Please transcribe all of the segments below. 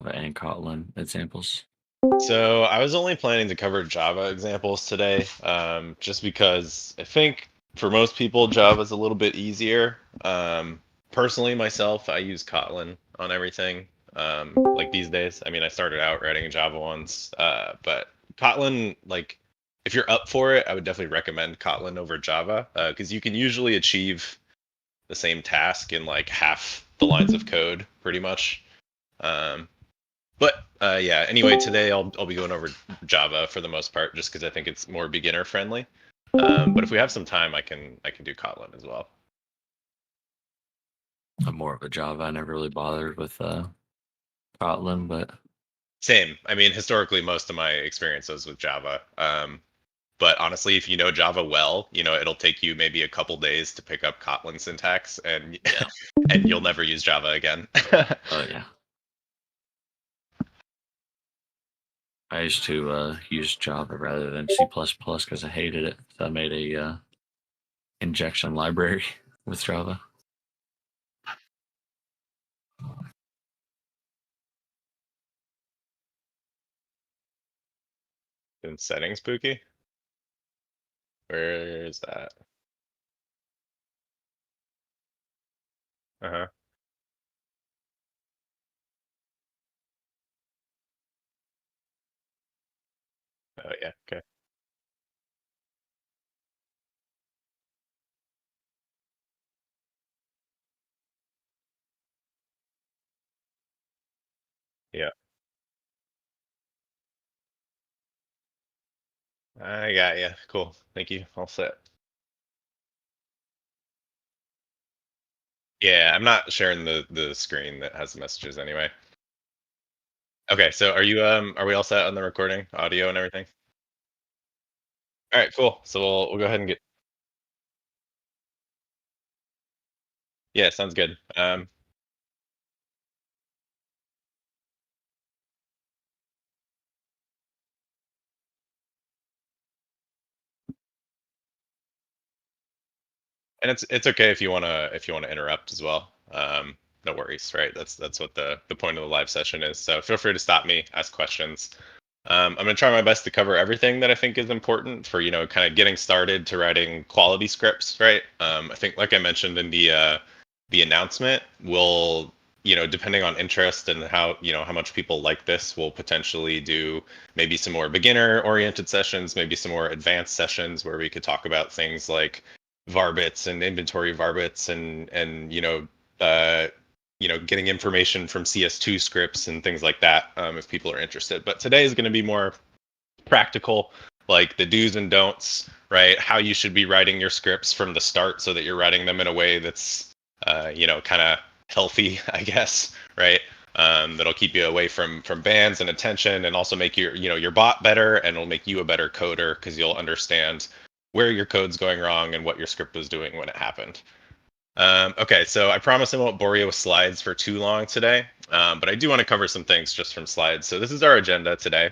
and Kotlin examples. So I was only planning to cover Java examples today, just because I think for most people Java is a little bit easier. Personally, myself, I use Kotlin on everything. Like these days, I mean, I started out writing Java once, but Kotlin, like, if you're up for it, I would definitely recommend Kotlin over Java, because you can usually achieve the same task in like half the lines of code, pretty much. Um, but yeah, anyway, today I'll be going over Java for the most part, just because I think it's more beginner friendly. But if we have some time, I can do Kotlin as well. I'm more of a Java. I never really bothered with Kotlin, but Same. I mean, historically, most of my experience was with Java. But honestly, if you know Java well, it'll take you maybe a couple days to pick up Kotlin syntax, and yeah. and you'll never use Java again. Oh yeah. I used to use Java rather than C++ because I hated it. So I made a injection library with Java. In settings, Pookie? Where is that? Uh-huh. Oh yeah, okay. Yeah. I got you. Cool. Thank you. All set. Yeah, I'm not sharing the screen that has the messages anyway. Okay, so are we all set on the recording, audio and everything? All right, cool. So we'll go ahead and get. Yeah, sounds good. And it's okay if you wanna interrupt as well. No worries, right? That's what the point of the live session is. So feel free to stop me, ask questions. I'm gonna try my best to cover everything that I think is important for kind of getting started to writing quality scripts, right? I think, like I mentioned in the announcement, we'll depending on interest and how much people like this, we'll potentially do maybe some more beginner oriented sessions, maybe some more advanced sessions where we could talk about things like varbits and inventory varbits and getting information from CS2 scripts and things like that, if people are interested. But today is going to be more practical, like the do's and don'ts, right? How you should be writing your scripts from the start so that you're writing them in a way that's, kind of healthy, I guess, right? That'll keep you away from bans and attention, and also make your bot better, and it'll make you a better coder because you'll understand where your code's going wrong and what your script was doing when it happened. Okay, so I promise I won't bore you with slides for too long today, but I do want to cover some things just from slides. So this is our agenda today.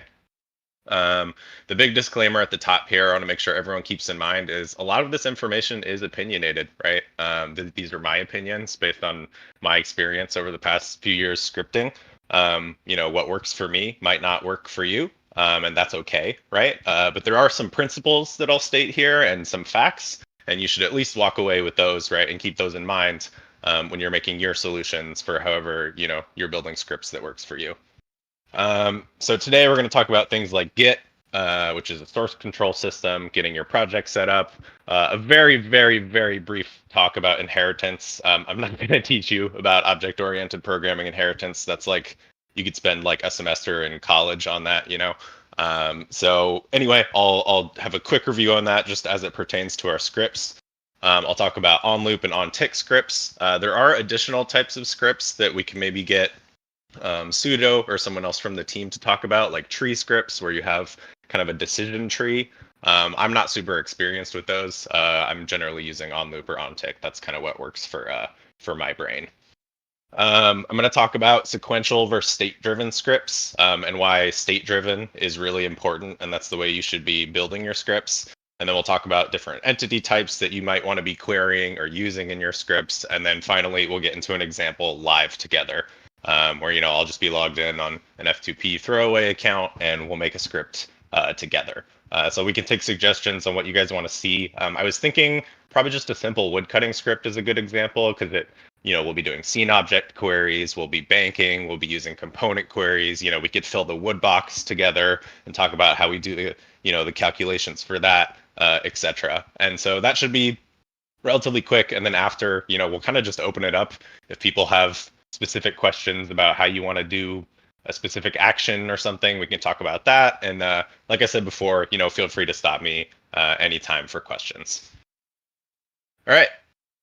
The big disclaimer at the top here, I want to make sure everyone keeps in mind, is a lot of this information is opinionated, right? These are my opinions based on my experience over the past few years scripting. What works for me might not work for you, and that's okay, right? But there are some principles that I'll state here and some facts, and you should at least walk away with those, right? And keep those in mind when you're making your solutions for however, you're building scripts that works for you. So today we're going to talk about things like Git, which is a source control system, getting your project set up. A very, very, very brief talk about inheritance. I'm not going to teach you about object-oriented programming inheritance. That's like you could spend like a semester in college on that. So anyway, I'll have a quick review on that just as it pertains to our scripts. I'll talk about on loop and on tick scripts. There are additional types of scripts that we can maybe get Sudo or someone else from the team to talk about, like tree scripts where you have kind of a decision tree. I'm not super experienced with those. I'm generally using on loop or on tick. That's kind of what works for my brain. I'm going to talk about sequential versus state-driven scripts, and why state-driven is really important, and that's the way you should be building your scripts. And then we'll talk about different entity types that you might want to be querying or using in your scripts. And then finally, we'll get into an example live together. or I'll just be logged in on an F2P throwaway account, and we'll make a script together. So we can take suggestions on what you guys want to see. I was thinking probably just a simple woodcutting script is a good example, because we'll be doing scene object queries, we'll be banking, we'll be using component queries. We could fill the wood box together and talk about how we do the calculations for that, etc. And so that should be relatively quick. And then after, we'll kind of just open it up. If people have specific questions about how you want to do a specific action or something, we can talk about that. And like I said before, feel free to stop me anytime for questions. All right.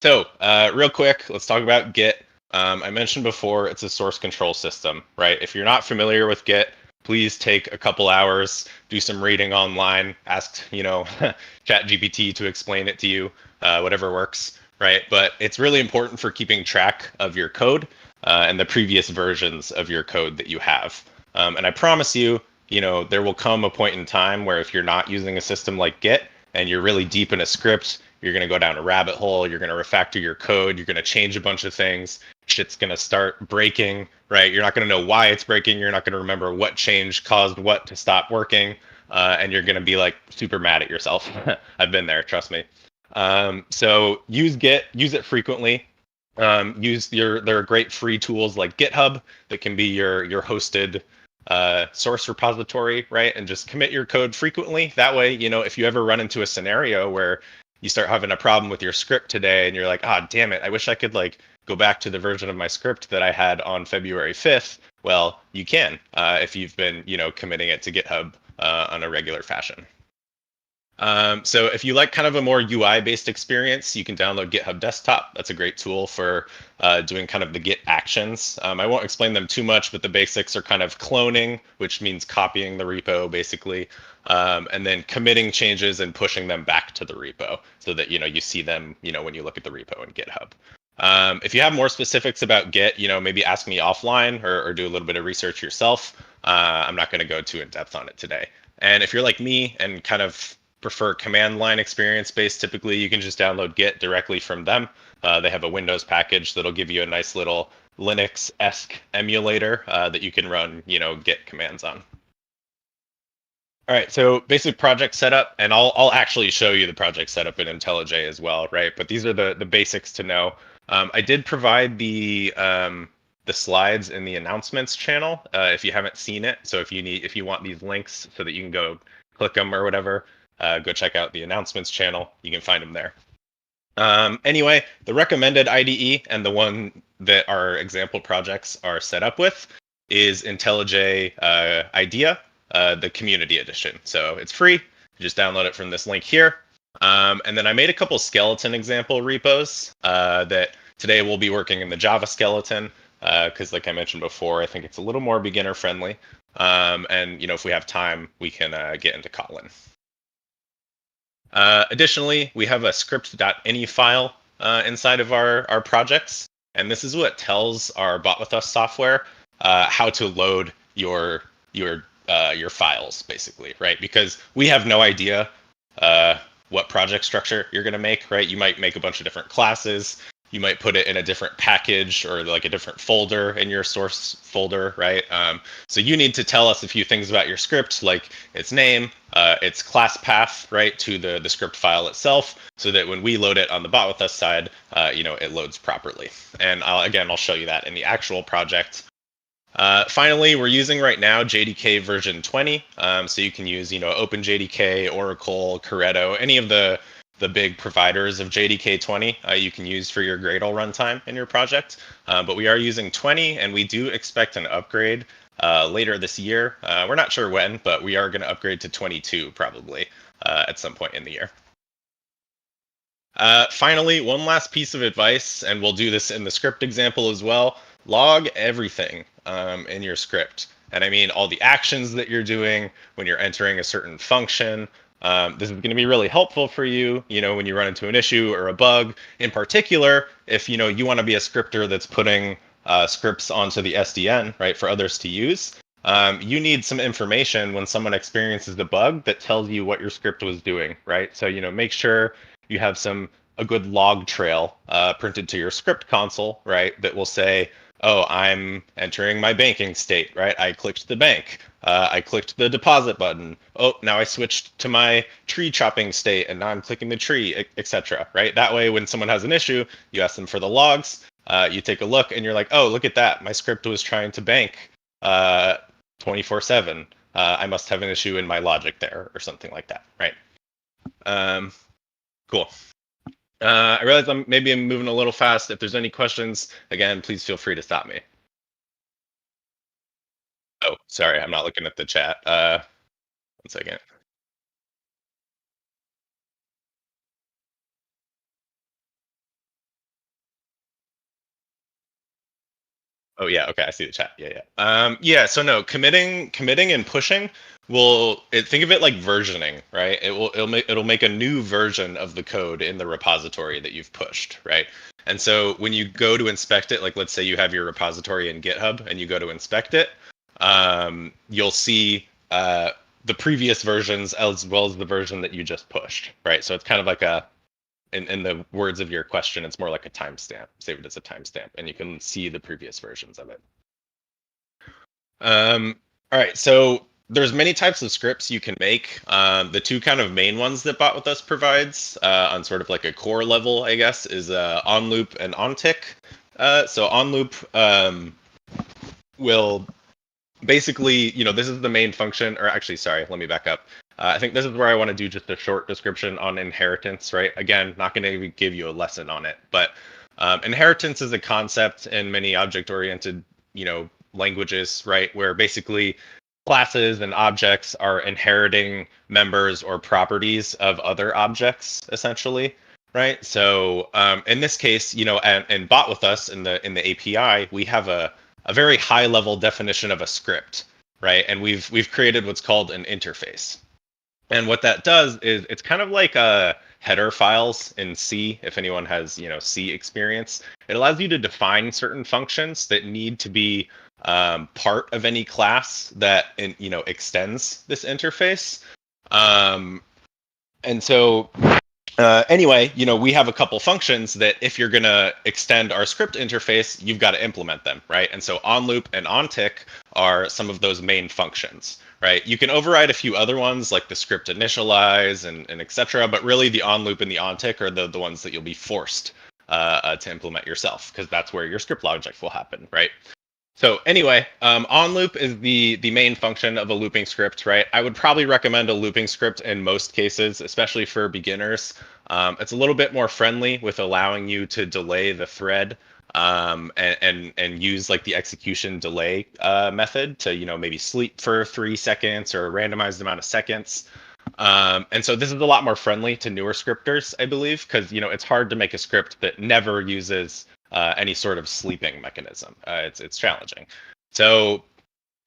So real quick, let's talk about Git. I mentioned before, it's a source control system, right? If you're not familiar with Git, please take a couple hours, do some reading online, ask, ChatGPT to explain it to you, whatever works, right? But it's really important for keeping track of your code and the previous versions of your code that you have. And I promise you, there will come a point in time where if you're not using a system like Git and you're really deep in a script, you're going to go down a rabbit hole, you're going to refactor your code, you're going to change a bunch of things, shit's going to start breaking, right? You're not going to know why it's breaking, you're not going to remember what change caused what to stop working, and you're going to be like super mad at yourself. I've been there, trust me. So use Git, use it frequently. There are great free tools like GitHub that can be your hosted source repository, right? And just commit your code frequently. That way, if you ever run into a scenario where you start having a problem with your script today and you're like, damn it, I wish I could go back to the version of my script that I had on February 5th. Well, you can if you've been, committing it to GitHub on a regular fashion. So if you like kind of a more UI-based experience, you can download GitHub Desktop. That's a great tool for doing kind of the Git actions. I won't explain them too much, but the basics are kind of cloning, which means copying the repo basically, and then committing changes and pushing them back to the repo so that you see them when you look at the repo in GitHub. If you have more specifics about Git, maybe ask me offline or do a little bit of research yourself. I'm not going to go too in depth on it today. And if you're like me and kind of prefer command line experience based, typically you can just download Git directly from them. They have a Windows package that'll give you a nice little Linux-esque emulator that you can run, Git commands on. All right, so basic project setup, and I'll actually show you the project setup in IntelliJ as well, right? But these are the basics to know. I did provide the slides in the announcements channel if you haven't seen it. So if you want these links so that you can go click them or whatever, go check out the announcements channel. You can find them there. Anyway, the recommended IDE and the one that our example projects are set up with is IntelliJ IDEA, the community edition. So it's free. You just download it from this link here. And then I made a couple skeleton example repos that today we'll be working in the Java skeleton because like I mentioned before, I think it's a little more beginner friendly. And if we have time, we can get into Kotlin. Additionally, we have a script.ini file inside of our projects, and this is what tells our BotWithUs software how to load your files, basically, right? Because we have no idea what project structure you're going to make, right? You might make a bunch of different classes. You might put it in a different package or like a different folder in your source folder, right? So you need to tell us a few things about your script, like its name, its class path, right, to the script file itself, so that when we load it on the BotWithUs side, it loads properly. And I'll show you that in the actual project. Finally, we're using right now JDK version 20, so you can use OpenJDK, Oracle, Corretto, any of the big providers of JDK 20 you can use for your Gradle runtime in your project. But we are using 20, and we do expect an upgrade later this year. We're not sure when, but we are going to upgrade to 22 probably at some point in the year. Finally, one last piece of advice, and we'll do this in the script example as well. Log everything in your script. And I mean all the actions that you're doing when you're entering a certain function. This is going to be really helpful for you, when you run into an issue or a bug. In particular, if you want to be a scripter that's putting scripts onto the SDN, right, for others to use. You need some information when someone experiences the bug that tells you what your script was doing, right? So make sure you have a good log trail printed to your script console, right, that will say, oh, I'm entering my banking state, right? I clicked the bank. I clicked the deposit button. Oh, now I switched to my tree chopping state, and now I'm clicking the tree, etc. Right? That way, when someone has an issue, you ask them for the logs. You take a look, and you're like, oh, look at that. My script was trying to bank 24/7. I must have an issue in my logic there, or something like that, right? Um, cool. I realize I'm moving a little fast. If there's any questions, again, please feel free to stop me. Oh, sorry, I'm not looking at the chat. 1 second. Oh yeah, okay, I see the chat. Yeah, yeah. Yeah, so no, committing and pushing think of it like versioning, right? It'll make a new version of the code in the repository that you've pushed, right? And so when you go to inspect it, like let's say you have your repository in GitHub and you go to inspect it, you'll see the previous versions as well as the version that you just pushed, right? So it's kind of like in the words of your question, it's more like a timestamp. Save it as a timestamp, and you can see the previous versions of it. All right, so there's many types of scripts you can make. The two kind of main ones that BotWithUs provides on sort of like a core level, I guess, is on loop and on tick. So on loop will basically, this is the main function, or actually, sorry, let me back up. I think this is where I want to do just a short description on inheritance, right? Again, not going to give you a lesson on it, but inheritance is a concept in many object-oriented, languages, right? Where basically classes and objects are inheriting members or properties of other objects, essentially, right? So in this case, and BotWithUs in the API, we have a very high level definition of a script, right? And we've created what's called an interface. And what that does is it's kind of like header files in C. If anyone has C experience, it allows you to define certain functions that need to be part of any class that extends this interface. And so anyway, we have a couple functions that if you're going to extend our script interface, you've got to implement them, right? And so on loop and on tick are some of those main functions, right? You can override a few other ones like the script initialize and etc. But really the on loop and the on tick are the ones that you'll be forced to implement yourself, because that's where your script logic will happen, right? So anyway, on loop is the main function of a looping script, right? I would probably recommend a looping script in most cases, especially for beginners. It's a little bit more friendly with allowing you to delay the thread and use like the execution delay method to maybe sleep for 3 seconds or a randomized amount of seconds. And so this is a lot more friendly to newer scripters, I believe, because it's hard to make a script that never uses any sort of sleeping mechanism. It's challenging. So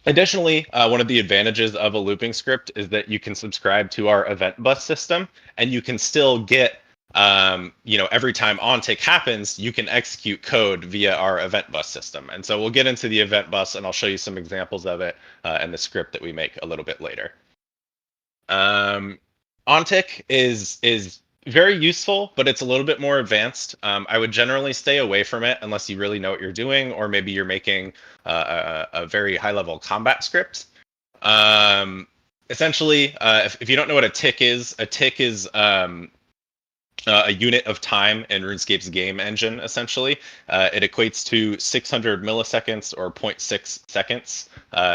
additionally, one of the advantages of a looping script is that you can subscribe to our event bus system, and you can still get, every time ontick happens, you can execute code via our event bus system. And so we'll get into the event bus, and I'll show you some examples of it and the script that we make a little bit later. Ontick is very useful, but it's a little bit more advanced. I would generally stay away from it unless you really know what you're doing, or maybe you're making a very high-level combat script. Essentially, if you don't know what a tick is a unit of time in RuneScape's game engine, essentially. It equates to 600 milliseconds, or 0.6 seconds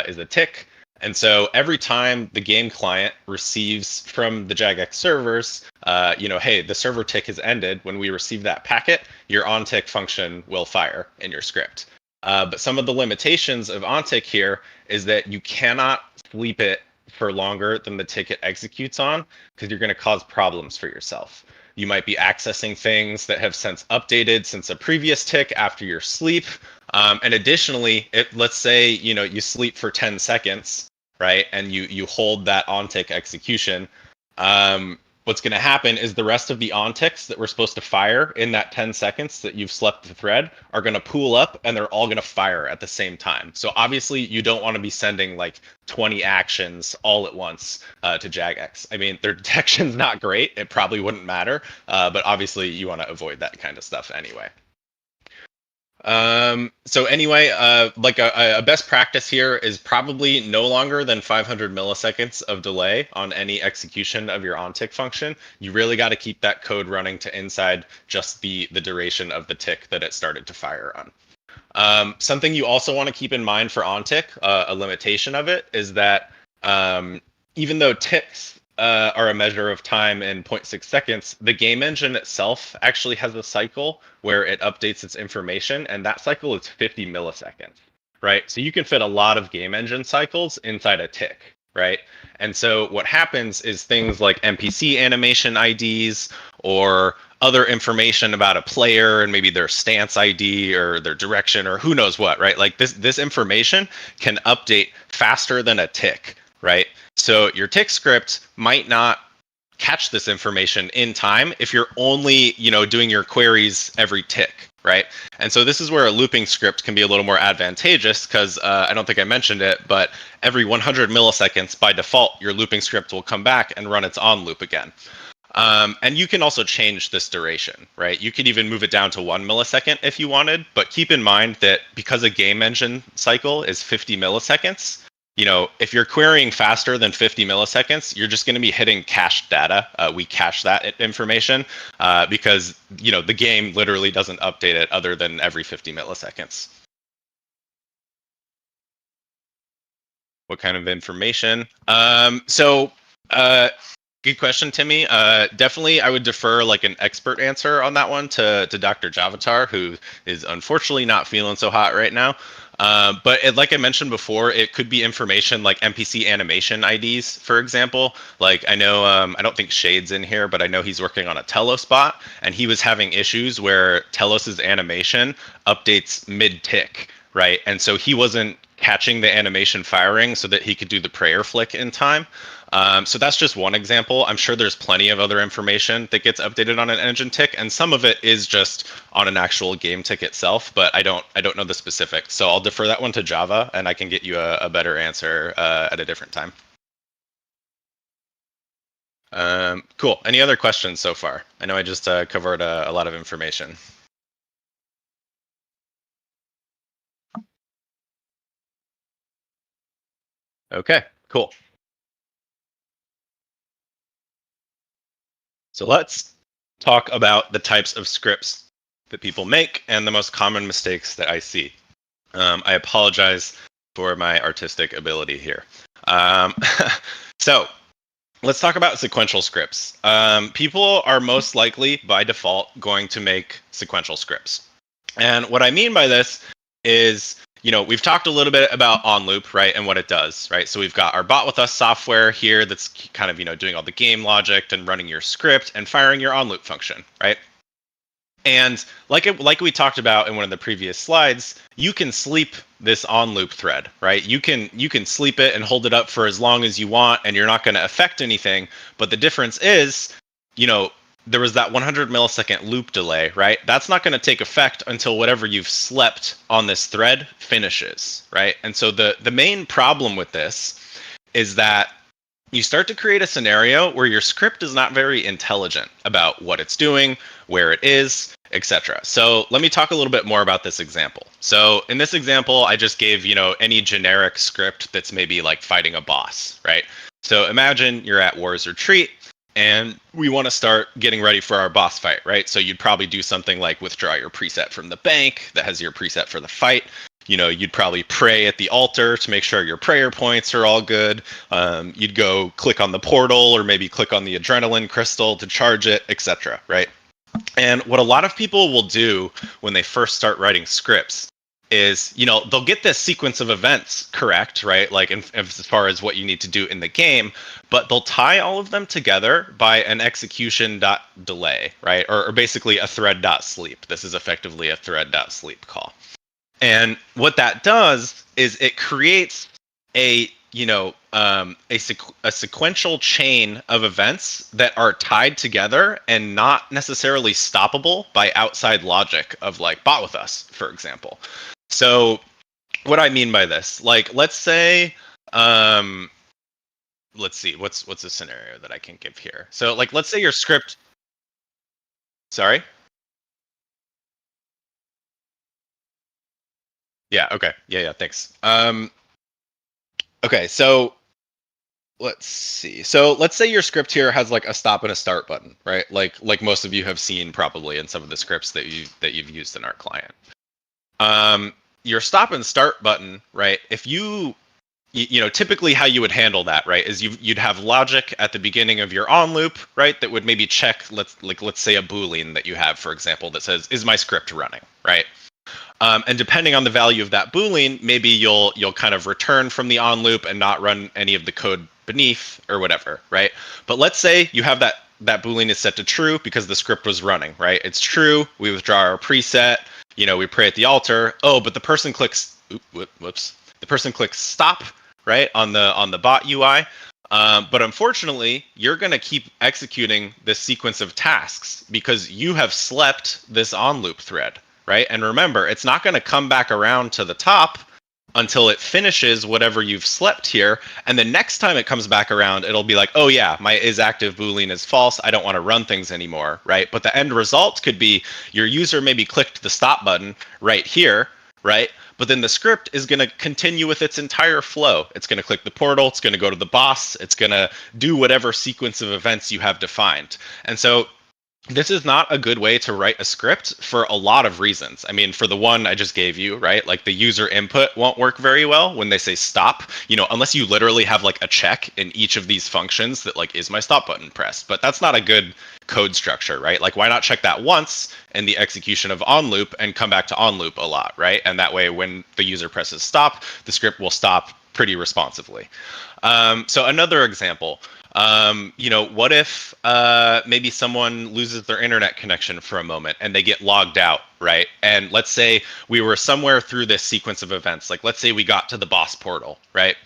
is a tick. And so every time the game client receives from the jagex servers, hey, the server tick has ended. When we receive that packet, your ontick function will fire in your script. But some of the limitations of ontick here is that you cannot sleep it for longer than the ticket executes on, because you're going to cause problems for yourself. You might be accessing things that have since updated since a previous tick after your sleep. And additionally, let's say you sleep for 10 seconds, right? And you hold that ontick execution. What's going to happen is the rest of the onticks that we're supposed to fire in that 10 seconds that you've slept the thread are going to pool up, and they're all going to fire at the same time. So obviously you don't want to be sending like 20 actions all at once to jagex. I mean, their detection's not great. It probably wouldn't matter, but obviously you want to avoid that kind of stuff anyway. So anyway, like a best practice here is probably no longer than 500 milliseconds of delay on any execution of your onTick function. You really got to keep that code running to inside just the duration of the tick that it started to fire on. Something you also want to keep in mind for onTick, a limitation of it, is that even though ticks are a measure of time in 0.6 seconds, the game engine itself actually has a cycle where it updates its information, and that cycle is 50 milliseconds, right? So you can fit a lot of game engine cycles inside a tick, right? And so what happens is things like NPC animation IDs or other information about a player and maybe their stance ID or their direction or who knows what, right? Like this information can update faster than a tick, right? So your tick script might not catch this information in time if you're only, doing your queries every tick, right? And so this is where a looping script can be a little more advantageous because I don't think I mentioned it, but every 100 milliseconds by default, your looping script will come back and run its on loop again. And you can also change this duration, right? You could even move it down to 1 millisecond if you wanted, but keep in mind that because a game engine cycle is 50 milliseconds, if you're querying faster than 50 milliseconds, you're just going to be hitting cached data. We cache that information because, the game literally doesn't update it other than every 50 milliseconds. What kind of information? Good question, Timmy. Definitely, I would defer like an expert answer on that one to Dr. Javatar, who is unfortunately not feeling so hot right now. Like I mentioned before, it could be information like NPC animation IDs, for example. Like I know, I don't think Shade's in here, but I know he's working on a Telos bot, and he was having issues where Telos's animation updates mid-tick, right? And so he wasn't catching the animation firing so that he could do the prayer flick in time. So that's just one example. I'm sure there's plenty of other information that gets updated on an engine tick, and some of it is just on an actual game tick itself, but I don't know the specifics. So I'll defer that one to Java, and I can get you a better answer at a different time. Cool. Any other questions so far? I know I just covered a lot of information. Okay, cool. So let's talk about the types of scripts that people make and the most common mistakes that I see. I apologize for my artistic ability here. So let's talk about sequential scripts. People are most likely by default going to make sequential scripts. And what I mean by this is, we've talked a little bit about on loop, right, and what it does, right? So we've got our BotWithUs software here that's kind of, doing all the game logic and running your script and firing your on loop function, right? And like we talked about in one of the previous slides, you can sleep this on loop thread, right? You can sleep it and hold it up for as long as you want, and you're not going to affect anything. But the difference is, there was that 100 millisecond loop delay, right? That's not going to take effect until whatever you've slept on this thread finishes, right? And so the main problem with this is that you start to create a scenario where your script is not very intelligent about what it's doing, where it is, etc. So let me talk a little bit more about this example. So in this example, I just gave, any generic script that's maybe like fighting a boss, right? So imagine you're at War's Retreat and we want to start getting ready for our boss fight, right? So you'd probably do something like withdraw your preset from the bank that has your preset for the fight. You'd probably pray at the altar to make sure your prayer points are all good. You'd go click on the portal or maybe click on the adrenaline crystal to charge it, etc. Right? And what a lot of people will do when they first start writing scripts is, they'll get this sequence of events correct, right? Like as far as what you need to do in the game, but they'll tie all of them together by an execution dot delay, right? Or basically a thread dot sleep. This is effectively a thread dot sleep call. And what that does is it creates a sequential chain of events that are tied together and not necessarily stoppable by outside logic of like BotWithUs, for example. So what I mean by this, like let's say, let's see, what's a scenario that I can give here? So like let's say your script. Sorry. Yeah. Okay. Yeah. Thanks. Okay. So let's see. So let's say your script here has like a stop and a start button, right? Like most of you have seen probably in some of the scripts that you've used in our client. Your stop and start button, right? If you know, typically how you would handle that, right, is you'd have logic at the beginning of your on loop, right, that would maybe check, let's say a boolean that you have, for example, that says, is my script running, right? And depending on the value of that boolean, maybe you'll kind of return from the on loop and not run any of the code beneath or whatever, right? But let's say you have that boolean is set to true because the script was running, right? It's true. We withdraw our preset. You know, we pray at the altar. Oh, but the person clicks. Whoops. The person clicks stop, right, on the bot UI. But unfortunately, you're going to keep executing this sequence of tasks because you have slept this on loop thread, right? And remember, it's not going to come back around to the top until it finishes whatever you've slept here. And the next time it comes back around, it'll be like, oh yeah, my isActive boolean is false. I don't want to run things anymore, right? But the end result could be your user maybe clicked the stop button right here, right? But then the script is going to continue with its entire flow. It's going to click the portal. It's going to go to the boss. It's going to do whatever sequence of events you have defined. And so this is not a good way to write a script for a lot of reasons. I mean, for the one I just gave you, right? Like the user input won't work very well when they say stop, you know, unless you literally have like a check in each of these functions that like, is my stop button pressed? But that's not a good code structure, right? Like why not check that once in the execution of on loop and come back to on loop a lot, right? And that way when the user presses stop, the script will stop pretty responsively. So another example, you know, what if maybe someone loses their internet connection for a moment and they get logged out, right? And let's say we were somewhere through this sequence of events, like let's say we got to the boss portal, right?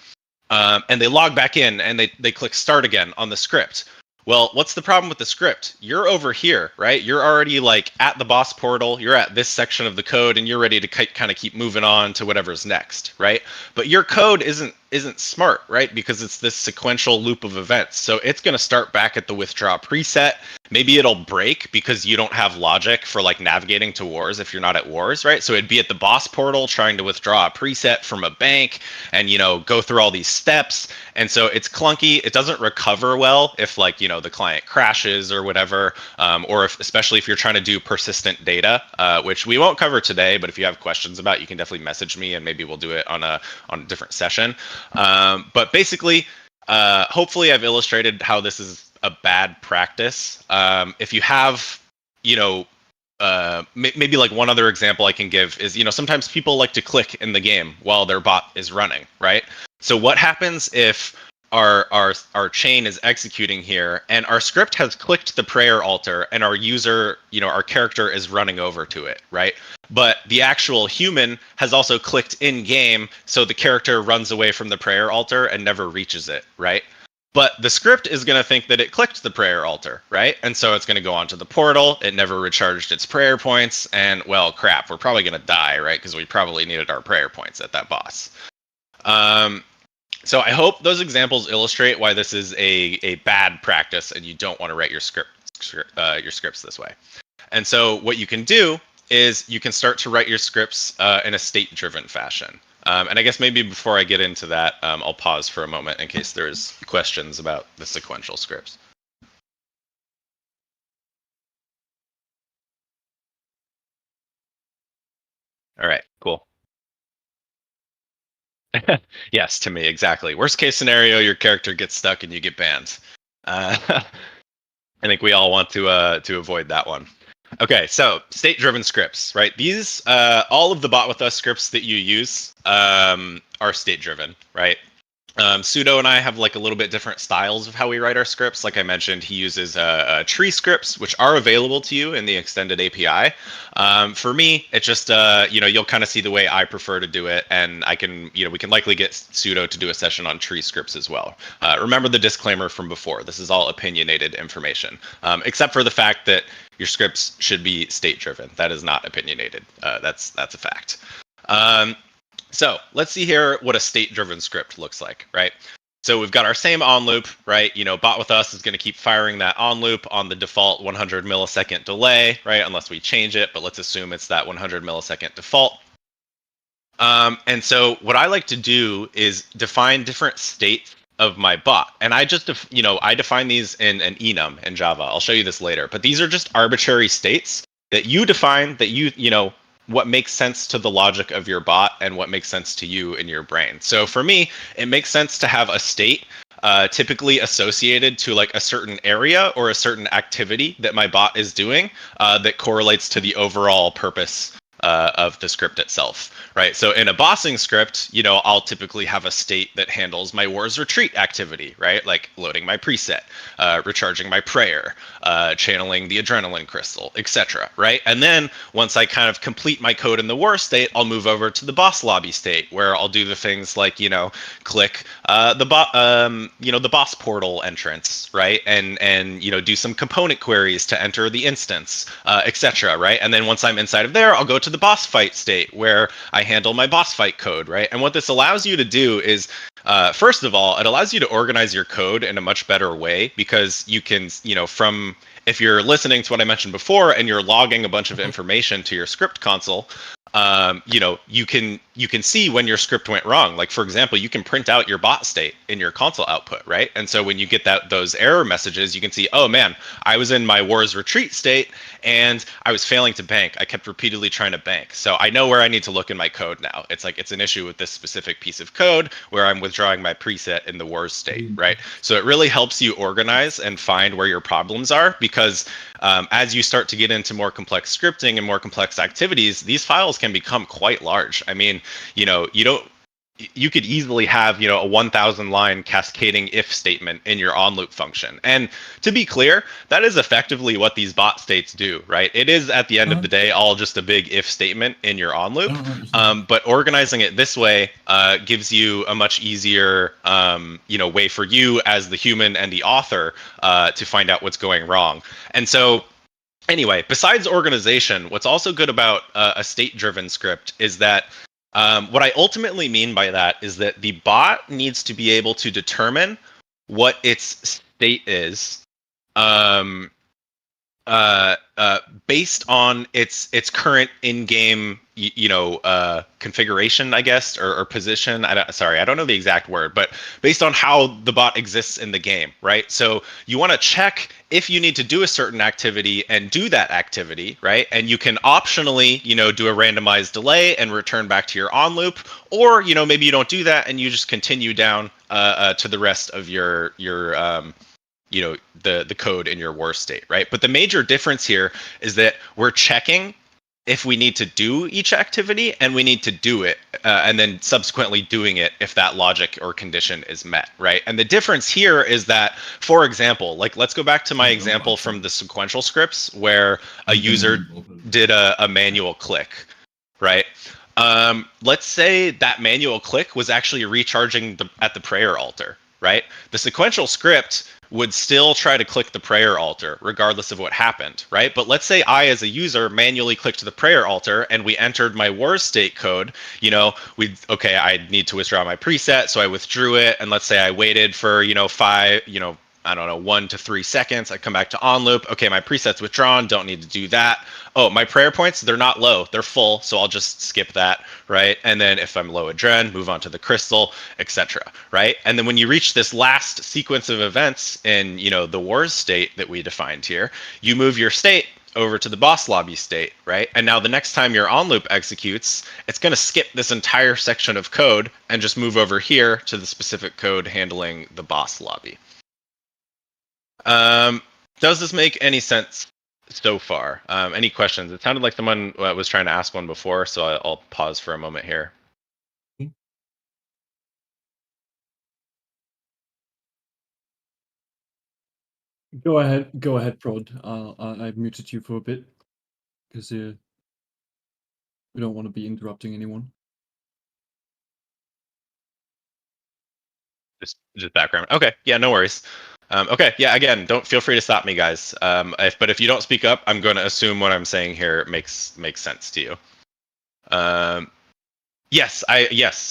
And they log back in and they click start again on the script. Well, what's the problem with the script? You're over here, right? You're already like at the boss portal. You're at this section of the code and you're ready to kind of keep moving on to whatever's next, right? But your code isn't smart, right? Because it's this sequential loop of events. So it's going to start back at the withdraw preset. Maybe it'll break because you don't have logic for like navigating to wars if you're not at wars, right? So it'd be at the boss portal trying to withdraw a preset from a bank and, you know, go through all these steps. And so it's clunky. It doesn't recover well if like, you know, the client crashes or whatever, or if, especially if you're trying to do persistent data, which we won't cover today, but if you have questions about, you can definitely message me and maybe we'll do it on a different session. But basically, hopefully I've illustrated how this is a bad practice. If you have, you know, maybe like one other example I can give is, you know, sometimes people like to click in the game while their bot is running, right? So what happens if our chain is executing here and our script has clicked the prayer altar and our user, you know, our character is running over to it, right? But the actual human has also clicked in game, so the character runs away from the prayer altar and never reaches it, right? But the script is going to think that it clicked the prayer altar, right? And so it's going to go onto the portal. It never recharged its prayer points. And well, crap, we're probably going to die, right? Because we probably needed our prayer points at that boss. So I hope those examples illustrate why this is a bad practice and you don't want to write your scripts this way. And so what you can do is you can start to write your scripts in a state-driven fashion. And I guess maybe before I get into that, I'll pause for a moment in case there's questions about the sequential scripts. All right, cool. Yes, to me, exactly. Worst case scenario, your character gets stuck and you get banned. I think we all want to avoid that one. Okay, so state-driven scripts, right? These, all of the BotWithUs scripts that you use are state-driven, right? Sudo and I have like a little bit different styles of how we write our scripts. Like I mentioned, he uses tree scripts, which are available to you in the extended API. For me, it's just, you know, you'll kind of see the way I prefer to do it. And I can, you know, we can likely get Sudo to do a session on tree scripts as well. Remember the disclaimer from before. This is all opinionated information, except for the fact that your scripts should be state-driven. That is not opinionated. That's a fact. So let's see here what a state-driven script looks like, right? So we've got our same on loop, right? You know, BotWithUs is going to keep firing that on loop on the default 100 millisecond delay, right? Unless we change it, but let's assume it's that 100 millisecond default. And so what I like to do is define different states of my bot. And I just, I define these in an enum in Java. I'll show you this later. But these are just arbitrary states that you define that what makes sense to the logic of your bot and what makes sense to you in your brain. So for me, it makes sense to have a state typically associated to like a certain area or a certain activity that my bot is doing that correlates to the overall purpose of the script itself, right? So in a bossing script, I'll typically have a state that handles my War's Retreat activity, right? Like loading my preset, recharging my prayer, channeling the adrenaline crystal, etc., right? And then once I kind of complete my code in the war state, I'll move over to the boss lobby state where I'll do the things like, click the boss portal entrance, right? And do some component queries to enter the instance, etc., right? And then once I'm inside of there, I'll go to the boss fight state where I handle my boss fight code, right? And what this allows you to do is, first of all, it allows you to organize your code in a much better way because you can, if you're listening to what I mentioned before and you're logging a bunch of information to your script console, you can see when your script went wrong. Like for example, you can print out your bot state in your console output, right? And so when you get those error messages, you can see, oh man, I was in my War's Retreat state and I was failing to bank. I kept repeatedly trying to bank. So I know where I need to look in my code now. It's like it's an issue with this specific piece of code where I'm withdrawing my preset in the War's state, right? So it really helps you organize and find where your problems are because as you start to get into more complex scripting and more complex activities, these files can become quite large. I mean, you could easily have, a 1,000 line cascading if statement in your on loop function. And to be clear, that is effectively what these bot states do, right? It is at the end of the day, all just a big if statement in your on loop. But organizing it this way gives you a much easier, way for you as the human and the author to find out what's going wrong. And so anyway, besides organization, what's also good about a state-driven script is that what I ultimately mean by that is that the bot needs to be able to determine what its state is based on its current in-game configuration, I guess, or position. I don't know the exact word, but based on how the bot exists in the game, right? So you want to check if you need to do a certain activity and do that activity, right? And you can optionally, do a randomized delay and return back to your on loop, or maybe you don't do that and you just continue down to the rest of your the code in your war state, right? But the major difference here is that we're checking if we need to do each activity and we need to do it and then subsequently doing it if that logic or condition is met, right? And the difference here is that, for example, like let's go back to my example from the sequential scripts where a user did a manual click, right? Let's say that manual click was actually recharging at the prayer altar, right? The sequential script would still try to click the prayer altar regardless of what happened, right? But let's say I, as a user, manually clicked the prayer altar and we entered my war state code, I need to withdraw my preset, so I withdrew it, and let's say I waited for, 1 to 3 seconds. I come back to on loop. Okay, my preset's withdrawn. Don't need to do that. Oh, my prayer points, they're not low. They're full, so I'll just skip that, right? And then if I'm low adren, move on to the crystal, etc., right? And then when you reach this last sequence of events in, the wars state that we defined here, you move your state over to the boss lobby state, right? And now the next time your on loop executes, it's going to skip this entire section of code and just move over here to the specific code handling the boss lobby. Does this make any sense so far? Any questions? It sounded like someone was trying to ask one before, so I'll pause for a moment here. Go ahead, Prod. I muted you for a bit because we don't want to be interrupting anyone. Just background. Okay, yeah, no worries. Okay, yeah, again, don't feel free to stop me, guys. But if you don't speak up, I'm going to assume what I'm saying here makes sense to you. Yes,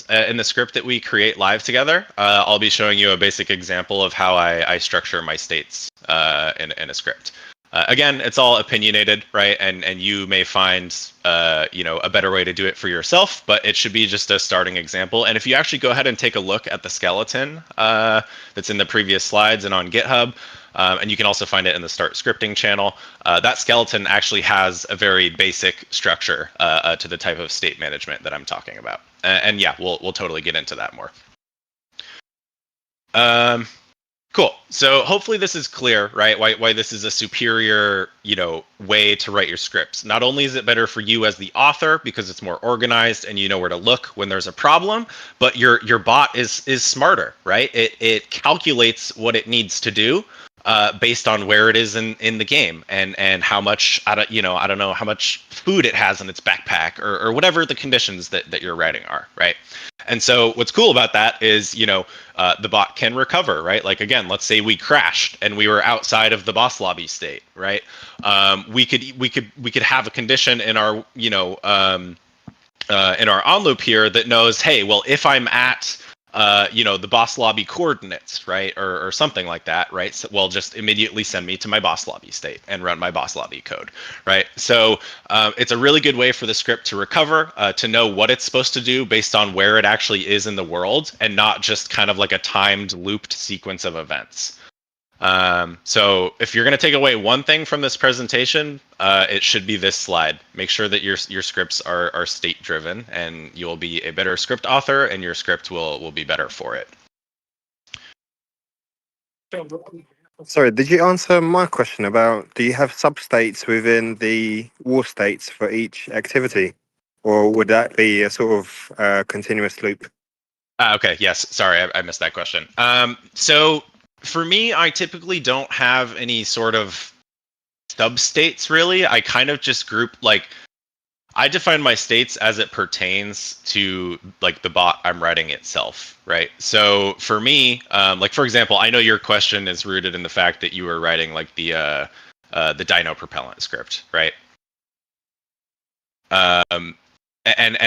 in the script that we create live together, I'll be showing you a basic example of how I structure my states in a script. Again, it's all opinionated, right? And you may find a better way to do it for yourself, but it should be just a starting example. And if you actually go ahead and take a look at the skeleton that's in the previous slides and on GitHub, and you can also find it in the Start Scripting channel, that skeleton actually has a very basic structure to the type of state management that I'm talking about. And yeah, we'll totally get into that more. Cool. So hopefully this is clear, right? Why this is a superior, way to write your scripts. Not only is it better for you as the author because it's more organized and you know where to look when there's a problem, but your bot is smarter, right? It calculates what it needs to do based on where it is in the game and how much I don't know how much food it has in its backpack or whatever the conditions that you're writing are, right? And so what's cool about that is, the bot can recover, right? Like, again, let's say we crashed and we were outside of the boss lobby state, right? We could have a condition in our, in our on loop here that knows, hey, well, if I'm at, the boss lobby coordinates, right? Or something like that, right? So, well, just immediately send me to my boss lobby state and run my boss lobby code, right? So it's a really good way for the script to recover, to know what it's supposed to do based on where it actually is in the world and not just kind of like a timed looped sequence of events. So if you're going to take away one thing from this presentation, it should be this slide. Make sure that your scripts are state driven and you will be a better script author and your script will be better for it. Sorry, did you answer my question about do you have substates within the war states for each activity? Or would that be a sort of continuous loop? Okay, yes. Sorry, I missed that question. So for me, I typically don't have any sort of substates really. I kind of just group I define my states as it pertains to the bot I'm writing itself, right? So for me, for example, I know your question is rooted in the fact that you were writing the dino propellant script, right? And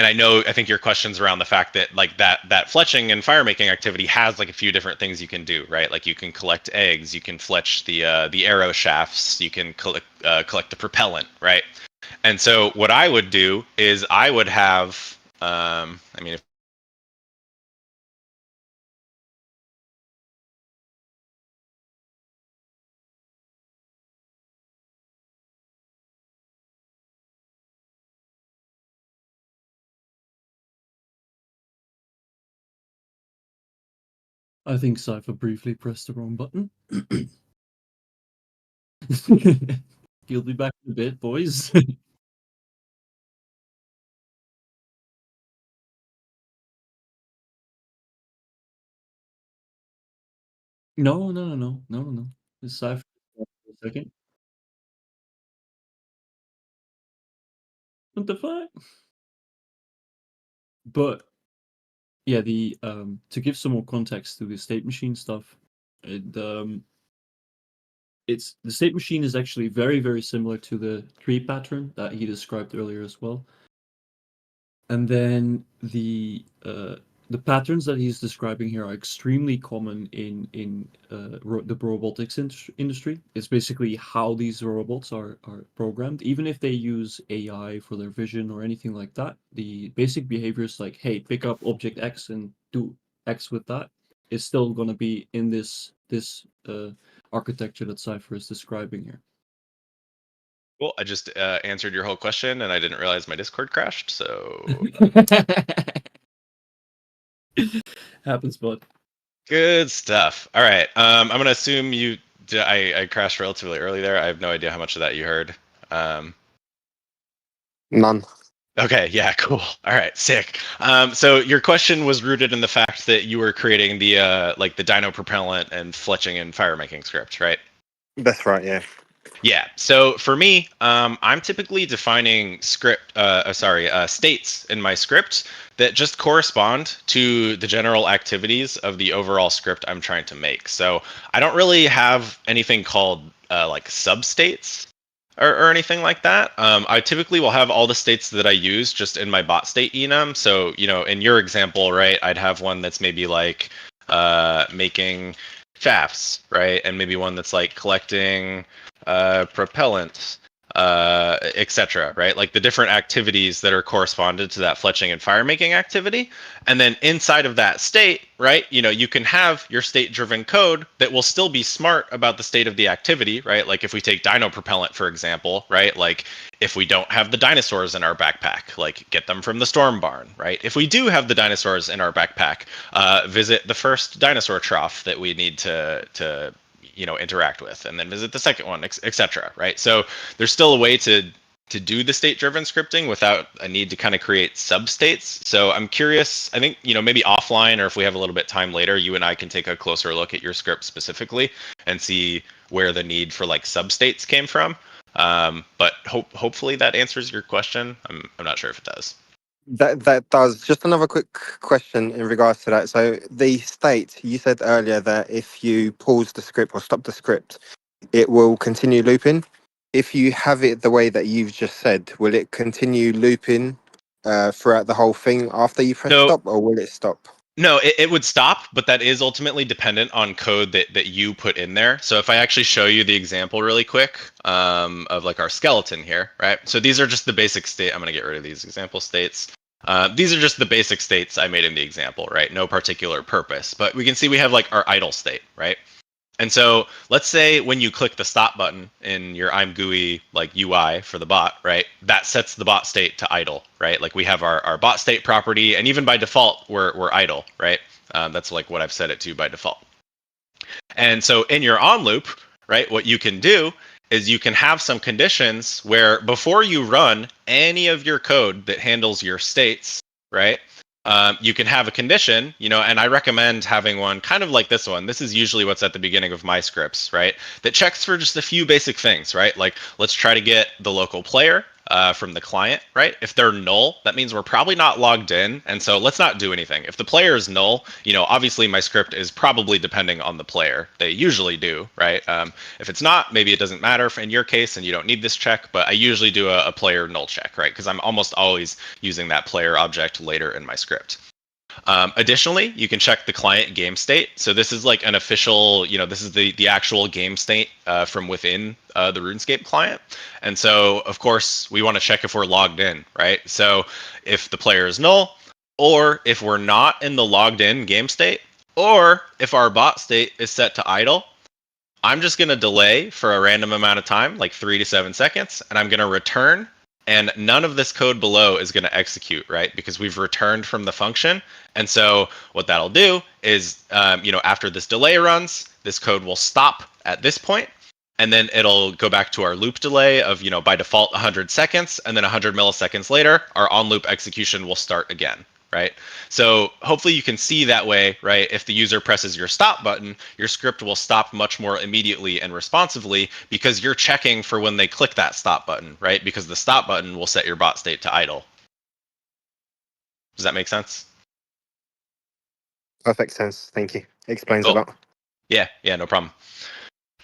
I think your question's around the fact that that fletching and fire making activity has a few different things you can do, right? Like you can collect eggs, you can fletch the arrow shafts, you can collect the propellant, right? And so what I would do is I would have, I think Cypher briefly pressed the wrong button. He'll be back in a bit, boys. No. It's Cypher for a second. What the fuck? But yeah, the to give some more context to the state machine stuff, it's the state machine is actually very, very similar to the tree pattern that he described earlier as well. And then the patterns that he's describing here are extremely common in the robotics industry. It's basically how these robots are programmed. Even if they use AI for their vision or anything like that, the basic behavior is like, hey, pick up object X and do X with that. It's still going to be in this architecture that Cypher is describing here. well, I just answered your whole question and I didn't realize my Discord crashed, so Happens, bud. good stuff. All right, I'm gonna assume I crashed relatively early there. I have no idea how much of that you heard. None. Okay, yeah, cool. All right, sick. So your question was rooted in the fact that you were creating the the dino propellant and fletching and fire making script, right? That's right, yeah. Yeah. So for me, I'm typically defining states in my script that just correspond to the general activities of the overall script I'm trying to make. So I don't really have anything called substates or anything like that. I typically will have all the states that I use just in my bot state enum. So in your example, right, I'd have one that's maybe making shafts, right? And maybe one that's like collecting propellant, etc., right? Like the different activities that are corresponded to that fletching and fire making activity. And then inside of that state, right, you can have your state driven code that will still be smart about the state of the activity, right? Like if we take dino propellant, for example, right? Like if we don't have the dinosaurs in our backpack, like get them from the storm barn, right? If we do have the dinosaurs in our backpack, visit the first dinosaur trough that we need to interact with, and then visit the second one, etc. Right? So there's still a way to do the state-driven scripting without a need to kind of create substates. So I'm curious. I think maybe offline, or if we have a little bit time later, you and I can take a closer look at your script specifically and see where the need for like substates came from. But hopefully that answers your question. I'm not sure if it does. That does. Just another quick question in regards to that. So the state, you said earlier that if you pause the script or stop the script, it will continue looping. If you have it the way that you've just said, will it continue looping throughout the whole thing after you press stop, or will it stop? No, it would stop, but that is ultimately dependent on code that you put in there. So if I actually show you the example really quick of like our skeleton here, right? So these are just the basic state. I'm going to get rid of these example states. These are just the basic states I made in the example, right? No particular purpose, but we can see we have like our idle state, right? And so let's say when you click the stop button in your I'm GUI like UI for the bot, right? That sets the bot state to idle, right? Like we have our bot state property, and even by default, we're idle, right? That's like what I've set it to by default. And so in your on loop, right, what you can do is you can have some conditions where before you run any of your code that handles your states, right? You can have a condition, and I recommend having one kind of like this one. This is usually what's at the beginning of my scripts, right? That checks for just a few basic things, right? Like let's try to get the local player from the client, right? If they're null, that means we're probably not logged in. And so let's not do anything. If the player is null, obviously my script is probably depending on the player. They usually do, right? If it's not, maybe it doesn't matter in your case and you don't need this check, but I usually do a player null check, right? Because I'm almost always using that player object later in my script. Additionally, you can check the client game state. So this is like an official, this is the actual game state from within the RuneScape client. And so, of course, we want to check if we're logged in, right? So if the player is null, or if we're not in the logged in game state, or if our bot state is set to idle, I'm just going to delay for a random amount of time, like 3 to 7 seconds, and I'm going to return. And none of this code below is going to execute, right? Because we've returned from the function. And so what that'll do is, after this delay runs, this code will stop at this point, and then it'll go back to our loop delay of, by default 100 seconds, and then 100 milliseconds later, our on loop execution will start again, right? So hopefully you can see that way, right? If the user presses your stop button, your script will stop much more immediately and responsively because you're checking for when they click that stop button, right? Because the stop button will set your bot state to idle. Does that make sense? Perfect sense. Thank you. Explains a lot. Yeah, no problem.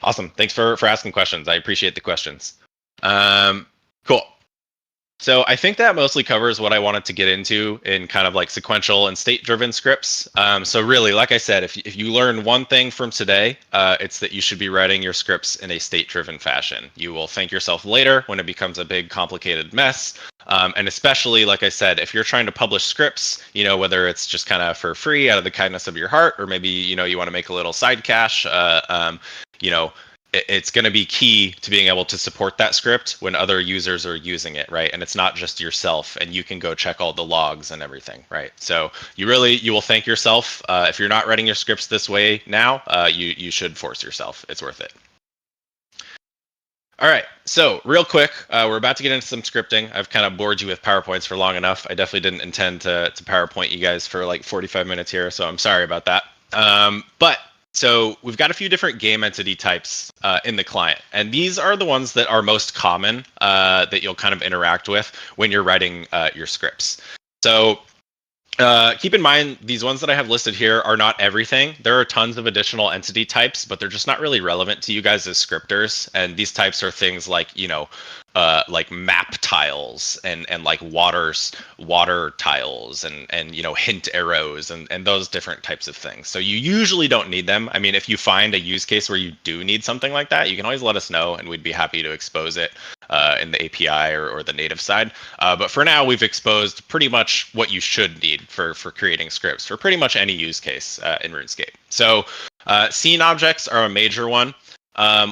Awesome. Thanks for asking questions. I appreciate the questions. Cool. So I think that mostly covers what I wanted to get into in kind of like sequential and state-driven scripts. So really, like I said, if you learn one thing from today, it's that you should be writing your scripts in a state-driven fashion. You will thank yourself later when it becomes a big, complicated mess. And especially, like I said, if you're trying to publish scripts, whether it's just kind of for free out of the kindness of your heart, or maybe, you want to make a little side cash, it's going to be key to being able to support that script when other users are using it, right? And it's not just yourself, and you can go check all the logs and everything, right? So you will thank yourself. If you're not writing your scripts this way now, you should force yourself. It's worth it. All right, so real quick, we're about to get into some scripting. I've kind of bored you with PowerPoints for long enough. I definitely didn't intend to PowerPoint you guys for like 45 minutes here, so I'm sorry about that. So we've got a few different game entity types in the client, and these are the ones that are most common that you'll kind of interact with when you're writing your scripts. So keep in mind, these ones that I have listed here are not everything. There are tons of additional entity types, but they're just not really relevant to you guys as scripters. And these types are things like, like map tiles and like water tiles and hint arrows and those different types of things. So you usually don't need them. I mean, if you find a use case where you do need something like that, you can always let us know and we'd be happy to expose it in the API or the native side. But for now, we've exposed pretty much what you should need for creating scripts for pretty much any use case in RuneScape. So scene objects are a major one.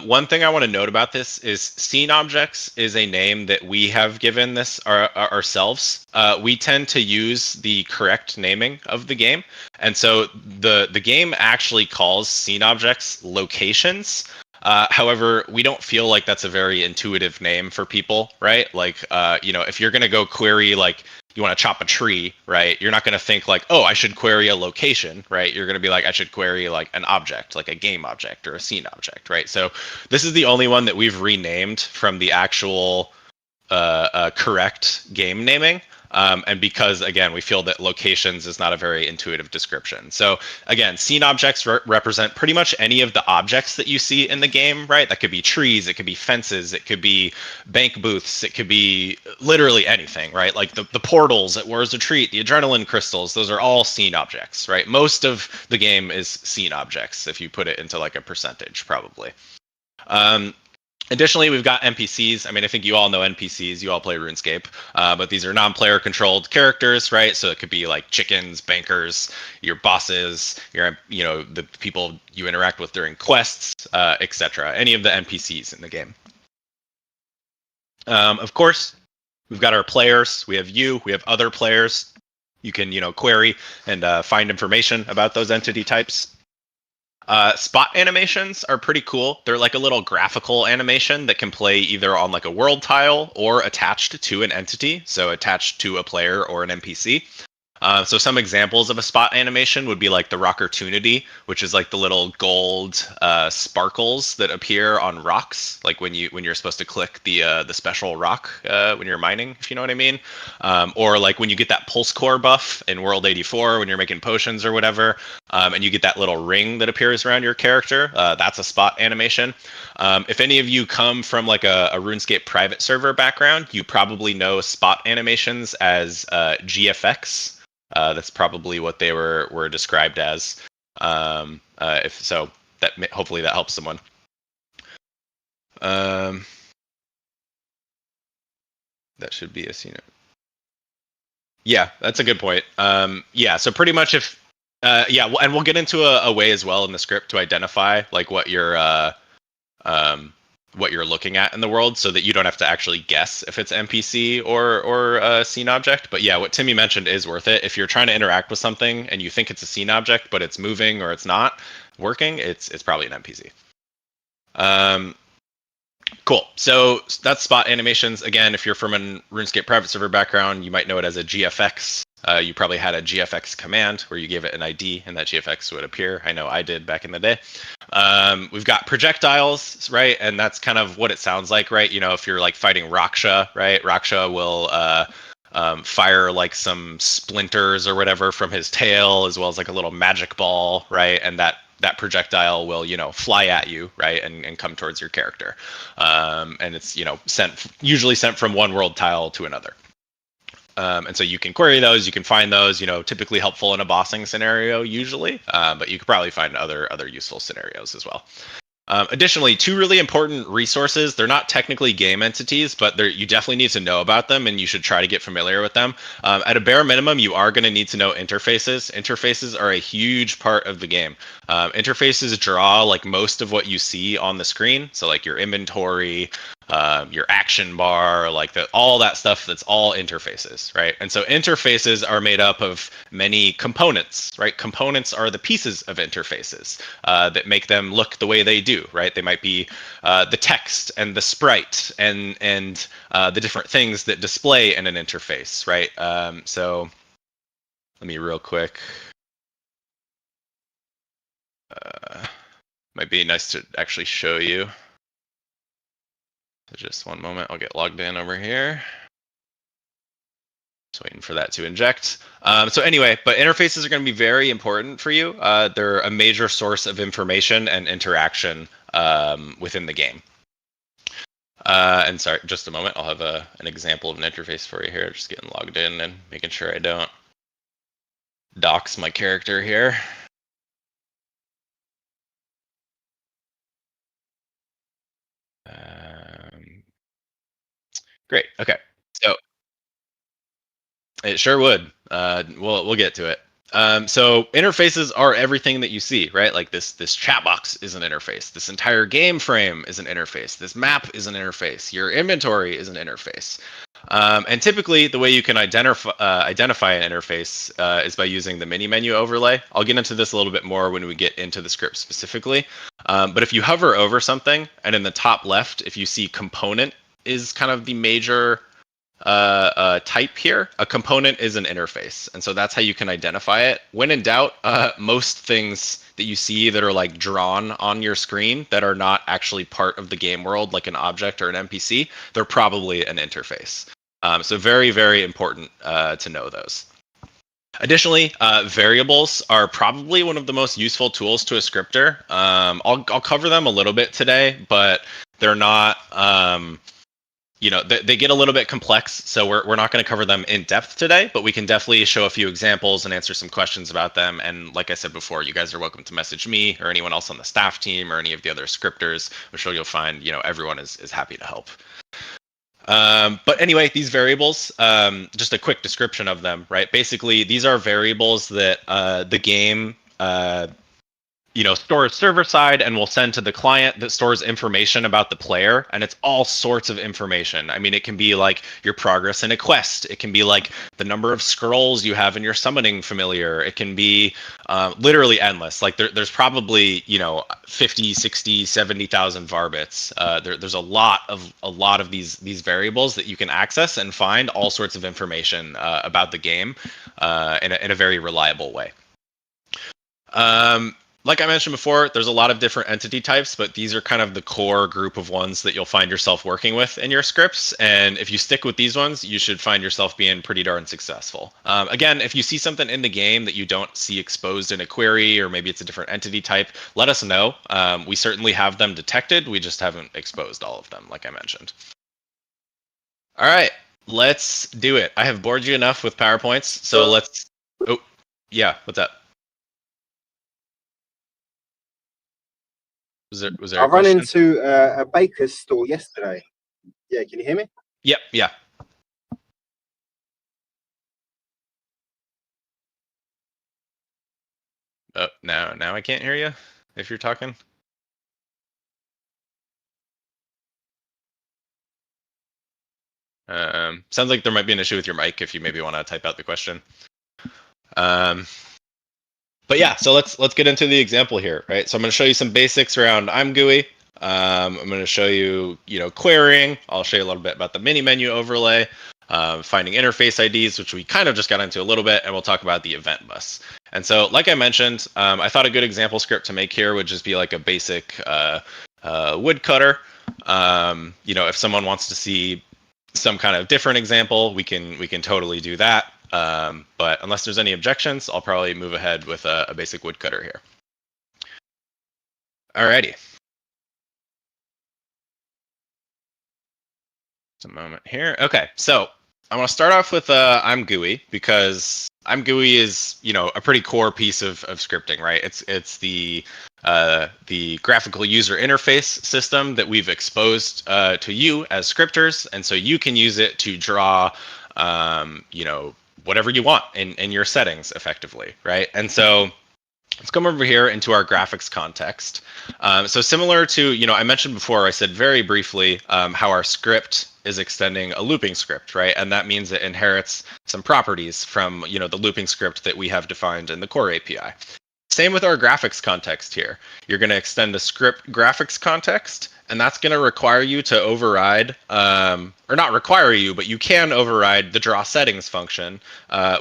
One thing I want to note about this is scene objects is a name that we have given this ourselves. We tend to use the correct naming of the game. And so the game actually calls scene objects locations. However, we don't feel like that's a very intuitive name for people, right? Like, if you're going to go query, like, you want to chop a tree, right? You're not going to think like, oh, I should query a location, right? You're going to be like, I should query like an object, like a game object or a scene object, right? So this is the only one that we've renamed from the actual correct game naming. And because, again, we feel that locations is not a very intuitive description. So, again, scene objects represent pretty much any of the objects that you see in the game, right? That could be trees, it could be fences, it could be bank booths, it could be literally anything, right? Like the portals at War's Retreat, the adrenaline crystals, those are all scene objects, right? Most of the game is scene objects, if you put it into like a percentage, probably. Additionally, we've got NPCs. I mean, I think you all know NPCs. You all play RuneScape, but these are non-player controlled characters, right? So it could be like chickens, bankers, your bosses, the people you interact with during quests, etc. Any of the NPCs in the game. Of course, we've got our players. We have other players. You can, query and find information about those entity types. Spot animations are pretty cool. They're like a little graphical animation that can play either on like a world tile or attached to an entity, so attached to a player or an NPC. So some examples of a spot animation would be like the Rockertunity, which is like the little gold sparkles that appear on rocks, like when you're supposed to click the special rock when you're mining, if you know what I mean. Or like when you get that pulse core buff in World 84 when you're making potions or whatever, and you get that little ring that appears around your character. That's a spot animation. If any of you come from like a RuneScape private server background, you probably know spot animations as GFX. That's probably what they were described as. If so, hopefully that helps someone. That should be a scene. Yeah, that's a good point. Yeah, so pretty much if and we'll get into a way as well in the script to identify like what you're looking at in the world, so that you don't have to actually guess if it's NPC or a scene object. But yeah, what Timmy mentioned is worth it. If you're trying to interact with something and you think it's a scene object, but it's moving or it's not working, it's probably an NPC. Cool. So that's spot animations. Again, if you're from a RuneScape private server background, you might know it as a GFX. You probably had a GFX command where you gave it an ID and that GFX would appear. I know I did back in the day. We've got projectiles, right? And that's kind of what it sounds like, right? If you're like fighting Raksha, right? Raksha will fire like some splinters or whatever from his tail, as well as like a little magic ball, right? And that projectile will, fly at you, right, and come towards your character. And it's, usually sent from one world tile to another. And so you can query those, you can find those, typically helpful in a bossing scenario usually, but you could probably find other useful scenarios as well. Additionally, two really important resources. They're not technically game entities, but you definitely need to know about them, and you should try to get familiar with them. At a bare minimum, you are going to need to know interfaces. Interfaces are a huge part of the game. Interfaces draw like most of what you see on the screen. So like your inventory, your action bar, like all that stuff, that's all interfaces, right? And so interfaces are made up of many components, right? Components are the pieces of interfaces that make them look the way they do, right? They might be the text and the sprite and the different things that display in an interface, right? So let me real quick. Might be nice to actually show you. So just one moment, I'll get logged in over here. Just waiting for that to inject. So anyway, but interfaces are going to be very important for you. They're a major source of information and interaction within the game. And sorry, just a moment. I'll have an example of an interface for you here. Just getting logged in and making sure I don't dox my character here. Great. Okay. So it sure would. We'll get to it. So interfaces are everything that you see, right? Like this chat box is an interface. This entire game frame is an interface. This map is an interface. Your inventory is an interface. And typically, the way you can identify an interface is by using the mini menu overlay. I'll get into this a little bit more when we get into the script specifically. But if you hover over something, and in the top left, if you see component is kind of the major type here, a component is an interface, and so that's how you can identify it. When in doubt, most things that you see that are like drawn on your screen that are not actually part of the game world, like an object or an NPC, they're probably an interface. So very, very important to know those. Additionally, variables are probably one of the most useful tools to a scripter. I'll cover them a little bit today, but they're not. They get a little bit complex, so we're not going to cover them in depth today, but we can definitely show a few examples and answer some questions about them. And like I said before, you guys are welcome to message me or anyone else on the staff team or any of the other scripters. I'm sure you'll find, everyone is happy to help. But anyway, these variables, just a quick description of them, right? Basically, these are variables that the game stores server side and will send to the client that stores information about the player, and it's all sorts of information. I mean, it can be like your progress in a quest. It can be like the number of scrolls you have in your summoning familiar. It can be literally endless. Like there's probably 50, 60, 70,000 varbits. There's a lot of these variables that you can access and find all sorts of information about the game in a very reliable way. Like I mentioned before, there's a lot of different entity types, but these are kind of the core group of ones that you'll find yourself working with in your scripts. And if you stick with these ones, you should find yourself being pretty darn successful. Again, if you see something in the game that you don't see exposed in a query, or maybe it's a different entity type, let us know. We certainly have them detected. We just haven't exposed all of them, like I mentioned. All right, let's do it. I have bored you enough with PowerPoints, so let's... Oh, yeah, what's up? Was there I ran into a baker's store yesterday. Yeah, can you hear me? Yep, yeah. Oh, now I can't hear you if you're talking. Sounds like there might be an issue with your mic if you maybe want to type out the question. But yeah, so let's get into the example here, right? So I'm going to show you some basics around On BWU. I'm going to show you, querying. I'll show you a little bit about the mini menu overlay, finding interface IDs, which we kind of just got into a little bit, and we'll talk about the event bus. And so, like I mentioned, I thought a good example script to make here would just be like a basic woodcutter. If someone wants to see some kind of different example, we can totally do that. But unless there's any objections, I'll probably move ahead with a basic woodcutter here. Alrighty. Just a moment here. Okay, so I want to start off with On BWU because On BWU is a pretty core piece of scripting, right? It's the graphical user interface system that we've exposed to you as scripters, and so you can use it to draw whatever you want in your settings effectively, right? And so let's come over here into our graphics context. So similar to, I mentioned before, I said very briefly how our script is extending a looping script, right? And that means it inherits some properties from, the looping script that we have defined in the core API. Same with our graphics context here. You're going to extend a script graphics context, and that's going to require you to override, or not require you, but you can override the draw settings function,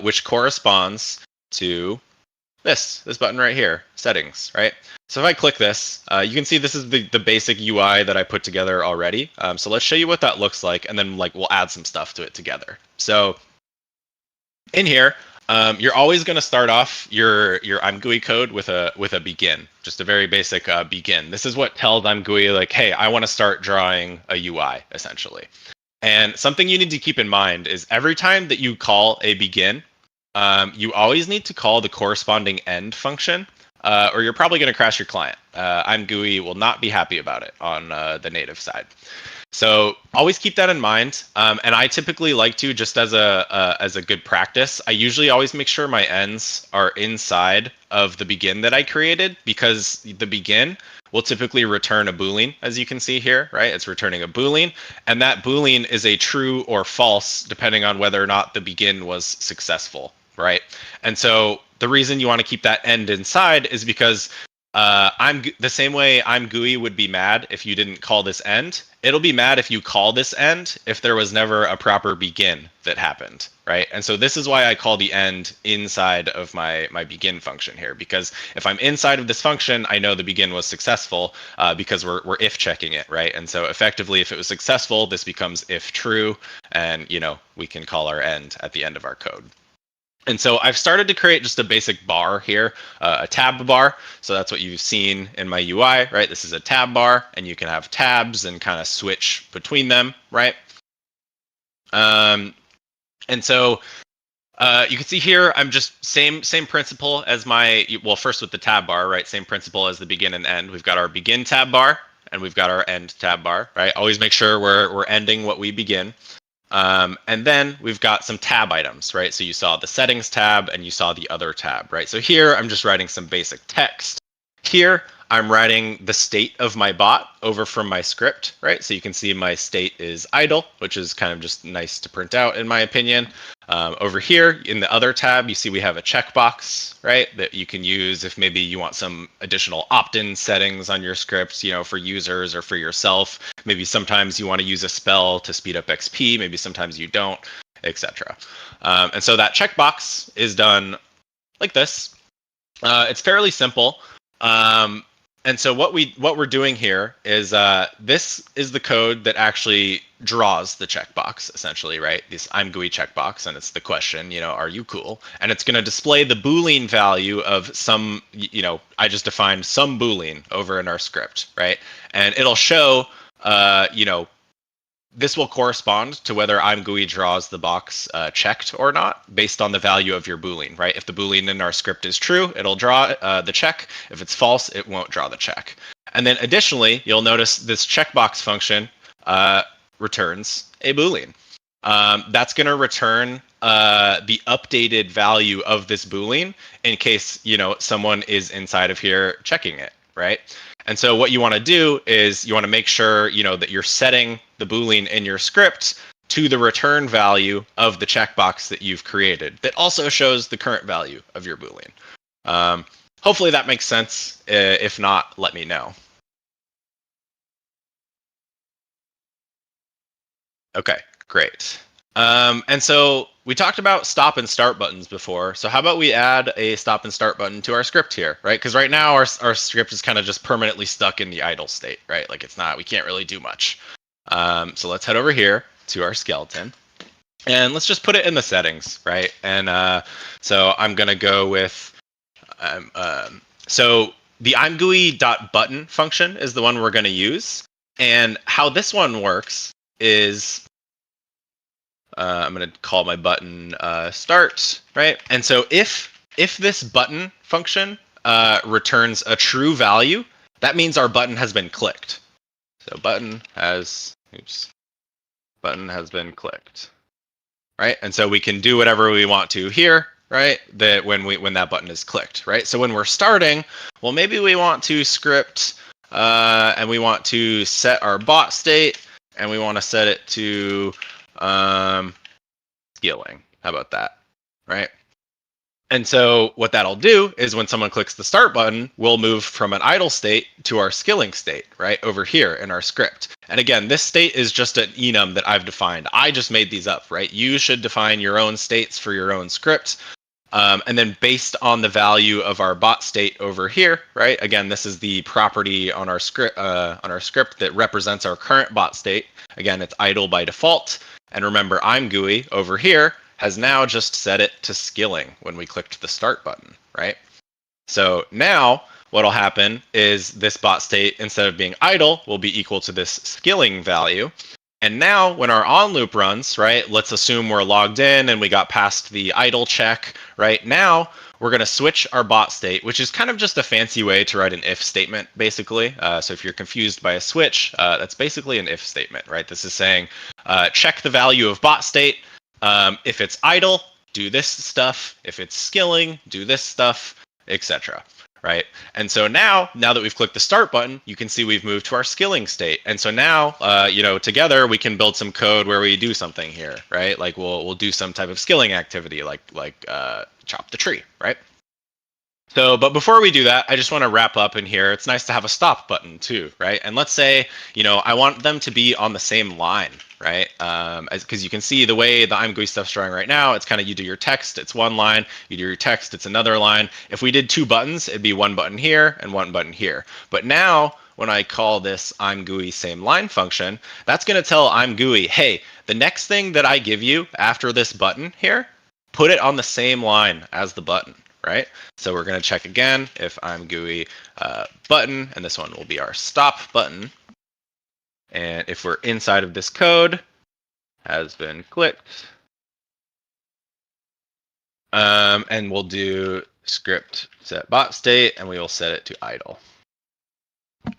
which corresponds to this button right here, settings, right? So if I click this, you can see this is the basic UI that I put together already. So let's show you what that looks like, and then we'll add some stuff to it together. So in here, you're always going to start off your I'm GUI code with a begin, just a very basic begin. This is what tells I'm GUI like, hey, I want to start drawing a UI essentially. And something you need to keep in mind is every time that you call a begin, you always need to call the corresponding end function, or you're probably going to crash your client. I'm GUI will not be happy about it on the native side. So always keep that in mind. And I typically like to, just as a good practice, I usually always make sure my ends are inside of the begin that I created, because the begin will typically return a Boolean, as you can see here, right? It's returning a Boolean, and that Boolean is a true or false, depending on whether or not the begin was successful, right? And so the reason you want to keep that end inside is because the same way I'm GUI would be mad if you didn't call this end. It'll be mad if you call this end if there was never a proper begin that happened, right? And so this is why I call the end inside of my begin function here, because if I'm inside of this function, I know the begin was successful because we're if checking it, right? And so effectively, if it was successful, this becomes if true, and we can call our end at the end of our code. And so I've started to create just a basic bar here, a tab bar. So that's what you've seen in my UI, right? This is a tab bar, and you can have tabs and kind of switch between them, right? And so you can see here, I'm just same principle as first with the tab bar, right? Same principle as the begin and end. We've got our begin tab bar, and we've got our end tab bar, right? Always make sure we're ending what we begin. And then we've got some tab items, right? So you saw the settings tab and you saw the other tab, right? So here I'm just writing some basic text. Here I'm writing the state of my bot over from my script, right? So you can see my state is idle, which is kind of just nice to print out in my opinion. Over here in the other tab, you see we have a checkbox, right? That you can use if maybe you want some additional opt-in settings on your script, for users or for yourself. Maybe sometimes you want to use a spell to speed up XP. Maybe sometimes you don't, etc. And so that checkbox is done like this. It's fairly simple. And so what we're doing here is this is the code that actually draws the checkbox, essentially, right? This I'm GUI checkbox, and it's the question, are you cool? And it's going to display the Boolean value of some, I just defined some Boolean over in our script, right? And it'll show, this will correspond to whether I'm GUI draws the box checked or not, based on the value of your Boolean, right? If the Boolean in our script is true, it'll draw the check. If it's false, it won't draw the check. And then additionally, you'll notice this checkbox function returns a Boolean. That's going to return the updated value of this Boolean in case, someone is inside of here checking it, right? And so what you want to do is you want to make sure, that you're setting the Boolean in your script to the return value of the checkbox that you've created that also shows the current value of your Boolean. Hopefully that makes sense. If not, let me know. Okay, great. And so we talked about stop and start buttons before. So how about we add a stop and start button to our script here, right? Because right now our script is kind of just permanently stuck in the idle state, right? Like we can't really do much. So let's head over here to our skeleton and let's just put it in the settings, right? And so I'm going to go with, so the imgui.button function is the one we're going to use. And how this one works is, I'm going to call my button start, right? And so if this button function returns a true value, that means our button has been clicked. So button has been clicked, right? And so we can do whatever we want to here, right? That when that button is clicked, right? So when we're starting, well, maybe we want to script and we want to set our bot state and we want to set it to scaling. How about that, right? And so what that'll do is when someone clicks the start button, we'll move from an idle state to our skilling state, right, over here in our script. And again, this state is just an enum that I've defined. I just made these up, right? You should define your own states for your own script. And then based on the value of our bot state over here, right? Again, this is the property on our script that represents our current bot state. Again, it's idle by default. And remember, I'm GUI over here has now just set it to skilling when we clicked the start button, right? So now what'll happen is this bot state, instead of being idle, will be equal to this skilling value. And now when our on loop runs, right, let's assume we're logged in and we got past the idle check, right? Now we're going to switch our bot state, which is kind of just a fancy way to write an if statement, basically. So if you're confused by a switch, that's basically an if statement, right? This is saying check the value of bot state. If it's idle, do this stuff. If it's skilling, do this stuff, etc. Right? And so now that we've clicked the start button, you can see we've moved to our skilling state. And so now, together we can build some code where we do something here, right? Like we'll do some type of skilling activity, like chop the tree, right? So, but before we do that, I just want to wrap up in here. It's nice to have a stop button too, right? And let's say, I want them to be on the same line, right? Because you can see the way the I'm GUI stuff's drawing right now, it's kind of, you do your text, it's one line, you do your text, it's another line. If we did two buttons, it'd be one button here and one button here. But now, when I call this I'm GUI same line function, that's going to tell I'm GUI, hey, the next thing that I give you after this button here, put it on the same line as the button, right? So we're going to check again if I'm GUI button, and this one will be our stop button. And if we're inside of this code, has been clicked. And we'll do script set bot state, and we will set it to idle.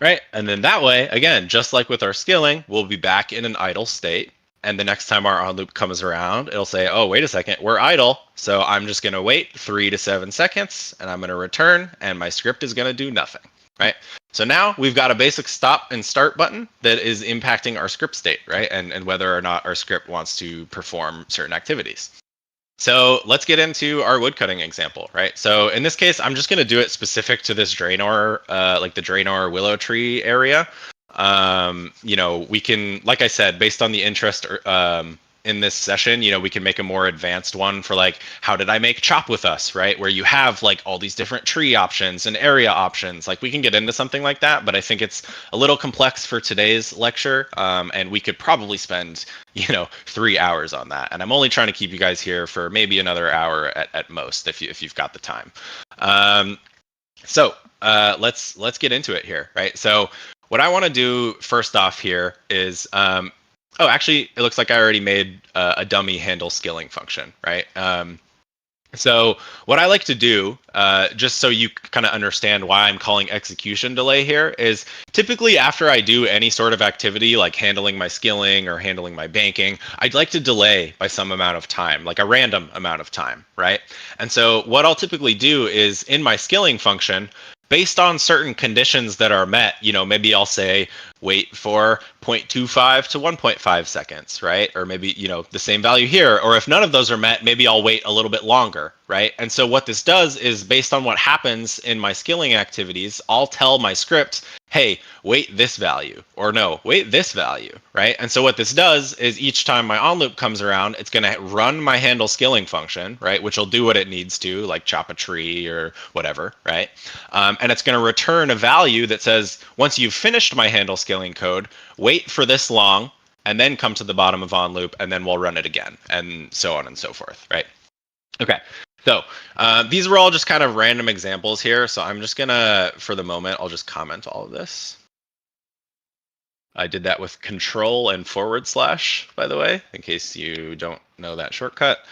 Right? And then that way, again, just like with our skilling, we'll be back in an idle state. And the next time our on loop comes around, it'll say, oh, wait a second, we're idle. So I'm just going to wait 3 to 7 seconds, and I'm going to return, and my script is going to do nothing, right? So now we've got a basic stop and start button that is impacting our script state, right? And whether or not our script wants to perform certain activities. So let's get into our woodcutting example, right? So in this case, I'm just going to do it specific to this Draenor, like the Draenor willow tree area. We can, like I said, based on the interest in this session, we can make a more advanced one for like, how did I make chop with us, right? Where you have like all these different tree options and area options. Like we can get into something like that, but I think it's a little complex for today's lecture. And we could probably spend, 3 hours on that. And I'm only trying to keep you guys here for maybe another hour at most, if you've got the time. So let's get into it here, right? So what I want to do first off here is, actually, it looks like I already made a dummy handle skilling function, right? So what I like to do, just so you kind of understand why I'm calling execution delay here, is typically after I do any sort of activity like handling my skilling or handling my banking, I'd like to delay by some amount of time, like a random amount of time, right? And so what I'll typically do is in my skilling function, based on certain conditions that are met, maybe I'll say wait for 0.25 to 1.5 seconds, right? Or maybe, the same value here. Or if none of those are met, maybe I'll wait a little bit longer, right? And so what this does is based on what happens in my skilling activities, I'll tell my script, hey, wait this value, or no, wait this value, right? And so what this does is each time my on loop comes around, it's going to run my handle skilling function, right? Which will do what it needs to, like chop a tree or whatever, right? And it's going to return a value that says, once you've finished my handle skilling code, wait for this long, and then come to the bottom of on loop, and then we'll run it again, and so on and so forth, right? Okay, so these were all just kind of random examples here, so I'm just gonna, for the moment, I'll just comment all of this. I did that with control and / by the way, in case you don't know that shortcut.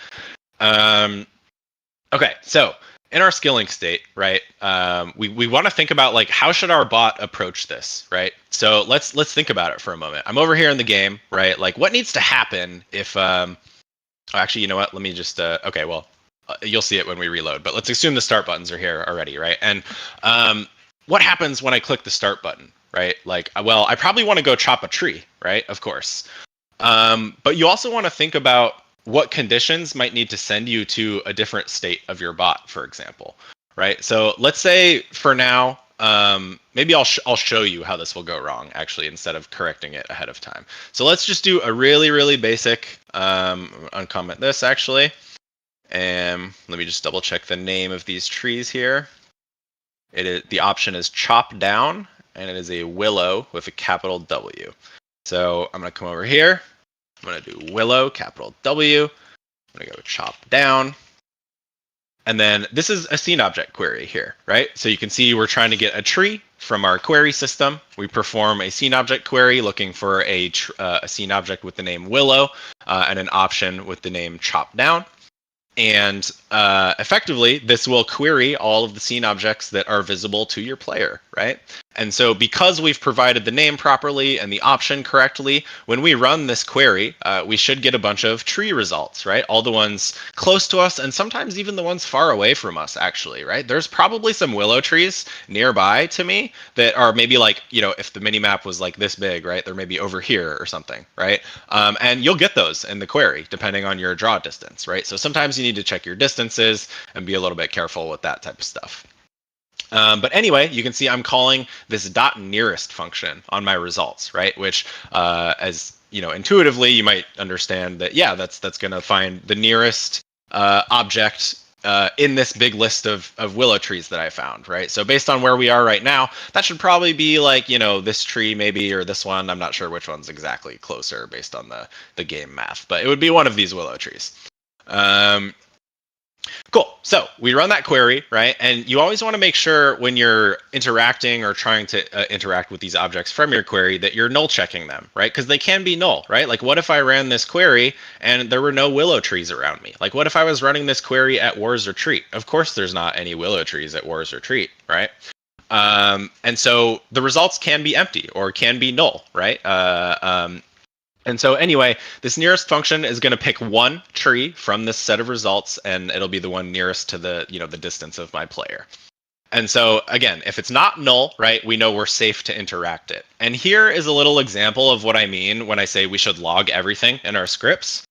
Okay, so in our skilling state, right, we want to think about like, how should our bot approach this, right? So let's think about it for a moment. I'm over here in the game, right? Like, what needs to happen if, actually, you know what? Let me just, okay, well, you'll see it when we reload, but let's assume the start buttons are here already, right? And what happens when I click the start button, right? Like, well, I probably want to go chop a tree, right? Of course. But you also want to think about what conditions might need to send you to a different state of your bot, for example, right? So let's say for now, maybe I'll show you how this will go wrong, actually, instead of correcting it ahead of time. So let's just do a really, really basic, uncomment this, actually. And let me just double check the name of these trees here. The option is chop down, and it is a willow with a capital W. So I'm going to come over here. I'm going to do willow, capital W, I'm gonna go chop down. And then this is a scene object query here, right? So you can see we're trying to get a tree from our query system. We perform a scene object query looking for a scene object with the name Willow and an option with the name chop down. And effectively, this will query all of the scene objects that are visible to your player, right? And so because we've provided the name properly and the option correctly, when we run this query, we should get a bunch of tree results, right? All the ones close to us and sometimes even the ones far away from us, actually, right? There's probably some willow trees nearby to me that are maybe like, you know, if the mini map was like this big, right? They're maybe over here or something, right? And you'll get those in the query depending on your draw distance, right? So sometimes you need to check your distances and be a little bit careful with that type of stuff. But anyway, you can see I'm calling this .nearest function on my results, right? Which, as you know, intuitively, you might understand that, yeah, that's going to find the nearest object in this big list of willow trees that I found, right? So based on where we are right now, that should probably be like, you know, this tree maybe, or this one. I'm not sure which one's exactly closer based on the game math, but it would be one of these willow trees. Cool. So we run that query, right? And you always want to make sure when you're interacting or trying to interact with these objects from your query that you're null checking them, right? Because they can be null, right? Like what if I ran this query and there were no willow trees around me? Like what if I was running this query at War's Retreat? Of course, there's not any willow trees at War's Retreat, right? And so the results can be empty or can be null, right? And so anyway, this nearest function is going to pick one tree from this set of results, and it'll be the one nearest to the, you know, the distance of my player. And so again, if it's not null, right, we know we're safe to interact it. And here is a little example of what I mean when I say we should log everything in our scripts.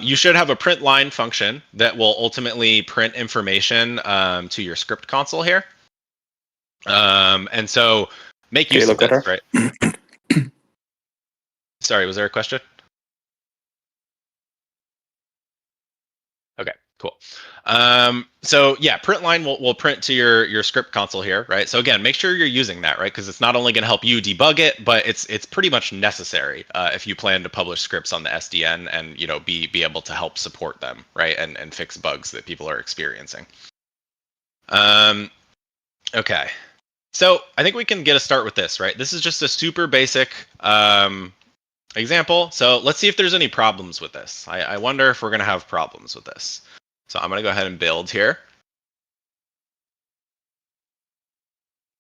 You should have a print line function that will ultimately print information to your script console here. And so make use of this, right? Sorry, was there a question? Okay, cool. So yeah, print line will print to your script console here, right? So again, make sure you're using that, right? Because it's not only going to help you debug it, but it's pretty much necessary if you plan to publish scripts on the SDN and, you know, be able to help support them, right? And fix bugs that people are experiencing. Okay, so I think we can get a start with this, right? This is just a super basic example. So let's see if there's any problems with this. I wonder if we're going to have problems with this. So I'm going to go ahead and build here.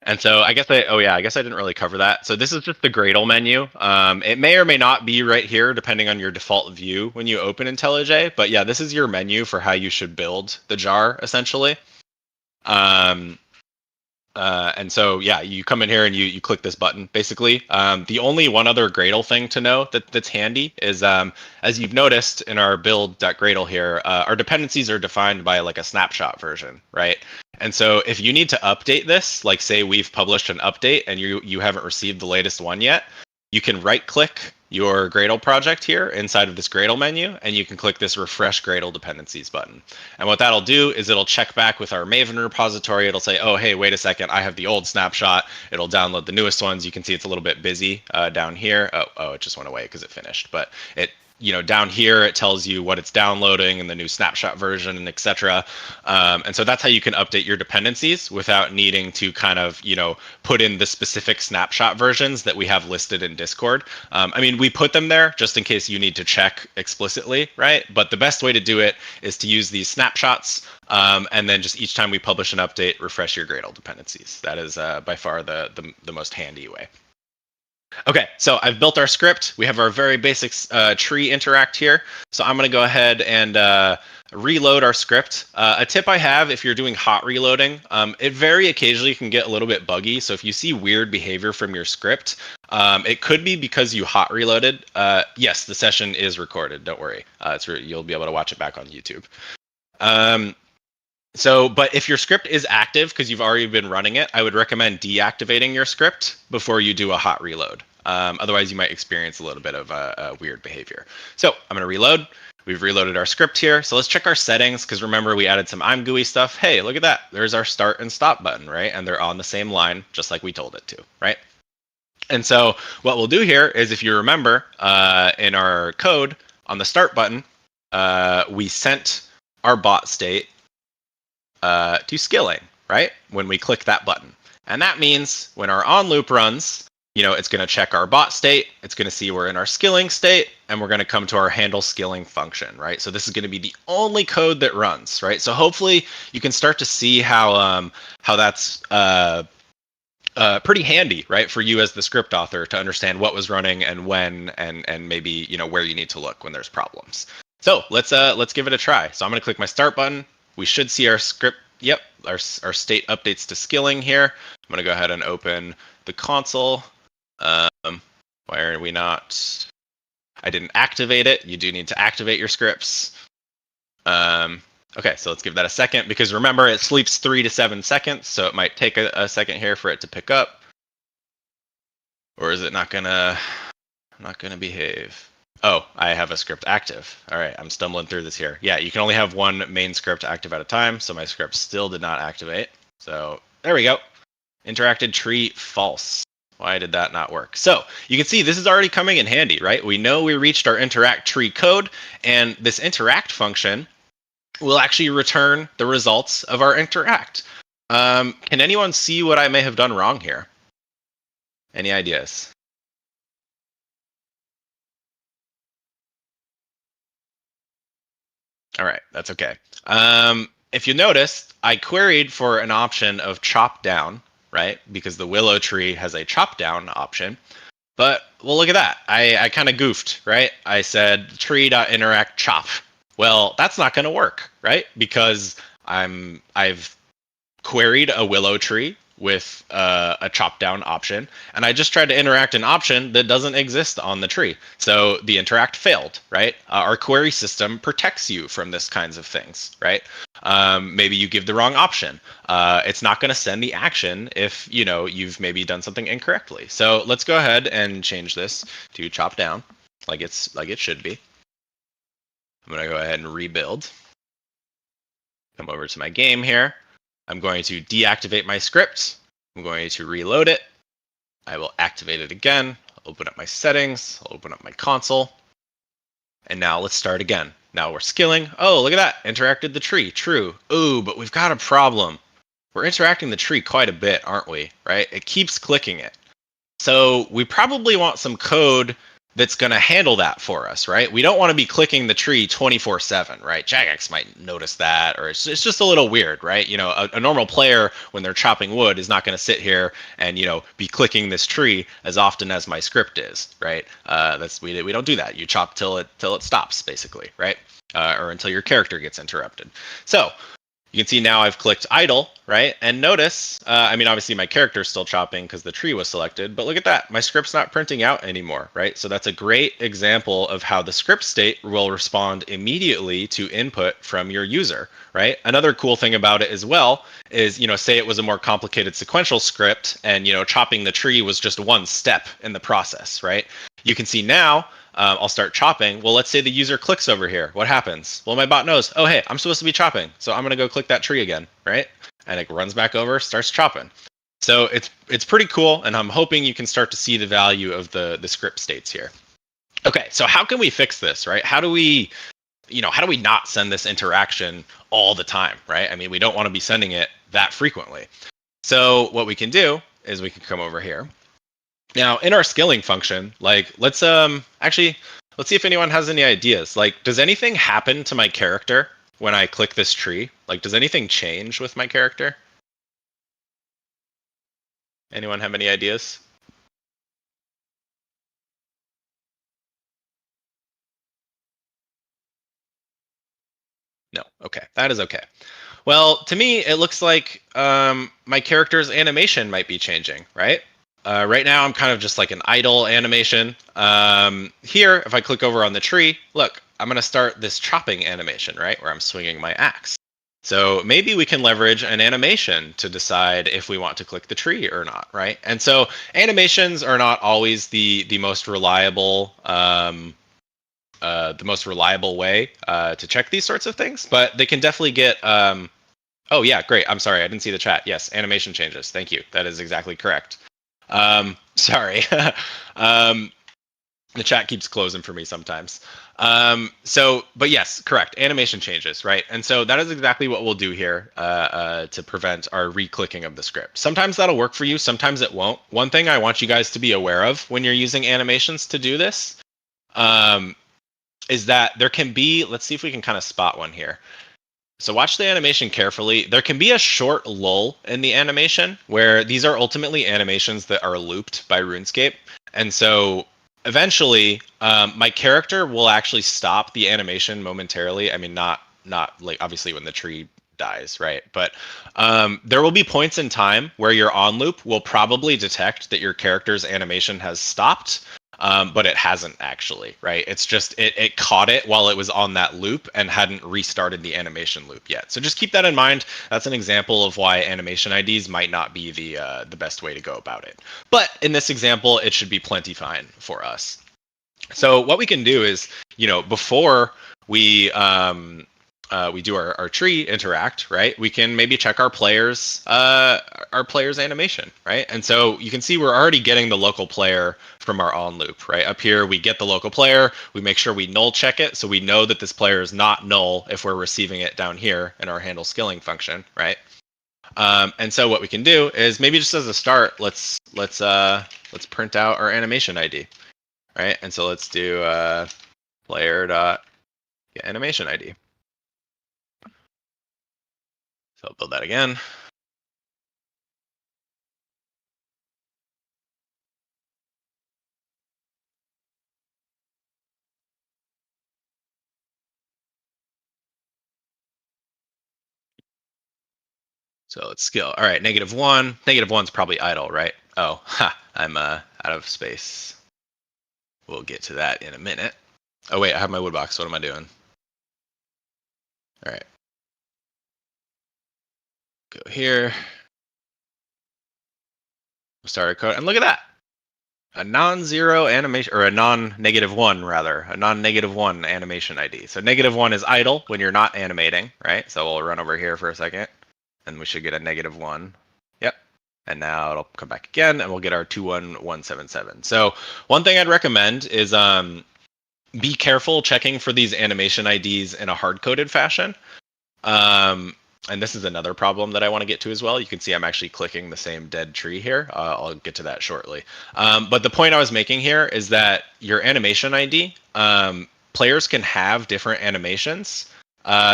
And so I guess I didn't really cover that. So this is just the Gradle menu. It may or may not be right here, depending on your default view when you open IntelliJ. But yeah, this is your menu for how you should build the jar, essentially. And so, yeah, you come in here and you click this button, basically. The only one other Gradle thing to know that's handy is, as you've noticed in our build.gradle here, our dependencies are defined by like a snapshot version, right? And so if you need to update this, like say we've published an update and you haven't received the latest one yet, you can right-click your Gradle project here inside of this Gradle menu, and you can click this Refresh Gradle Dependencies button. And what that'll do is it'll check back with our Maven repository. It'll say, oh, hey, wait a second, I have the old snapshot. It'll download the newest ones. You can see it's a little bit busy down here. Oh, it just went away because it finished. But it, you know, down here, it tells you what it's downloading and the new snapshot version and etc. And so that's how you can update your dependencies without needing to kind of, you know, put in the specific snapshot versions that we have listed in Discord. I mean, we put them there just in case you need to check explicitly, right? But the best way to do it is to use these snapshots and then just each time we publish an update, refresh your Gradle dependencies. That is by far the most handy way. Okay, so I've built our script. We have our very basic tree interact here. So I'm going to go ahead and reload our script. A tip I have if you're doing hot reloading, it very occasionally can get a little bit buggy. So if you see weird behavior from your script, it could be because you hot reloaded. Yes, the session is recorded. Don't worry. You'll be able to watch it back on YouTube. But if your script is active because you've already been running it, I would recommend deactivating your script before you do a hot reload. Otherwise, you might experience a little bit of weird behavior. So I'm going to reload. We've reloaded our script here. So let's check our settings because remember we added some I'm GUI stuff. Hey, look at that. There's our start and stop button, right? And they're on the same line, just like we told it to, right? And so what we'll do here is if you remember in our code on the start button, we sent our bot state to skilling, right? When we click that button. And that means when our on loop runs, it's going to check our bot state, it's going to see we're in our skilling state, and we're going to come to our handle skilling function, right? So this is going to be the only code that runs, right? So hopefully you can start to see how that's pretty handy, right, for you as the script author to understand what was running and when, and maybe where you need to look when there's problems. So let's give it a try. So I'm going to click my start button. We should see our script. Yep, our state updates to skilling here. I'm going to go ahead and open the console. Why are we not? I didn't activate it. You do need to activate your scripts. Okay, so let's give that a second, because remember, it sleeps 3 to 7 seconds, so it might take a second here for it to pick up. Or is it not gonna behave? Oh, I have a script active. All right, I'm stumbling through this here. Yeah, you can only have one main script active at a time, so my script still did not activate. So there we go. Interacted tree false. Why did that not work? So you can see this is already coming in handy, right? We know we reached our interact tree code, and this interact function will actually return the results of our interact. Can anyone see what I may have done wrong here? Any ideas? All right, that's okay. If you notice, I queried for an option of chop down, right? Because the willow tree has a chop down option. But, well, look at that. I kind of goofed, right? I said tree.interact chop. Well, that's not going to work, right? Because I've queried a willow tree with a chop down option, and I just tried to interact an option that doesn't exist on the tree. So the interact failed, right? Our query system protects you from this kinds of things, right? Maybe you give the wrong option. It's not going to send the action if you've maybe done something incorrectly. So let's go ahead and change this to chop down, like it should be. I'm going to go ahead and rebuild. Come over to my game here. I'm going to deactivate my script. I'm going to reload it. I will activate it again. I'll open up my settings. I'll open up my console. And now let's start again. Now we're skilling. Oh, look at that. Interacted the tree. True. Ooh, but we've got a problem. We're interacting the tree quite a bit, aren't we? Right? It keeps clicking it. So we probably want some code that's going to handle that for us, right? We don't want to be clicking the tree 24/7, right? Jagex might notice that, or it's just a little weird, right? A normal player, when they're chopping wood, is not going to sit here and be clicking this tree as often as my script is, right? We don't do that. You chop till it stops, basically, right? Or until your character gets interrupted. So you can see now I've clicked idle, right? And notice, obviously my character's still chopping because the tree was selected, but look at that. My script's not printing out anymore, right? So that's a great example of how the script state will respond immediately to input from your user, right? Another cool thing about it as well is, say it was a more complicated sequential script and, chopping the tree was just one step in the process, right? You can see now, I'll start chopping. Well, let's say the user clicks over here. What happens? Well, my bot knows, oh, hey, I'm supposed to be chopping. So I'm going to go click that tree again, right? And it runs back over, starts chopping. So it's pretty cool, and I'm hoping you can start to see the value of the script states here. Okay, so how can we fix this, right? How do we not send this interaction all the time, right? we don't want to be sending it that frequently. So what we can do is we can come over here. Now, in our skilling function, let's see if anyone has any ideas. Does anything happen to my character when I click this tree? Does anything change with my character? Anyone have any ideas? No. Okay, that is okay. Well, to me, it looks like my character's animation might be changing, right? Right now, I'm kind of just like an idle animation. Here, if I click over on the tree, look, I'm going to start this chopping animation, right, where I'm swinging my axe. So maybe we can leverage an animation to decide if we want to click the tree or not, right? And so animations are not always the most reliable way to check these sorts of things, but they can definitely get. Oh yeah, great. I'm sorry, I didn't see the chat. Yes, animation changes. Thank you. That is exactly correct. Sorry. The chat keeps closing for me sometimes. But yes, correct. Animation changes, right? And so that is exactly what we'll do here to prevent our re-clicking of the script. Sometimes that'll work for you, sometimes it won't. One thing I want you guys to be aware of when you're using animations to do this is that there can be, let's see if we can kind of spot one here. So watch the animation carefully. There can be a short lull in the animation where these are ultimately animations that are looped by RuneScape. And so eventually my character will actually stop the animation momentarily. I mean, not like obviously when the tree dies, right? But there will be points in time where your on loop will probably detect that your character's animation has stopped. But it hasn't actually, right? It's just it caught it while it was on that loop and hadn't restarted the animation loop yet. So just keep that in mind. That's an example of why animation IDs might not be the best way to go about it. But in this example, it should be plenty fine for us. So what we can do is, before we do our tree interact, right? We can maybe check our player's animation, right? And so you can see we're already getting the local player from our on loop, right? Up here, we get the local player. We make sure we null check it, so we know that this player is not null if we're receiving it down here in our handle skilling function, right? And so what we can do is maybe just as a start, let's print out our animation ID, right? And so let's do player dot get animation ID. So I'll build that again. So let's skill. All right, -1. -1's probably idle, right? Oh, I'm out of space. We'll get to that in a minute. Oh wait, I have my wood box. What am I doing? All right. Go here. Start a code, and look at that. A non-zero animation, or a non-1 rather, a non-1 animation ID. So -1 is idle when you're not animating, right? So we'll run over here for a second, and we should get a -1. Yep. And now it'll come back again, and we'll get our 21177. So one thing I'd recommend is be careful checking for these animation IDs in a hard-coded fashion. And this is another problem that I want to get to as well. You can see I'm actually clicking the same dead tree here. I'll get to that shortly. But the point I was making here is that your animation ID, players can have different animations.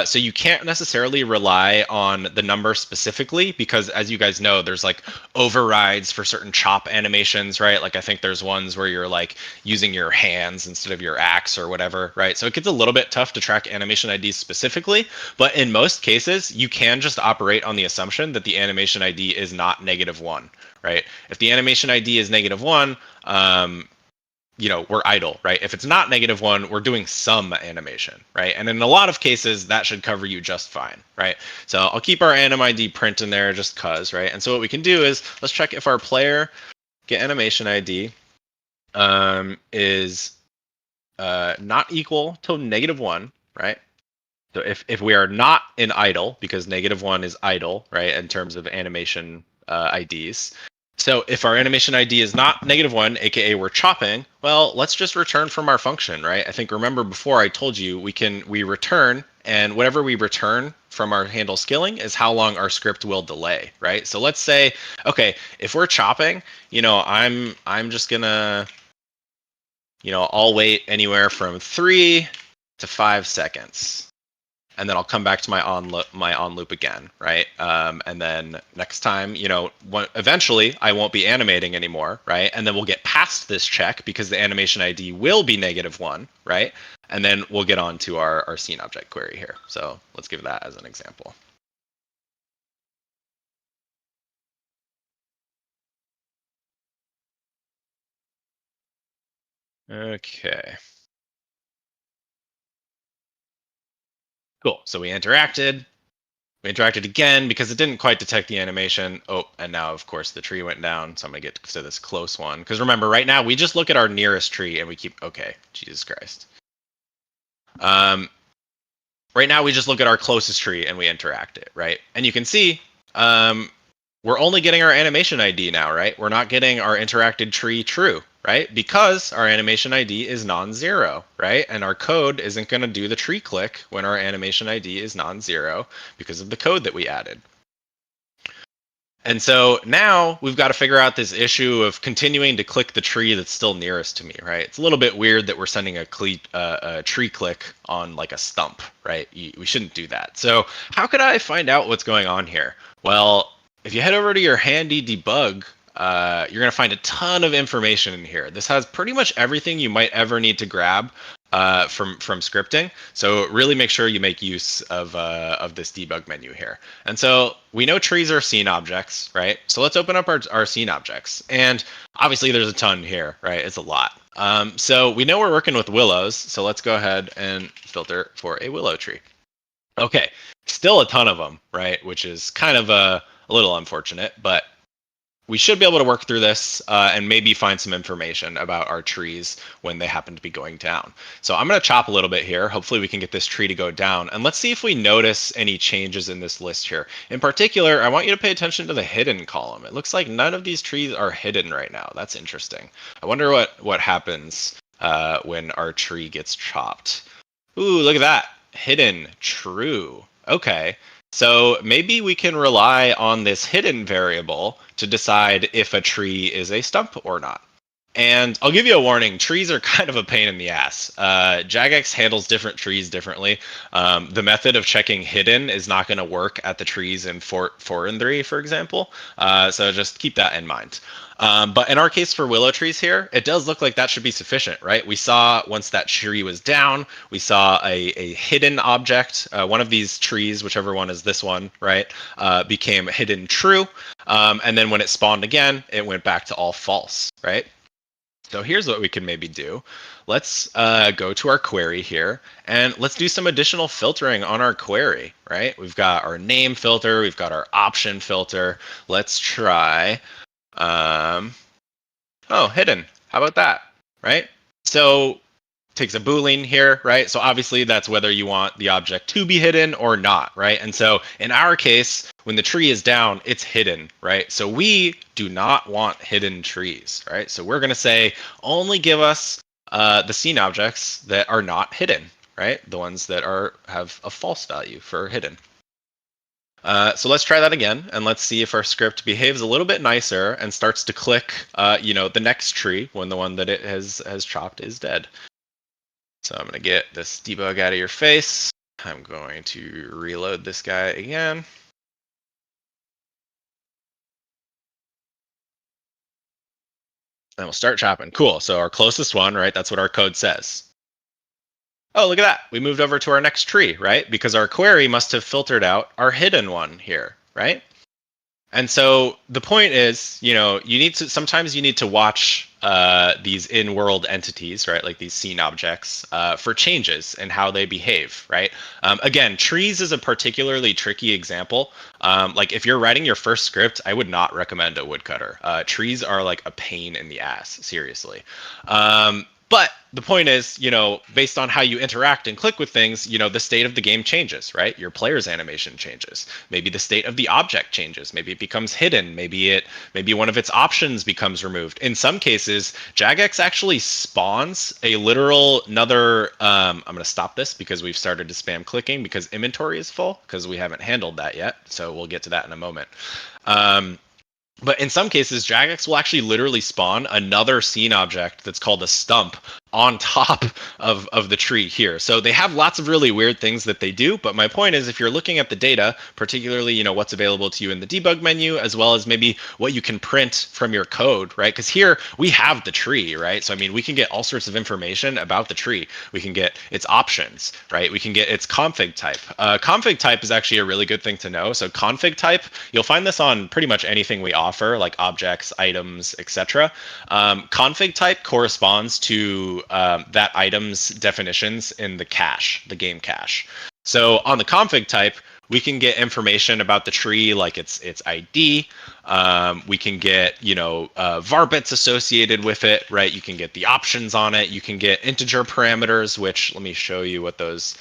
So you can't necessarily rely on the number specifically because, as you guys know, there's like overrides for certain chop animations, right? Like I think there's ones where you're like using your hands instead of your axe or whatever, right? So it gets a little bit tough to track animation IDs specifically, but in most cases, you can just operate on the assumption that the animation ID is not -1, right? If the animation ID is -1, we're idle, right? If it's not -1, we're doing some animation, right? And in a lot of cases, that should cover you just fine, right? So I'll keep our anim ID print in there just cause, right? And so what we can do is let's check if our player get animation ID is not equal to -1, right? So if we are not in idle, because -1 is idle, right, in terms of animation IDs. So if our animation ID is not -1, aka we're chopping, well, let's just return from our function, right? I think remember before I told you we return, and whatever we return from our handle skilling is how long our script will delay, right? So let's say, okay, if we're chopping, I'm just gonna, I'll wait anywhere from 3 to 5 seconds. And then I'll come back to my on loop again, right? And then next time, eventually I won't be animating anymore, right? And then we'll get past this check because the animation ID will be -1, right? And then we'll get on to our scene object query here. So let's give that as an example. Okay. Cool. So we interacted. We interacted again because it didn't quite detect the animation. Oh, and now, of course, the tree went down. So I'm going to get to this close one. Because remember, right now, we just look at our nearest tree and we keep... Okay, Jesus Christ. Right now, we just look at our closest tree and we interact it, right? And you can see we're only getting our animation ID now, right? We're not getting our interacted tree true, right? Because our animation ID is non-zero, right? And our code isn't going to do the tree click when our animation ID is non-zero because of the code that we added. And so now we've got to figure out this issue of continuing to click the tree that's still nearest to me, right? It's a little bit weird that we're sending a tree click on like a stump, right? We shouldn't do that. So how could I find out what's going on here? Well, if you head over to your handy debug, you're going to find a ton of information in here. This has pretty much everything you might ever need to grab from scripting. So really make sure you make use of this debug menu here. And so we know trees are scene objects, right? So let's open up our scene objects. And obviously there's a ton here, right? It's a lot. So we know we're working with willows. So let's go ahead and filter for a willow tree. Okay, still a ton of them, right? Which is kind of a little unfortunate, but we should be able to work through this and maybe find some information about our trees when they happen to be going down. So I'm going to chop a little bit here. Hopefully we can get this tree to go down. And let's see if we notice any changes in this list here. In particular, I want you to pay attention to the hidden column. It looks like none of these trees are hidden right now. That's interesting. I wonder what happens when our tree gets chopped. Ooh, look at that. Hidden, true. Okay. So maybe we can rely on this hidden variable to decide if a tree is a stump or not. And I'll give you a warning, trees are kind of a pain in the ass. Jagex handles different trees differently. The method of checking hidden is not going to work at the trees in 4 and 3, for example. So just keep that in mind. But in our case for willow trees here, it does look like that should be sufficient, right? We saw once that tree was down, we saw a hidden object. One of these trees, whichever one is this one, right, became hidden true. And then when it spawned again, it went back to all false, right? So here's what we can maybe do. Let's go to our query here and let's do some additional filtering on our query, right? We've got our name filter, we've got our option filter. Let's try, hidden. How about that, right? So takes a Boolean here, right? So obviously that's whether you want the object to be hidden or not, right? And so in our case, when the tree is down, it's hidden, right? So we do not want hidden trees, right? So we're going to say only give us the scene objects that are not hidden, right? The ones that have a false value for hidden. So let's try that again, and let's see if our script behaves a little bit nicer and starts to click, the next tree when the one that it has chopped is dead. So I'm going to get this debug out of your face. I'm going to reload this guy again. And we'll start chopping. Cool. So our closest one, right? That's what our code says. Oh, look at that. We moved over to our next tree, right? Because our query must have filtered out our hidden one here, right? And so the point is, sometimes you need to watch these in-world entities, right? Like these scene objects for changes in how they behave, right? Again, trees is a particularly tricky example. Like if you're writing your first script, I would not recommend a woodcutter. Trees are like a pain in the ass, seriously. But the point is, based on how you interact and click with things, the state of the game changes, right? Your player's animation changes. Maybe the state of the object changes. Maybe it becomes hidden. Maybe one of its options becomes removed. In some cases, Jagex actually spawns a literal another. I'm going to stop this because we've started to spam clicking because inventory is full because we haven't handled that yet. So we'll get to that in a moment. But in some cases, Jagex will actually literally spawn another scene object that's called a stump on top of the tree here. So they have lots of really weird things that they do. But my point is, if you're looking at the data, particularly, what's available to you in the debug menu, as well as maybe what you can print from your code, right? Because here we have the tree, right? So, I mean, we can get all sorts of information about the tree. We can get its options, right? We can get its config type. Config type is actually a really good thing to know. So config type, you'll find this on pretty much anything we offer, like objects, items, etc. Config type corresponds to that item's definitions in the cache, the game cache. So on the config type, we can get information about the tree, like its ID. We can get, var bits associated with it, right? You can get the options on it. You can get integer parameters, which let me show you what those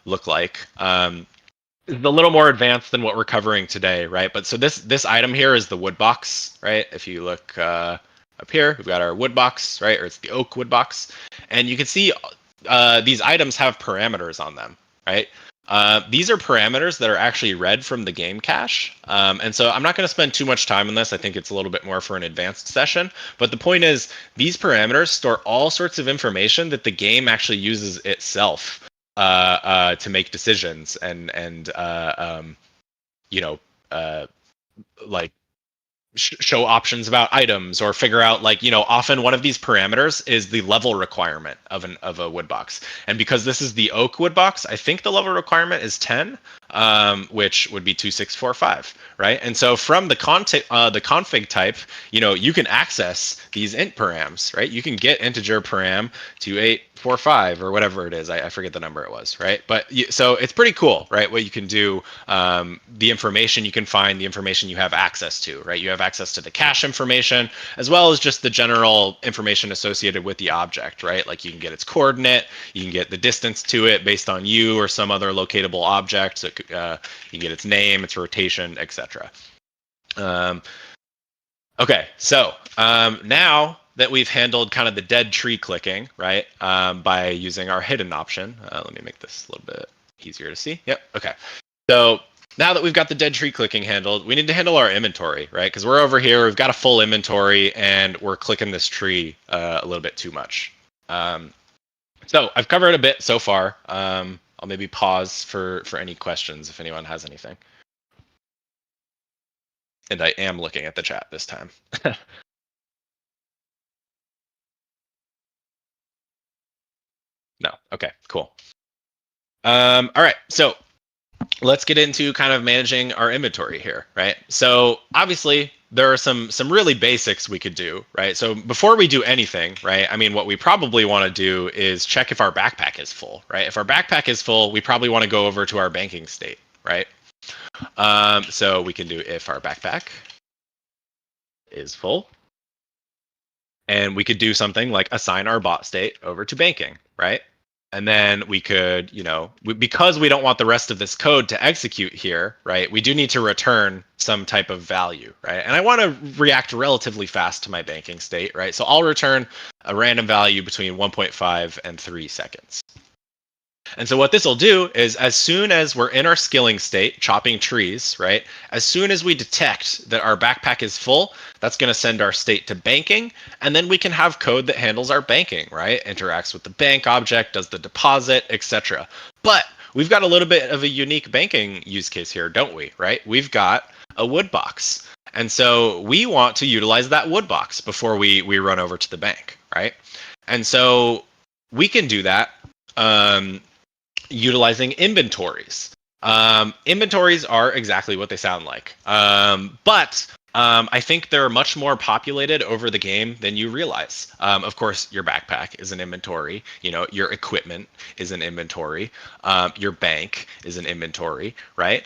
look like. It's a little more advanced than what we're covering today, right? But so this item here is the wood box, right? If you look, I'm up here, we've got our wood box, right? Or it's the oak wood box. And you can see these items have parameters on them, right? These are parameters that are actually read from the game cache. And so I'm not going to spend too much time on this. I think it's a little bit more for an advanced session. But the point is, these parameters store all sorts of information that the game actually uses itself to make decisions and like show options about items, or figure out, like, often one of these parameters is the level requirement of a wood box. And because this is the oak wood box, I think the level requirement is 10, which would be 2645, right? And so from the config type, you can access these int params, right? You can get integer param 2845 or whatever it is. I forget the number it was, right? But so it's pretty cool, right? What you can do, the information you can find, the information you have access to, right? You have access to the cache information, as well as just the general information associated with the object, right? Like you can get its coordinate, you can get the distance to it based on you or some other locatable object. So you can get its name, its rotation, etc. Okay, so now that we've handled kind of the dead tree clicking, right, by using our hidden option, let me make this a little bit easier to see. Yep, okay. So now that we've got the dead tree clicking handled, we need to handle our inventory, right? Because we're over here, we've got a full inventory, and we're clicking this tree a little bit too much. So I've covered a bit so far. I'll maybe pause for any questions if anyone has anything. And I am looking at the chat this time. No. Okay, cool. All right, so let's get into kind of managing our inventory here, right? So obviously there are some really basics we could do, right? So before we do anything, right, I mean, what we probably want to do is check if our backpack is full, right? If our backpack is full, we probably want to go over to our banking state, right? So we can do if our backpack is full. And we could do something like assign our bot state over to banking, right? And then we could, because we don't want the rest of this code to execute here, right? We do need to return some type of value, right? And I want to react relatively fast to my banking state, right? So I'll return a random value between 1.5 and 3 seconds. And so what this will do is, as soon as we're in our skilling state, chopping trees, right? As soon as we detect that our backpack is full, that's going to send our state to banking. And then we can have code that handles our banking, right? Interacts with the bank object, does the deposit, etc. But we've got a little bit of a unique banking use case here, don't we, right? We've got a wood box. And so we want to utilize that wood box before we run over to the bank, right? And so we can do that utilizing inventories. Inventories are exactly what they sound like. But I think they're much more populated over the game than you realize. Of course, your backpack is an inventory. Your equipment is an inventory. Your bank is an inventory, right?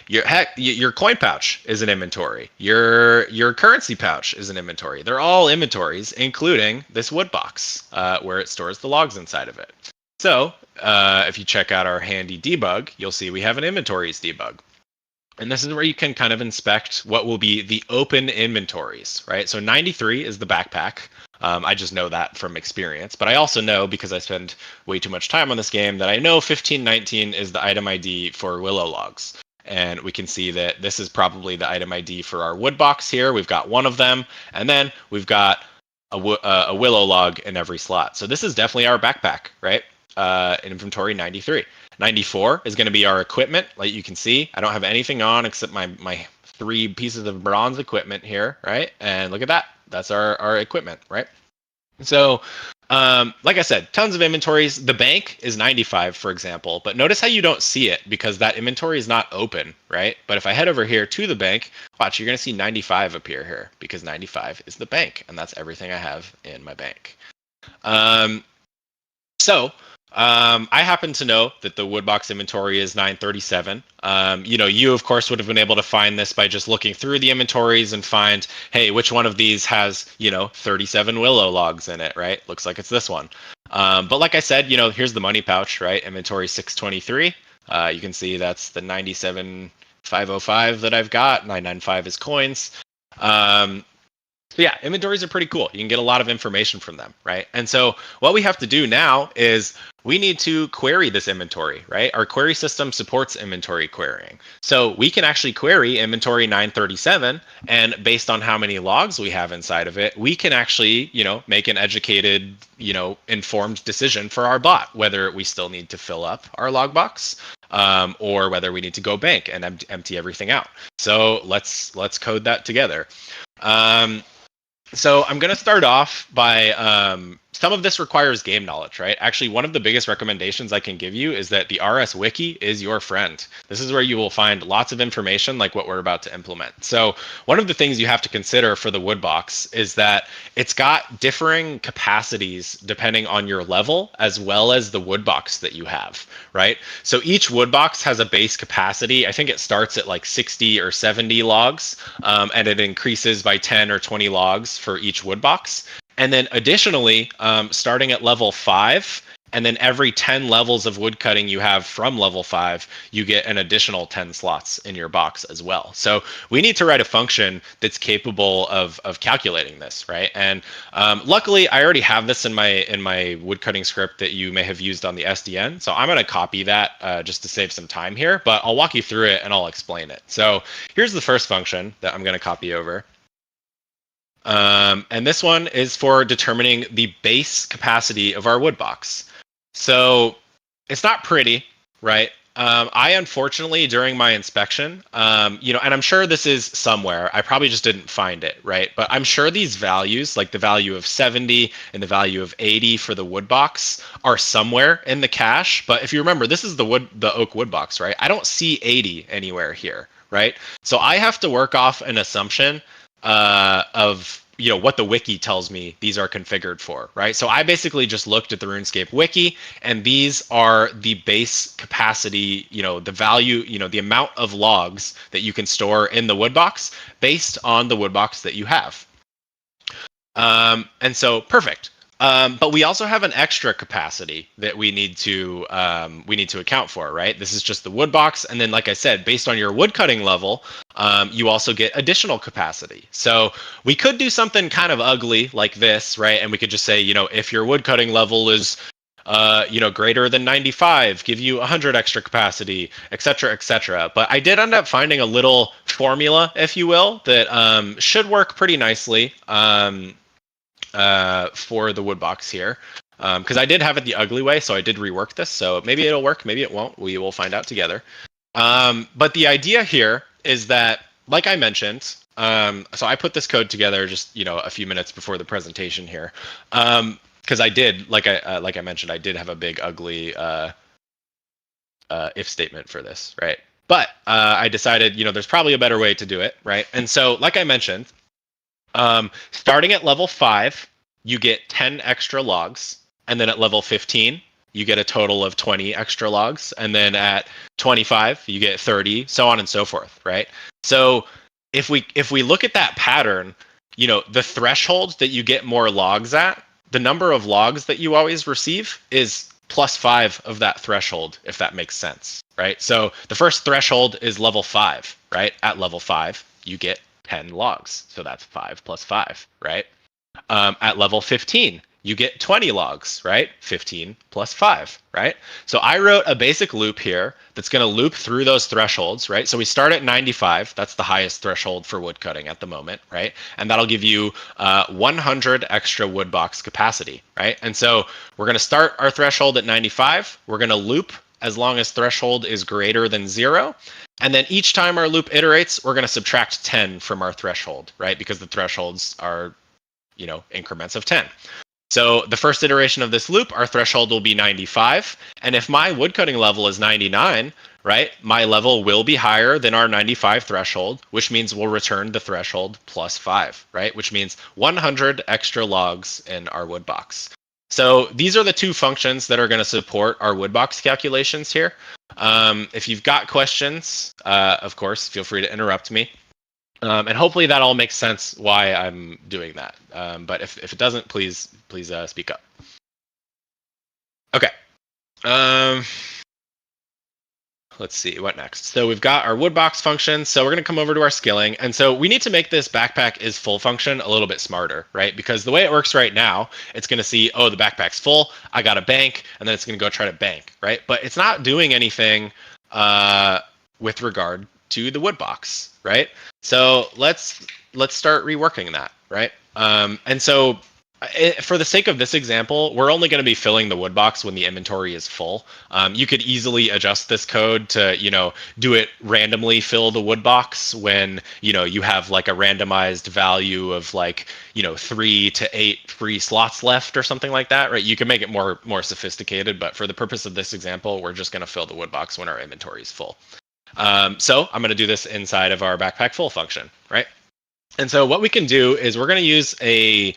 Your coin pouch is an inventory. Your currency pouch is an inventory. They're all inventories, including this wood box, where it stores the logs inside of it. So if you check out our handy debug, you'll see we have an inventories debug. And this is where you can kind of inspect what will be the open inventories, right? So 93 is the backpack. I just know that from experience. But I also know, because I spend way too much time on this game, that I know 1519 is the item ID for willow logs. And we can see that this is probably the item ID for our wood box here. We've got one of them. And then we've got a willow log in every slot. So this is definitely our backpack, right? Inventory 93. 94 is going to be our equipment. Like you can see, I don't have anything on except my 3 pieces of bronze equipment here, right? And look at that. That's our equipment, right? So, like I said, tons of inventories. The bank is 95, for example, but notice how you don't see it because that inventory is not open, right? But if I head over here to the bank, watch, you're going to see 95 appear here because 95 is the bank, and that's everything I have in my bank. I happen to know that the woodbox inventory is 937. You of course would have been able to find this by just looking through the inventories and find, hey, which one of these has, 37 willow logs in it, right? Looks like it's this one. But like I said, here's the money pouch, right? Inventory 623. You can see that's the 97505 that I've got. 995 is coins. So yeah, inventories are pretty cool. You can get a lot of information from them, right? And so what we have to do now is we need to query this inventory, right? Our query system supports inventory querying. So we can actually query inventory 937, and based on how many logs we have inside of it, we can actually, make an educated, informed decision for our bot, whether we still need to fill up our log box, or whether we need to go bank and empty everything out. So let's code that together. So I'm going to start off by some of this requires game knowledge, right? Actually, one of the biggest recommendations I can give you is that the RS Wiki is your friend. This is where you will find lots of information like what we're about to implement. So one of the things you have to consider for the Woodbox is that it's got differing capacities depending on your level as well as the Woodbox that you have, right? So each Woodbox has a base capacity. I think it starts at like 60 or 70 logs, and it increases by 10 or 20 logs for each Woodbox. And then additionally, starting at level 5, and then every 10 levels of woodcutting you have from level 5, you get an additional 10 slots in your box as well. So we need to write a function that's capable of calculating this, right? And luckily, I already have this in my woodcutting script that you may have used on the SDN. So I'm going to copy that just to save some time here, but I'll walk you through it and I'll explain it. So here's the first function that I'm going to copy over. And this one is for determining the base capacity of our wood box. So it's not pretty, right? I unfortunately, during my inspection, and I'm sure this is somewhere, I probably just didn't find it, right? But I'm sure these values, like the value of 70 and the value of 80 for the wood box, are somewhere in the cache. But if you remember, this is the oak wood box, right? I don't see 80 anywhere here, right? So I have to work off an assumption of what the wiki tells me these are configured for, right? So I basically just looked at the RuneScape wiki, and these are the base capacity, the value, the amount of logs that you can store in the woodbox based on the woodbox that you have. And so perfect. But we also have an extra capacity that we need to account for, right? This is just the wood box, and then, like I said, based on your wood cutting level, you also get additional capacity. So we could do something kind of ugly like this, right? And we could just say, if your wood cutting level is greater than 95, give you 100 extra capacity, et cetera. But I did end up finding a little formula, if you will, that should work pretty nicely. For the wood box here, because I did have it the ugly way, so I did rework this. So maybe it'll work, maybe it won't. We will find out together. But the idea here is that, like I mentioned, so I put this code together just a few minutes before the presentation here, because I did, like I mentioned, I did have a big ugly if statement for this, right? But I decided, there's probably a better way to do it, right? And so, like I mentioned, starting at level 5, you get 10 extra logs, and then at level 15, you get a total of 20 extra logs, and then at 25, you get 30, so on and so forth, right? So if we look at that pattern, the threshold that you get more logs at, the number of logs that you always receive is +5 of that threshold, if that makes sense, right? So the first threshold is level 5, right? At level 5, you get 10 logs. So that's 5 + 5, right? At level 15, you get 20 logs, right? 15 + 5, right? So I wrote a basic loop here that's going to loop through those thresholds, right? So we start at 95. That's the highest threshold for woodcutting at the moment, right? And that'll give you 100 extra wood box capacity, right? And so we're going to start our threshold at 95. We're going to loop as long as threshold is greater than 0. And then each time our loop iterates, we're going to subtract 10 from our threshold, right? Because the thresholds are, increments of 10. So the first iteration of this loop, our threshold will be 95. And if my woodcutting level is 99, right, my level will be higher than our 95 threshold, which means we'll return the threshold +5, right? Which means 100 extra logs in our wood box. So these are the two functions that are going to support our woodbox calculations here. If you've got questions, of course, feel free to interrupt me. And hopefully that all makes sense why I'm doing that. But if it doesn't, please speak up. Okay. let's see what next. So we've got our woodbox function. So we're going to come over to our skilling. And so we need to make this backpack is full function a little bit smarter, right? Because the way it works right now, it's going to see, oh, the backpack's full. I got a bank. And then it's going to go try to bank, right? But it's not doing anything with regard to the woodbox, right? So let's start reworking that, right? And so for the sake of this example, we're only going to be filling the woodbox when the inventory is full. You could easily adjust this code to, do it randomly fill the woodbox when, you have like a randomized value of like, 3 to 8 free slots left or something like that, right? You can make it more sophisticated, but for the purpose of this example, we're just going to fill the woodbox when our inventory is full. So I'm going to do this inside of our backpack full function, right? And so what we can do is we're going to use an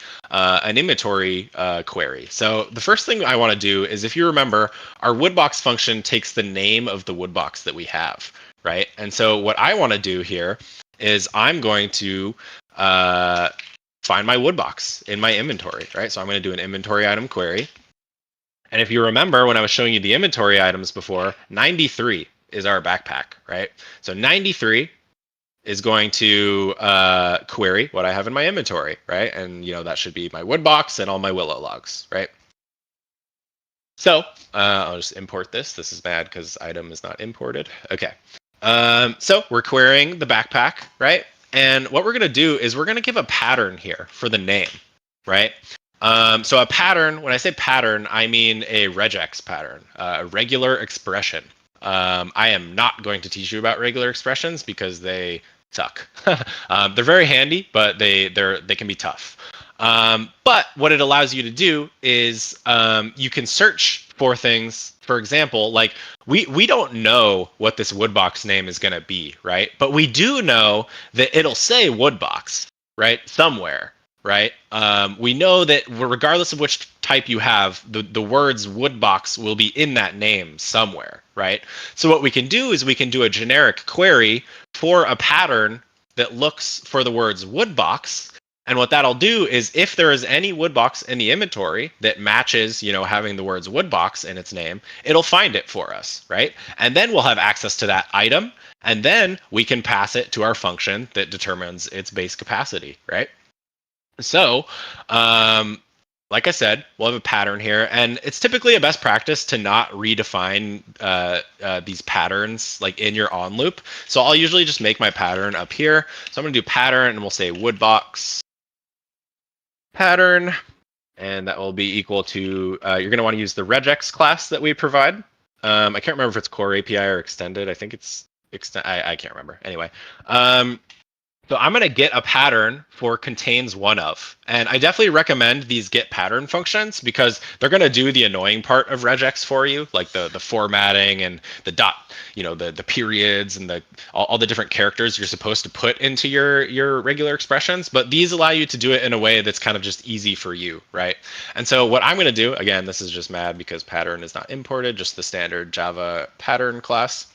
inventory query. So the first thing I want to do is, if you remember, our woodbox function takes the name of the woodbox that we have, right? And so what I want to do here is I'm going to find my woodbox in my inventory, right? So I'm going to do an inventory item query. And if you remember when I was showing you the inventory items before, 93 is our backpack, right? So 93 is going to query what I have in my inventory, right? And that should be my woodbox and all my willow logs, right? So I'll just import this. This is bad because item is not imported. Okay. So we're querying the backpack, right? And what we're going to do is we're going to give a pattern here for the name, right? So a pattern, when I say pattern, I mean a regex pattern, a regular expression. I am not going to teach you about regular expressions because they suck. They're very handy, but they can be tough. But what it allows you to do is you can search for things. For example, like we don't know what this woodbox name is going to be, right? But we do know that it'll say woodbox, right, somewhere, right? We know that regardless of which type you have, the words woodbox will be in that name somewhere, right? So what we can do is we can do a generic query for a pattern that looks for the words woodbox. And what that'll do is, if there is any woodbox in the inventory that matches, having the words woodbox in its name, it'll find it for us, right? And then we'll have access to that item, and then we can pass it to our function that determines its base capacity, right? So, like I said, we'll have a pattern here, and it's typically a best practice to not redefine these patterns like in your on loop. So I'll usually just make my pattern up here. So I'm going to do pattern, and we'll say woodbox pattern, and that will be equal to, you're going to want to use the regex class that we provide. I can't remember if it's core API or extended. I think it's I can't remember. Anyway, so I'm going to get a pattern for contains one of. And I definitely recommend these get pattern functions because they're going to do the annoying part of regex for you, like the formatting and the dot, the periods and all the different characters you're supposed to put into your regular expressions. But these allow you to do it in a way that's kind of just easy for you, right? And so what I'm going to do, again, this is just mad because pattern is not imported, just the standard Java pattern class.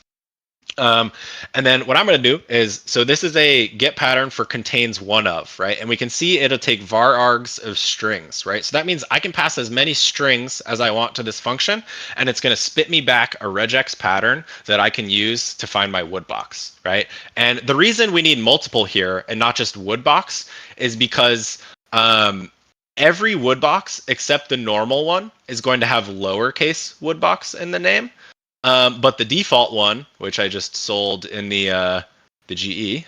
And then what I'm going to do is, so this is a get pattern for contains one of, right? And we can see it'll take var args of strings, right? So that means I can pass as many strings as I want to this function, and it's going to spit me back a regex pattern that I can use to find my woodbox, right? And the reason we need multiple here and not just woodbox is because every woodbox except the normal one is going to have lowercase woodbox in the name. But the default one, which I just sold in the GE,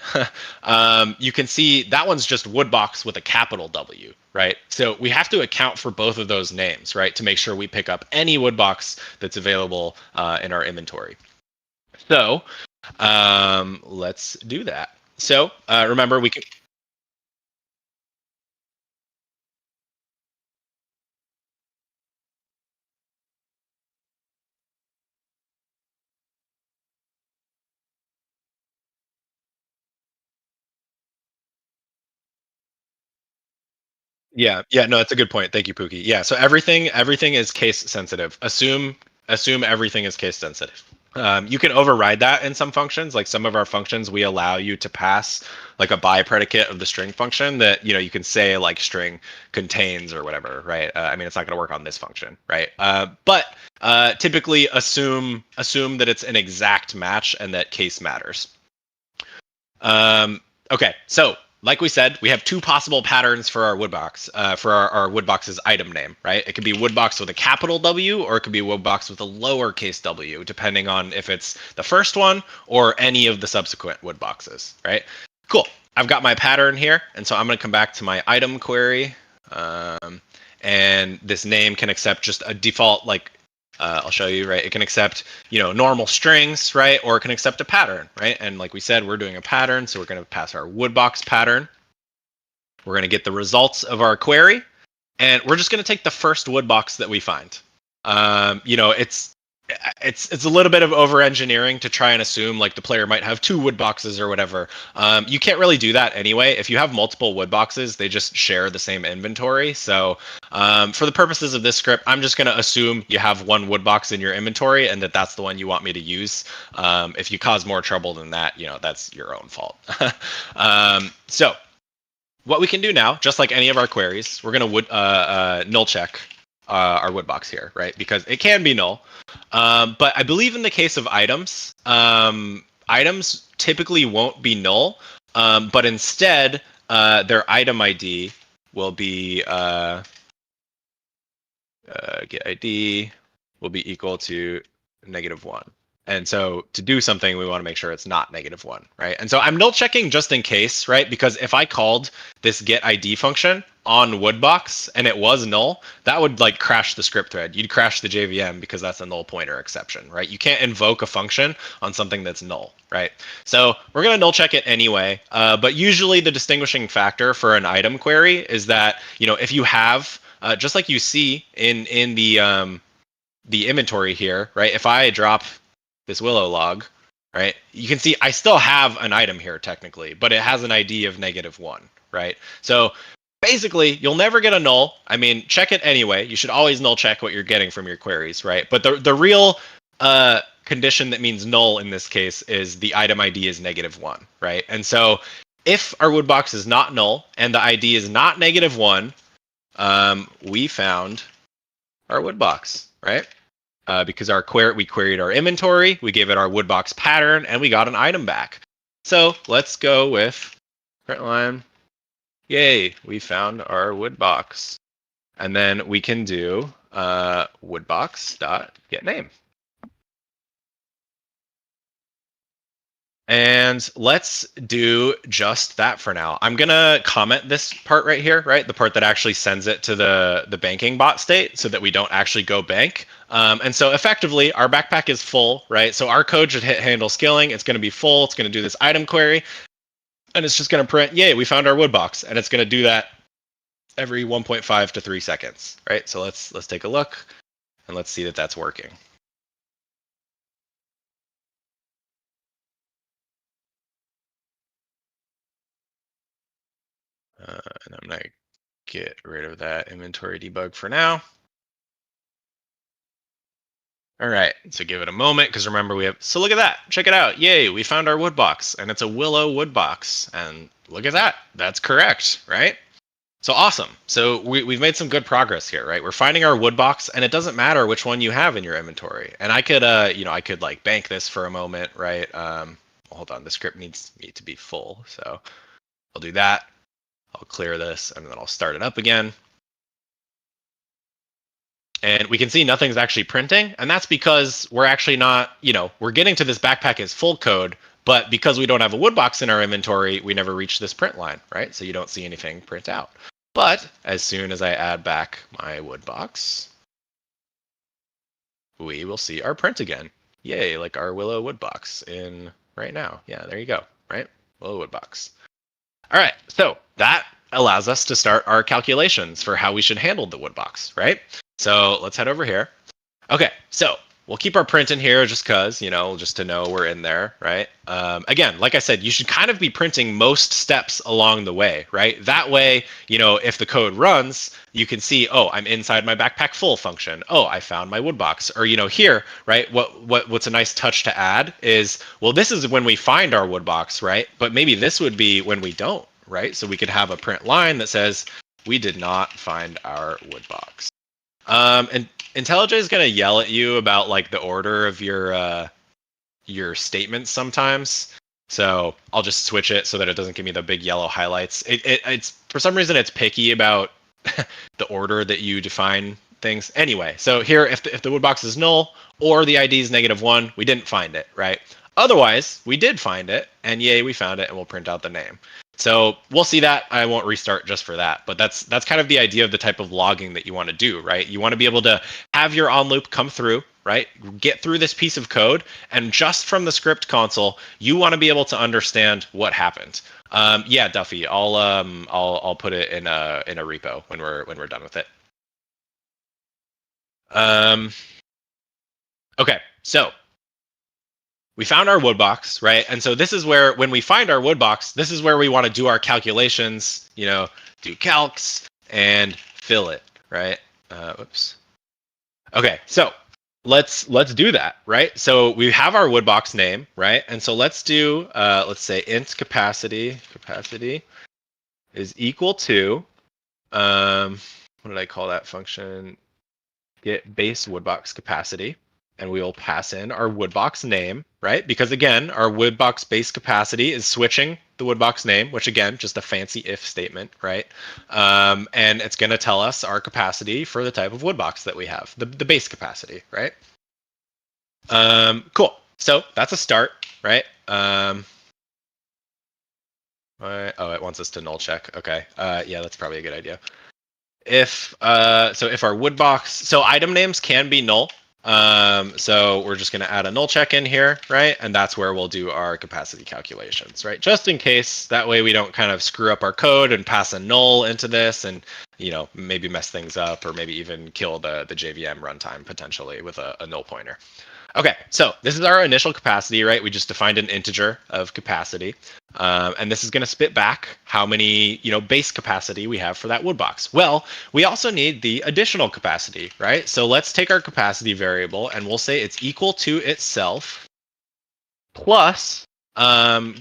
you can see that one's just woodbox with a capital W, right? So we have to account for both of those names, right, to make sure we pick up any woodbox that's available in our inventory. So let's do that. So remember, we can. Yeah, no, that's a good point. Thank you, Pookie. Yeah, so everything is case sensitive. Assume everything is case sensitive. You can override that in some functions. Like some of our functions, we allow you to pass like a by predicate of the string function that, you can say like string contains or whatever, right? I mean, it's not going to work on this function, right? But typically assume that it's an exact match and that case matters. Okay, so like we said, we have two possible patterns for our woodbox, for our woodbox's item name, right? It could be woodbox with a capital W, or it could be woodbox with a lowercase w, depending on if it's the first one or any of the subsequent woodboxes, right? Cool. I've got my pattern here, and so I'm going to come back to my item query, and this name can accept just a default I'll show you, right? It can accept, normal strings, right? Or it can accept a pattern, right? And like we said, we're doing a pattern, so we're going to pass our woodbox pattern. We're going to get the results of our query, and we're just going to take the first woodbox that we find. It's a little bit of over engineering to try and assume like the player might have two woodboxes or whatever. You can't really do that anyway. If you have multiple woodboxes, they just share the same inventory. So for the purposes of this script, I'm just going to assume you have one woodbox in your inventory and that's the one you want me to use. If you cause more trouble than that, that's your own fault. So what we can do now, just like any of our queries, we're going to null check our woodbox here, right? Because it can be null. But I believe in the case of items, items typically won't be null, but instead their item ID will be get ID will be equal to -1. And so to do something, we want to make sure it's not -1, right? And so I'm null checking just in case, right? Because if I called this get ID function on woodbox and it was null, that would like crash the script thread. You'd crash the JVM because that's a null pointer exception, right? You can't invoke a function on something that's null, right? So we're going to null check it anyway. But usually the distinguishing factor for an item query is that, if you have, just like you see in the inventory here, right? If I drop this Willow log, right, you can see I still have an item here technically, but it has an ID of -1, right? So basically, you'll never get a null. I mean, check it anyway. You should always null check what you're getting from your queries, right? But the real condition that means null in this case is the item ID is -1, right? And so if our woodbox is not null and the ID is not -1, we found our woodbox, right? Because we queried our inventory, we gave it our woodbox pattern, and we got an item back. So let's go with print line. Yay, we found our woodbox. And then we can do woodbox.getName. And let's do just that for now. I'm going to comment this part right here, right? The part that actually sends it to the banking bot state so that we don't actually go bank. And so effectively, our backpack is full, right? So our code should hit handle scaling. It's going to be full. It's going to do this item query. And it's just going to print, yay, we found our woodbox. And it's going to do that every 1.5 to 3 seconds, right? So let's take a look and let's see that that's working. And I'm going to get rid of that inventory debug for now. All right, so give it a moment because remember so look at that, check it out. Yay, we found our woodbox and it's a Willow woodbox. And look at that, that's correct, right? So awesome. So we've made some good progress here, right? We're finding our woodbox and it doesn't matter which one you have in your inventory. And I could, I could like bank this for a moment, right? Hold on, the script needs me to be full. So I'll do that. I'll clear this and then I'll start it up again. And we can see nothing's actually printing. And that's because we're actually not, we're getting to this backpack as full code, but because we don't have a woodbox in our inventory, we never reach this print line, right? So you don't see anything print out. But as soon as I add back my woodbox, we will see our print again. Yay, like our Willow woodbox in right now. Yeah, there you go, right? Willow woodbox. All right, so that allows us to start our calculations for how we should handle the woodbox, right? So let's head over here. Okay, so We'll keep our print in here just because, just to know we're in there, right? Again, like I said, you should kind of be printing most steps along the way, right? That way, if the code runs, you can see, oh, I'm inside my backpack full function. Oh, I found my wood box. Or, here, right? What's a nice touch to add is, well, this is when we find our wood box, right? But maybe this would be when we don't, right? So we could have a print line that says, we did not find our wood box. And IntelliJ is going to yell at you about like the order of your statements sometimes. So I'll just switch it so that it doesn't give me the big yellow highlights. It's for some reason it's picky about the order that you define things. Anyway, so here if the wood box is null or the ID is -1, we didn't find it, right? Otherwise, we did find it, and yay, we found it, and we'll print out the name. So we'll see that. I won't restart just for that, but that's kind of the idea of the type of logging that you want to do, right? You want to be able to have your on loop come through, right? Get through this piece of code, and just from the script console, you want to be able to understand what happened. Yeah, Duffy, I'll put it in a repo when we're done with it. Okay, so we found our wood box, right? And so this is where, when we find our wood box, this is where we want to do our calculations, do calcs and fill it, right? Whoops. Okay, so let's do that, right? So we have our wood box name, right? And so let's do, let's say int capacity is equal to, what did I call that function? Get base wood box capacity. And we will pass in our woodbox name, right? Because again, our woodbox base capacity is switching the woodbox name, which again, just a fancy if statement, right? And it's going to tell us our capacity for the type of woodbox that we have, the base capacity, right? Cool. So that's a start, right? Oh, it wants us to null check. Okay. Yeah, that's probably a good idea. If our woodbox, so item names can be null. So we're just going to add a null check in here, right? And that's where we'll do our capacity calculations, right? Just in case, that way we don't kind of screw up our code and pass a null into this and, maybe mess things up or maybe even kill the JVM runtime potentially with a null pointer. Okay, so this is our initial capacity, right? We just defined an integer of capacity. And this is going to spit back how many, base capacity we have for that wood box. Well, we also need the additional capacity, right? So let's take our capacity variable and we'll say it's equal to itself plus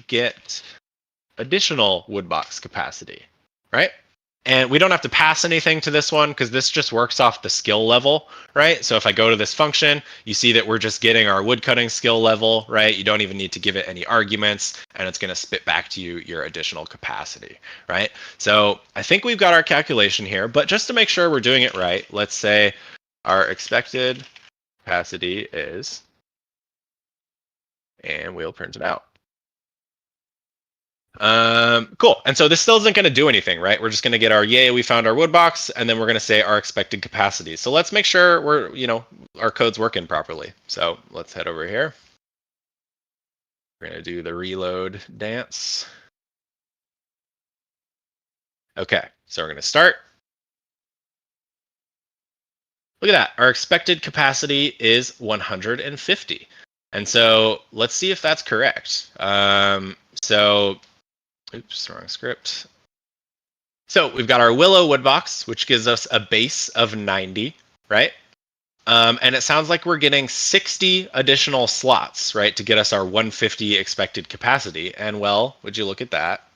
get additional wood box capacity, right? And we don't have to pass anything to this one because this just works off the skill level, right? So if I go to this function, you see that we're just getting our wood cutting skill level, right? You don't even need to give it any arguments, and it's going to spit back to you your additional capacity, right? So I think we've got our calculation here, but just to make sure we're doing it right, let's say our expected capacity is, and we'll print it out. Cool. And so this still isn't going to do anything, right? We're just going to get our yay, we found our wood box, and then we're going to say our expected capacity. So let's make sure we're, our code's working properly. So let's head over here. We're going to do the reload dance. Okay, so we're going to start. Look at that. Our expected capacity is 150. And so let's see if that's correct. Oops, wrong script. So we've got our Willow woodbox, which gives us a base of 90, right? And it sounds like we're getting 60 additional slots, right, to get us our 150 expected capacity. And well, would you look at that?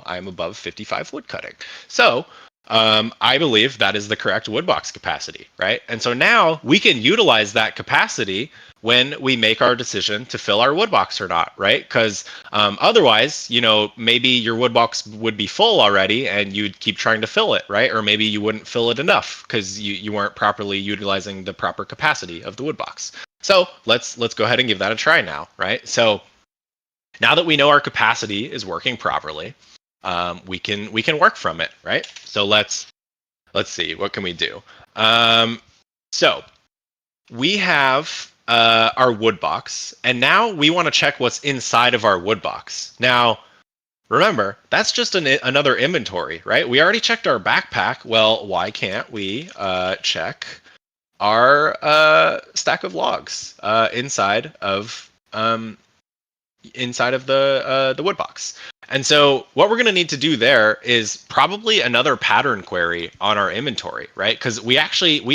I'm above 55 wood cutting. So I believe that is the correct woodbox capacity, right? And so now we can utilize that capacity when we make our decision to fill our woodbox or not, right? Because otherwise, maybe your woodbox would be full already and you'd keep trying to fill it, right? Or maybe you wouldn't fill it enough because you weren't properly utilizing the proper capacity of the woodbox. So let's go ahead and give that a try now, right? So now that we know our capacity is working properly, we can work from it, right? So let's see, what can we do? So we have our wood box, and now we want to check what's inside of our wood box. Now, remember, that's just another inventory, right? We already checked our backpack. Well, why can't we check our stack of logs inside of the wood box. And so what we're going to need to do there is probably another pattern query on our inventory, right? Because we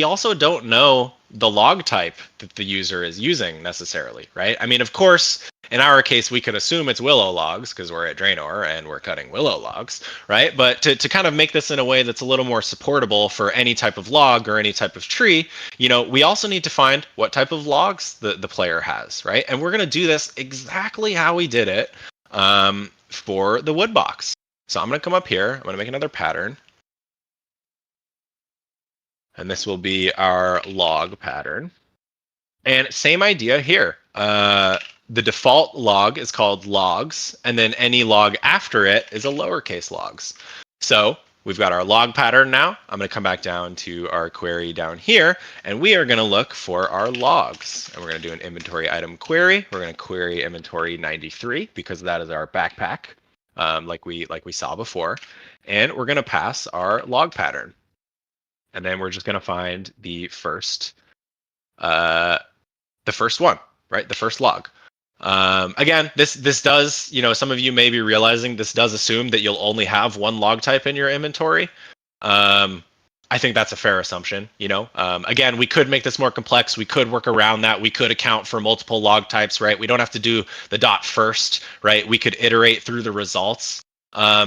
also don't know the log type that the user is using necessarily, right? I mean, of course, in our case, we could assume it's willow logs because we're at Draenor and we're cutting willow logs, right? But to kind of make this in a way that's a little more supportable for any type of log or any type of tree, we also need to find what type of logs the player has, right? And we're going to do this exactly how we did it for the wood box. So I'm going to come up here. I'm going to make another pattern. And this will be our log pattern. And same idea here. The default log is called logs, and then any log after it is a lowercase logs. So we've got our log pattern now. I'm going to come back down to our query down here, and we are going to look for our logs. And we're going to do an inventory item query. We're going to query inventory 93 because that is our backpack, like we saw before. And we're going to pass our log pattern. And then we're just going to find the first one, right? The first log. Again, this does, some of you may be realizing this does assume that you'll only have one log type in your inventory. I think that's a fair assumption, Again, we could make this more complex. We could work around that. We could account for multiple log types, right? We don't have to do the dot first, right? We could iterate through the results.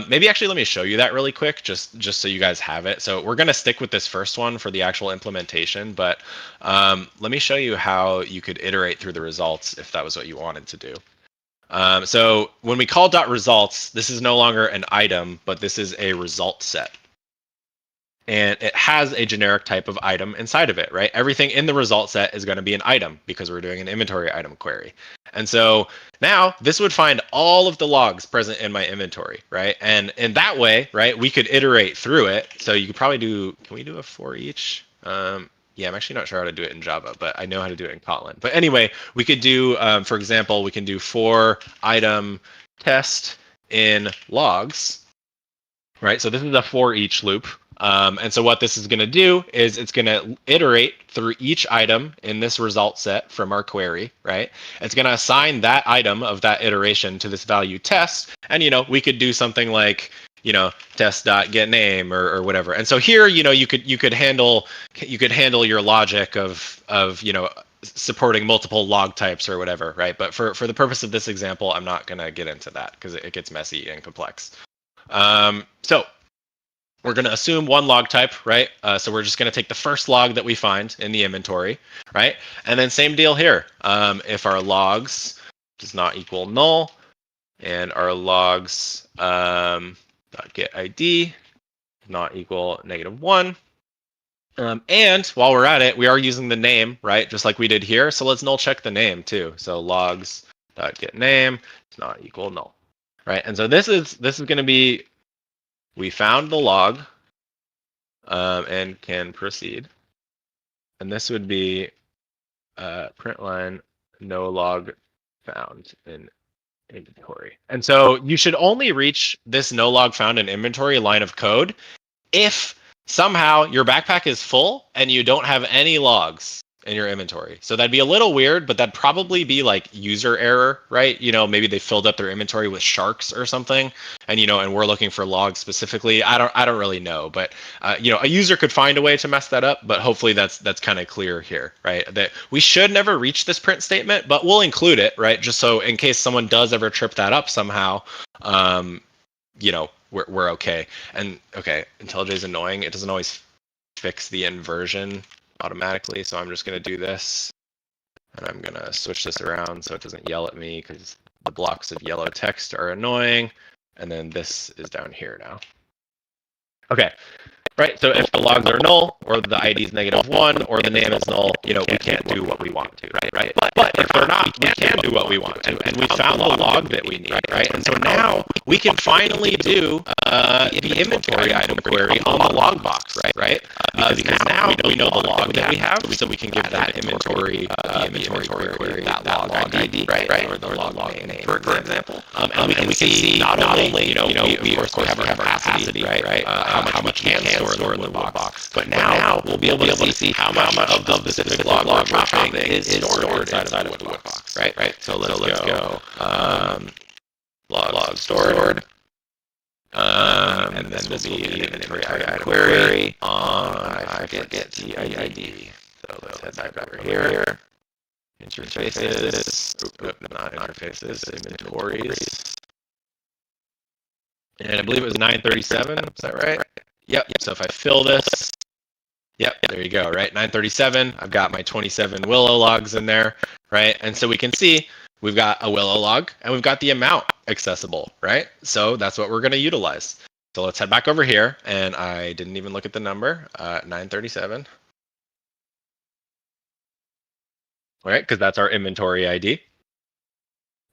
Maybe actually let me show you that really quick, just so you guys have it. So we're going to stick with this first one for the actual implementation, but let me show you how you could iterate through the results if that was what you wanted to do. So when we call .results, this is no longer an item, but this is a result set. And it has a generic type of item inside of it, right? Everything in the result set is going to be an item because we're doing an inventory item query. And so now this would find all of the logs present in my inventory, right? And in that way, right, we could iterate through it. So you could probably can we do a for each? Yeah, I'm actually not sure how to do it in Java, but I know how to do it in Kotlin. But anyway, we could do, for example, we can do for item test in logs, right? So this is a for each loop. And so what this is going to do is it's going to iterate through each item in this result set from our query, right? It's going to assign that item of that iteration to this value test. And, we could do something like, test.getName or whatever. And so here, you could handle your logic of supporting multiple log types or whatever, right? But for the purpose of this example, I'm not going to get into that because it gets messy and complex. So we're going to assume one log type, right? So we're just going to take the first log that we find in the inventory, right? And then same deal here. If our logs does not equal null, and our logs .get ID not equal -1. And while we're at it, we are using the name, right? Just like we did here. So let's null check the name too. So logs.getName is not equal null, right? And so this is going to be, we found the log and can proceed. And this would be print line no log found in inventory. And so you should only reach this no log found in inventory line of code if somehow your backpack is full and you don't have any logs in your inventory. So that'd be a little weird, but that'd probably be like user error, right? Maybe they filled up their inventory with sharks or something, and and we're looking for logs specifically. I don't really know, but a user could find a way to mess that up, but hopefully that's kind of clear here, right? That we should never reach this print statement, but we'll include it, right? Just so in case someone does ever trip that up somehow, we're okay. And okay, IntelliJ is annoying. It doesn't always fix the inversion automatically, so I'm just going to do this, and I'm going to switch this around so it doesn't yell at me because the blocks of yellow text are annoying, and then this is down here now. Okay, right, so if the logs are null, or the ID is -1, or the name is null, we can't do what we want to, right? But if they're not, we can do what we want to, and we found the log that we need, right? And so now we can finally do the inventory item query on the log box, right? Because now we know the log that we have, so we can give that inventory query that log ID, right? Or the log name, for example. And we can see not only, we of course have our capacity, right? How much we can store store in the wood box. But now we'll be able to see how much of the specific log we're chopping is stored inside of the wood box, right? So let's go log stored. And then this will be an inventory item query on, I forget the ID. So let's head back over here. Interfaces, not interfaces, inventories. And I believe it was 937, is that right? Yep, so if I fill this, yep, there you go, right? 937, I've got my 27 Willow logs in there, right? And so we can see we've got a Willow log and we've got the amount accessible, right? So that's what we're going to utilize. So let's head back over here, and I didn't even look at the number, 937. All right, because that's our inventory ID.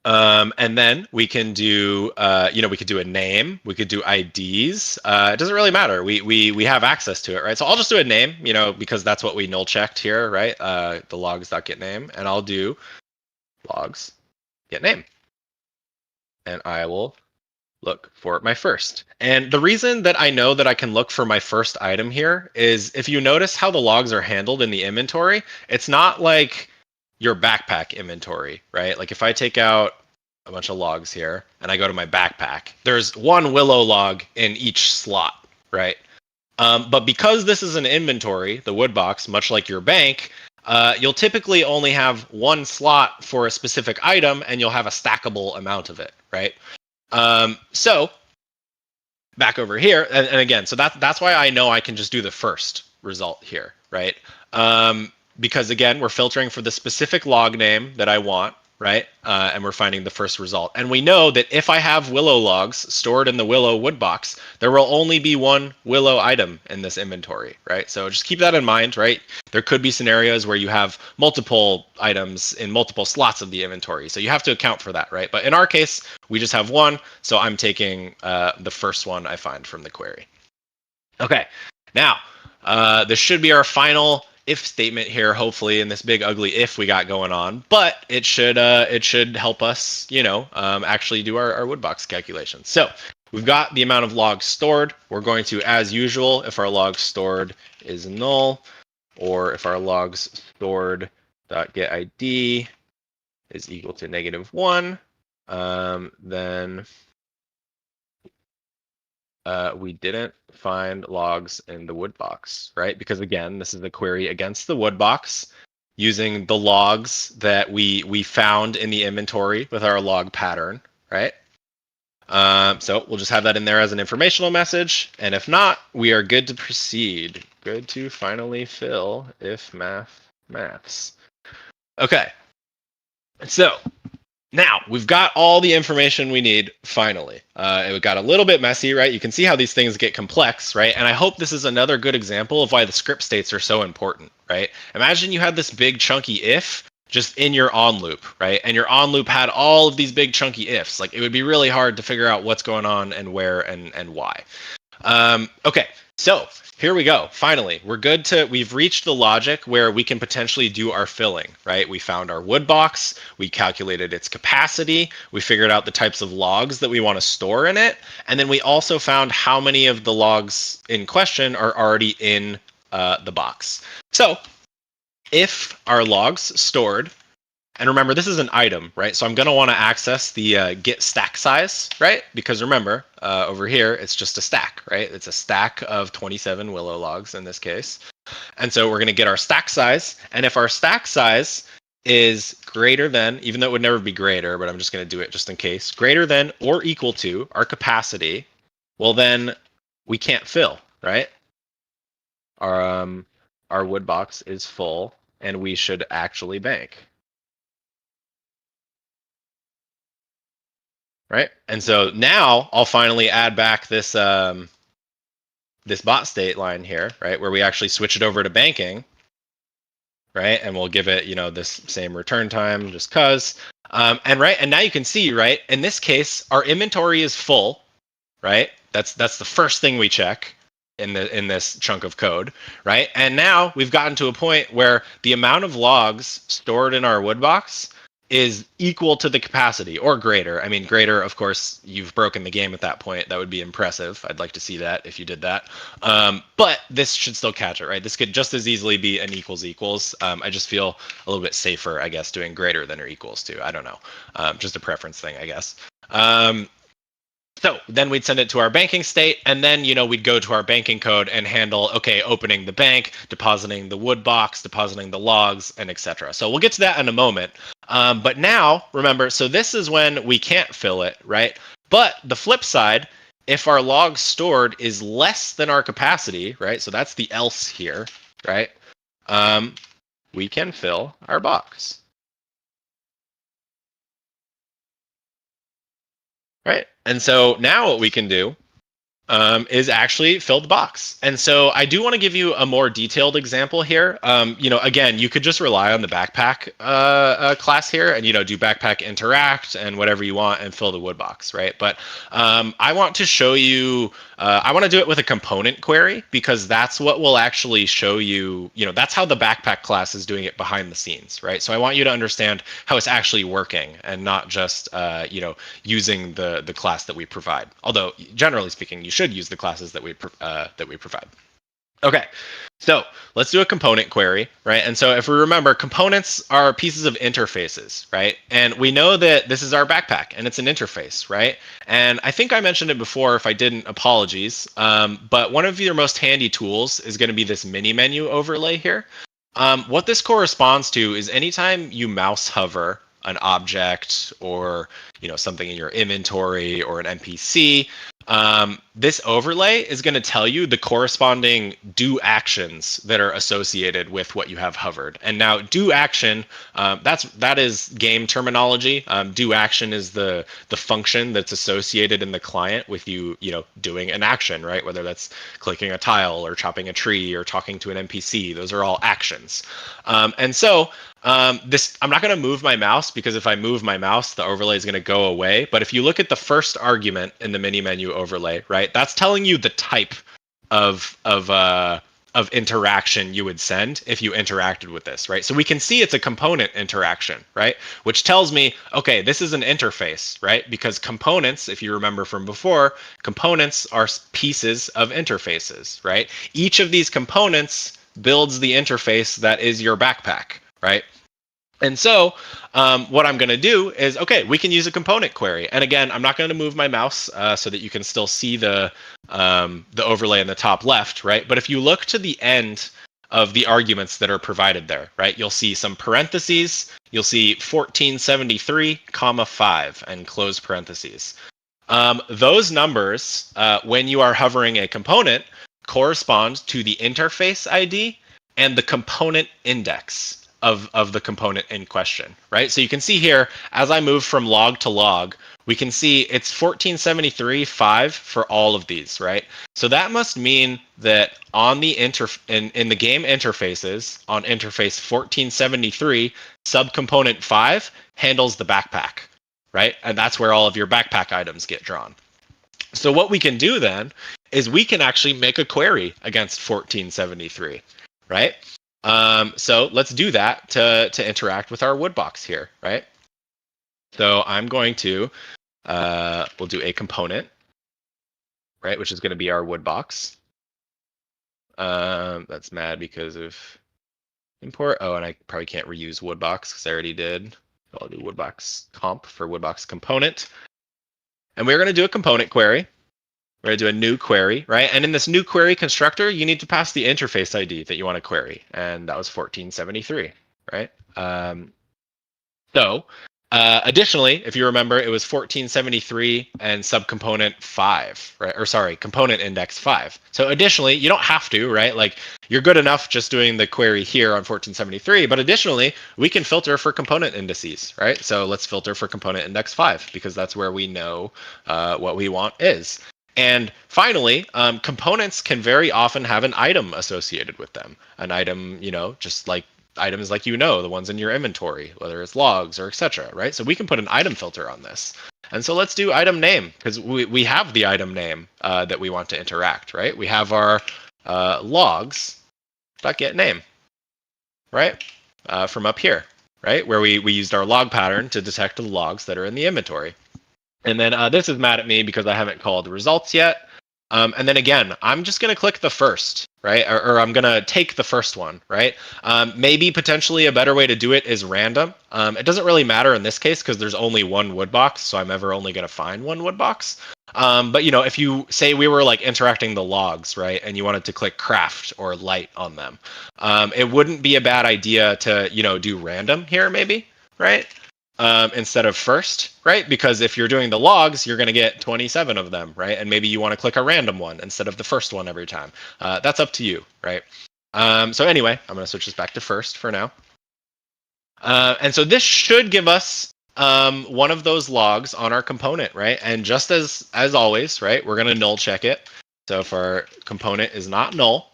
And then we can do, we could do a name, we could do IDs. It doesn't really matter. We have access to it, right? So I'll just do a name, because that's what we null checked here, right? The logs.getName, and I'll do logs get name, and I will look for my first. And the reason that I know that I can look for my first item here is if you notice how the logs are handled in the inventory, it's not like your backpack inventory, right? Like if I take out a bunch of logs here and I go to my backpack, there's one Willow log in each slot, right? But because this is an inventory, the wood box, much like your bank, you'll typically only have one slot for a specific item, and you'll have a stackable amount of it, right? So back over here, and again, so that's why I know I can just do the first result here, right? Because again, we're filtering for the specific log name that I want, right? And we're finding the first result. And we know that if I have Willow logs stored in the Willow wood box, there will only be one Willow item in this inventory, right? So just keep that in mind, right? There could be scenarios where you have multiple items in multiple slots of the inventory. So you have to account for that, right? But in our case, we just have one. So I'm taking the first one I find from the query. Okay, now this should be our final if statement here, hopefully, in this big ugly if we got going on, but it should help us, actually do our wood box calculations. So we've got the amount of logs stored. We're going to, as usual, if our logs stored is null, or if our logs stored .get ID is equal to -1, then we didn't find logs in the wood box, right? Because again, this is a query against the wood box using the logs that we found in the inventory with our log pattern, right? So we'll just have that in there as an informational message. And if not, we are good to proceed. Good to finally fill if maths. Okay. So now we've got all the information we need finally. It got a little bit messy, right? You can see how these things get complex, right? And I hope this is another good example of why the script states are so important, right? Imagine you had this big chunky if just in your on loop, right? And your on loop had all of these big chunky ifs. Like it would be really hard to figure out what's going on and where and why. Okay, so here we go. Finally, we've reached the logic where we can potentially do our filling, right? We found our wood box, we calculated its capacity, we figured out the types of logs that we want to store in it, and then we also found how many of the logs in question are already in the box. So if our logs stored, and remember, this is an item, right? So I'm going to want to access the get stack size, right? Because remember, over here, it's just a stack, right? It's a stack of 27 Willow logs in this case. And so we're going to get our stack size. And if our stack size is greater than, even though it would never be greater, but I'm just going to do it just in case, greater than or equal to our capacity, well, then we can't fill, right? Our wood box is full, and we should actually bank. Right, and so now I'll finally add back this this bot state line here, right, where we actually switch it over to banking, right, and we'll give it, this same return time just cause, and now you can see, right, in this case our inventory is full, right? That's the first thing we check in this chunk of code, right? And now we've gotten to a point where the amount of logs stored in our wood box is equal to the capacity or greater. I mean, greater, of course, you've broken the game at that point. That would be impressive. I'd like to see that if you did that. But this should still catch it, right? This could just as easily be an equals equals. I just feel a little bit safer, I guess, doing greater than or equals to. I don't know. Just a preference thing, I guess. So then we'd send it to our banking state, and then, we'd go to our banking code and handle, okay, opening the bank, depositing the wood box, depositing the logs, and etc. So we'll get to that in a moment. But now, remember, so this is when we can't fill it, right? But the flip side, if our log stored is less than our capacity, right? So that's the else here, right? We can fill our box. Right. And so now what we can do is actually fill the box. And so I do want to give you a more detailed example here. Again, you could just rely on the backpack class here and, do backpack interact and whatever you want and fill the wood box, right? But I want to show you, I want to do it with a component query because that's what will actually show you, that's how the backpack class is doing it behind the scenes, right? So I want you to understand how it's actually working and not just, using the class that we provide. Although generally speaking, you should use the classes that we provide. Okay, so let's do a component query, right? And so if we remember, components are pieces of interfaces, right? And we know that this is our backpack and it's an interface, right? And I think I mentioned it before. If I didn't, apologies. But one of your most handy tools is going to be this mini menu overlay here. What this corresponds to is anytime you mouse hover an object or something in your inventory or an NPC, this overlay is going to tell you the corresponding do actions that are associated with what you have hovered. And now do action, that is game terminology. Do action is the function that's associated in the client with you doing an action, right? Whether that's clicking a tile or chopping a tree or talking to an NPC, those are all actions. And so I'm not going to move my mouse because if I move my mouse, the overlay is going to go away. But if you look at the first argument in the mini menu overlay, right, that's telling you the type of interaction you would send if you interacted with this, right? So we can see it's a component interaction, right? Which tells me, okay, this is an interface, right? Because components, if you remember from before, components are pieces of interfaces, right? Each of these components builds the interface that is your backpack, right? And so what I'm going to do is, okay, we can use a component query. And again, I'm not going to move my mouse so that you can still see the overlay in the top left, right? But if you look to the end of the arguments that are provided there, right, you'll see some parentheses. You'll see 1473, 5 and close parentheses. Those numbers, when you are hovering a component, correspond to the interface ID and the component index of the component in question, right? So you can see here, as I move from log to log, we can see it's 1473, 5 for all of these, right? So that must mean that on the in the game interfaces, on interface 1473, subcomponent 5 handles the backpack, right? And that's where all of your backpack items get drawn. So what we can do then is we can actually make a query against 1473, right? So let's do that to interact with our wood box here, right? So I'm going to, we'll do a component, right, which is going to be our wood box. That's mad because of import. Oh, and I probably can't reuse wood box because I already did. I'll do wood box comp for wood box component. And we're going to do a component query. We're going to do a new query, right? And in this new query constructor, you need to pass the interface ID that you want to query. And that was 1473, right? Additionally, if you remember, it was 1473 and subcomponent 5, right? Or sorry, component index 5. So additionally, you don't have to, right? Like you're good enough just doing the query here on 1473, but additionally, we can filter for component indices, right? So let's filter for component index 5 because that's where we know what we want is. And finally, components can very often have an item associated with them. An item, just like items like the ones in your inventory, whether it's logs or etc., right? So we can put an item filter on this. And so let's do item name because we have the item name that we want to interact, right? We have our logs.getName, right? From up here. right? Where we used our log pattern to detect the logs that are in the inventory. And then this is mad at me because I haven't called the results yet. And then again, I'm just going to click the first, right? Or I'm going to take the first one, right? Maybe potentially a better way to do it is random. It doesn't really matter in this case because there's only one wood box, so I'm ever only going to find one wood box. But you know, if you say we were like interacting the logs, right, and you wanted to click craft or light on them, it wouldn't be a bad idea to, you know, do random here maybe, right? Instead of first, right? Because if you're doing the logs, you're going to get 27 of them, right? And maybe you want to click a random one instead of the first one every time. That's up to you, right? So anyway, I'm going to switch this back to first for now. And so this should give us one of those logs on our component, right? And just as always, right, we're going to null check it. So if our component is not null,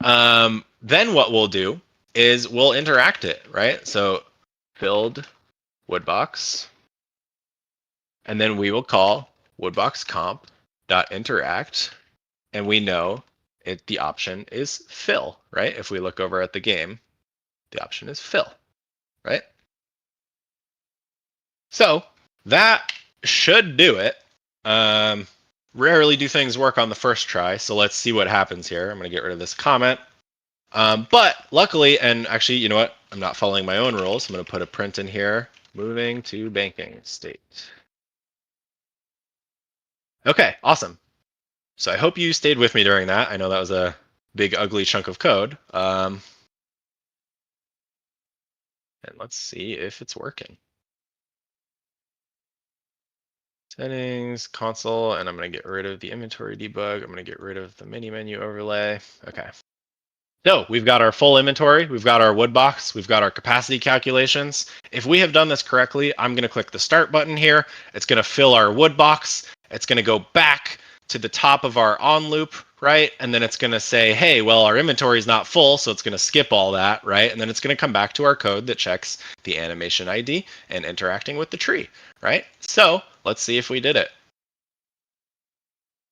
then what we'll do is we'll interact it, right? So filled woodbox, and then we will call woodboxcomp.interact, and we know the option is fill, right? If we look over at the game, the option is fill, right? So that should do it. Rarely do things work on the first try, so let's see what happens here. I'm going to get rid of this comment. But luckily, and actually, you know what? I'm not following my own rules. I'm going to put a print in here. Moving to banking state. Okay, awesome. So I hope you stayed with me during that. I know that was a big, ugly chunk of code. And let's see if it's working. Settings, console, and I'm going to get rid of the inventory debug. I'm going to get rid of the mini menu overlay. Okay. So we've got our full inventory, we've got our wood box, we've got our capacity calculations. If we have done this correctly, I'm going to click the start button here. It's going to fill our wood box. It's going to go back to the top of our on loop, right? And then it's going to say, hey, well, our inventory is not full, so it's going to skip all that, right? And then it's going to come back to our code that checks the animation ID and interacting with the tree, right? So let's see if we did it.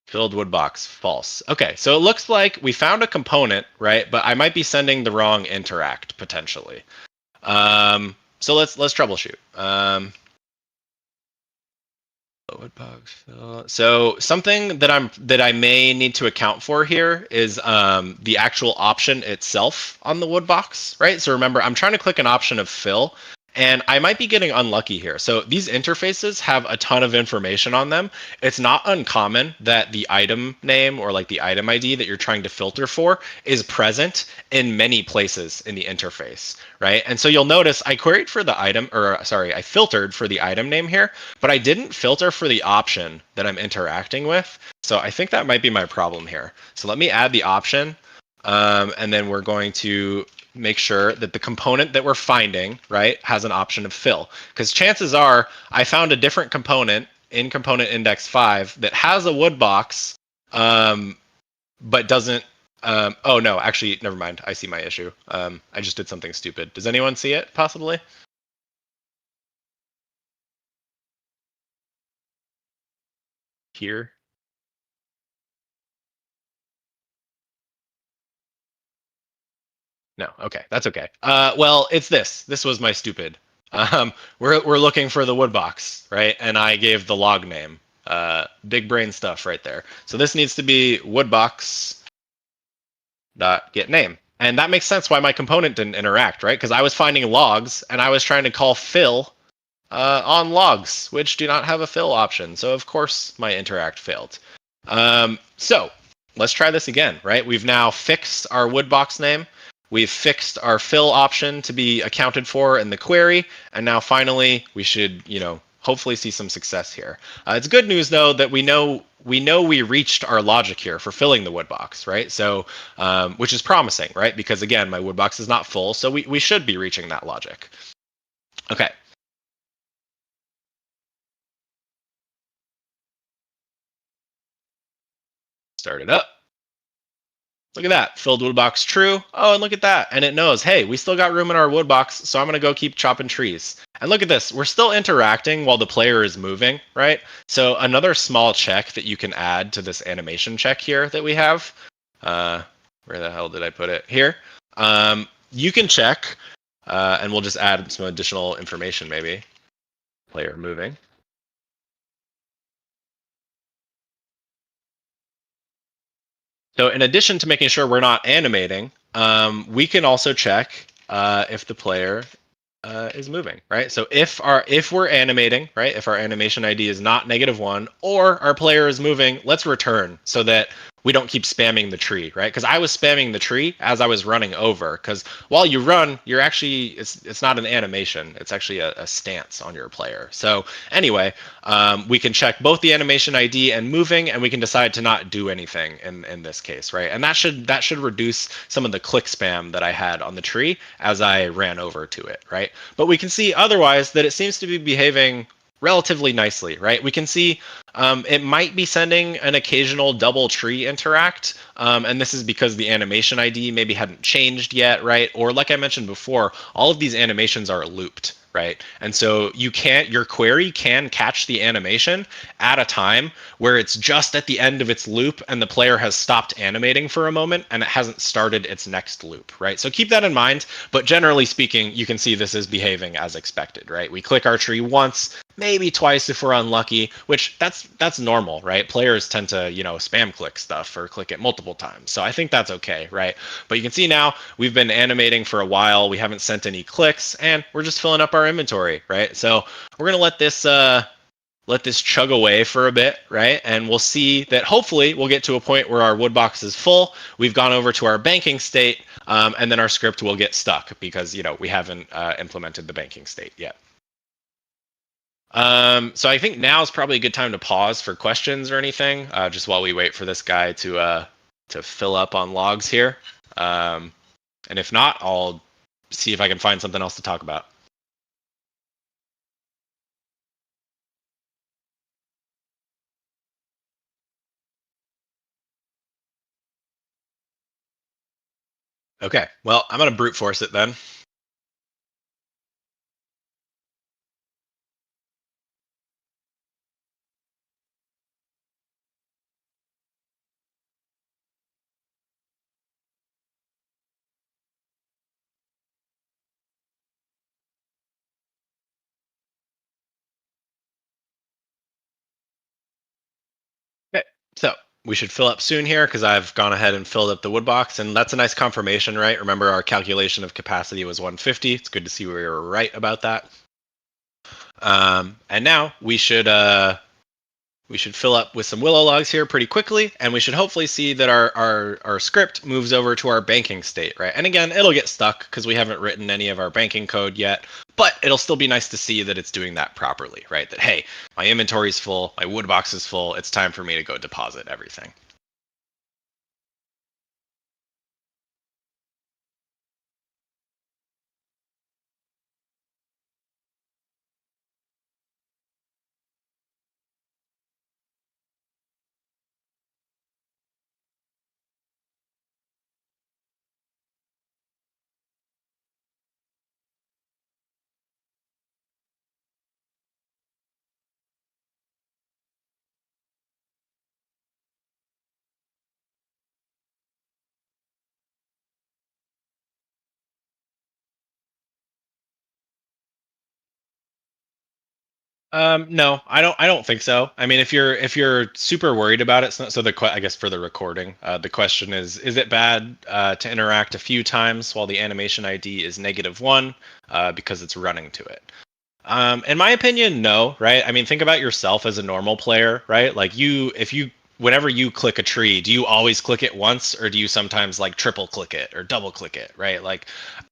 Filled wood box, false. Okay, so it looks like we found a component, right? But I might be sending the wrong interact potentially. So let's troubleshoot. Wood box fill. So something that I may need to account for here is the actual option itself on the wood box, right? So remember, I'm trying to click an option of fill. And I might be getting unlucky here. So these interfaces have a ton of information on them. It's not uncommon that the item name or like the item ID that you're trying to filter for is present in many places in the interface, right? And so you'll notice I queried for the item, or sorry, I filtered for the item name here, but I didn't filter for the option that I'm interacting with. So I think that might be my problem here. So let me add the option, and then we're going to make sure that the component that we're finding, right, has an option of fill. Because chances are I found a different component in component index 5 that has a wood box, but doesn't. Oh, no, actually, never mind. I see my issue. I just did something stupid. Does anyone see it, possibly? Here? No, okay, that's okay. Well, it's this. This was my stupid. We're looking for the wood box, right? And I gave the log name. Big brain stuff right there. So this needs to be woodbox dot get name, and that makes sense why my component didn't interact, right? Because I was finding logs and I was trying to call fill on logs, which do not have a fill option. So of course my interact failed. So let's try this again, right? We've now fixed our woodbox name. We've fixed our fill option to be accounted for in the query, and now finally we should, you know, hopefully see some success here. It's good news though that we know we reached our logic here for filling the woodbox, right? So, which is promising, right? Because again, my woodbox is not full, so we should be reaching that logic. Okay. Start it up. Look at that, filled woodbox true. Oh, and look at that. And it knows, hey, we still got room in our woodbox, so I'm going to go keep chopping trees. And look at this, we're still interacting while the player is moving, right? So another small check that you can add to this animation check here that we have. Where the hell did I put it? Here. You can check And we'll just add some additional information, maybe. Player moving. So in addition to making sure we're not animating, we can also check if the player is moving, right? So if we're animating, right, if our animation ID is not -1 or our player is moving, let's return so that we don't keep spamming the tree, right? Because I was spamming the tree as I was running over. Because while you run, you're actually it's not an animation; it's actually a stance on your player. So anyway, we can check both the animation ID and moving, and we can decide to not do anything in this case, right? And that should reduce some of the click spam that I had on the tree as I ran over to it, right? But we can see otherwise that it seems to be behaving relatively nicely, right? We can see it might be sending an occasional double tree interact, and this is because the animation ID maybe hadn't changed yet, right? Or like I mentioned before, all of these animations are looped, right? And so your query can catch the animation at a time where it's just at the end of its loop and the player has stopped animating for a moment and it hasn't started its next loop, right? So keep that in mind, but generally speaking, you can see this is behaving as expected, right? We click our tree once, maybe twice if we're unlucky, which that's normal, right? Players tend to, spam click stuff or click it multiple times. So I think that's okay, right? But you can see now we've been animating for a while. We haven't sent any clicks and we're just filling up our inventory, right? So we're going to let this chug away for a bit, right? And we'll see that hopefully we'll get to a point where our wood box is full. We've gone over to our banking state, and then our script will get stuck because, we haven't implemented the banking state yet. So I think now is probably a good time to pause for questions or anything, just while we wait for this guy to fill up on logs here. And if not, I'll see if I can find something else to talk about. Okay, well, I'm going to brute force it then. Okay, so we should fill up soon here because I've gone ahead and filled up the wood box, and that's a nice confirmation, right? Remember our calculation of capacity was 150. It's good to see we were right about that. And now we should fill up with some willow logs here pretty quickly, and we should hopefully see that our script moves over to our banking state, right? And again, it'll get stuck because we haven't written any of our banking code yet, but it'll still be nice to see that it's doing that properly, right? That, hey, my inventory's full, my wood box is full, it's time for me to go deposit everything. No, I don't think so. I mean, if you're super worried about it, so I guess for the recording, the question is it bad to interact a few times while the animation ID is -1 because it's running to it? In my opinion, no, right? I mean, think about yourself as a normal player, right? Like whenever you click a tree, do you always click it once or do you sometimes like triple click it or double click it, right? Like,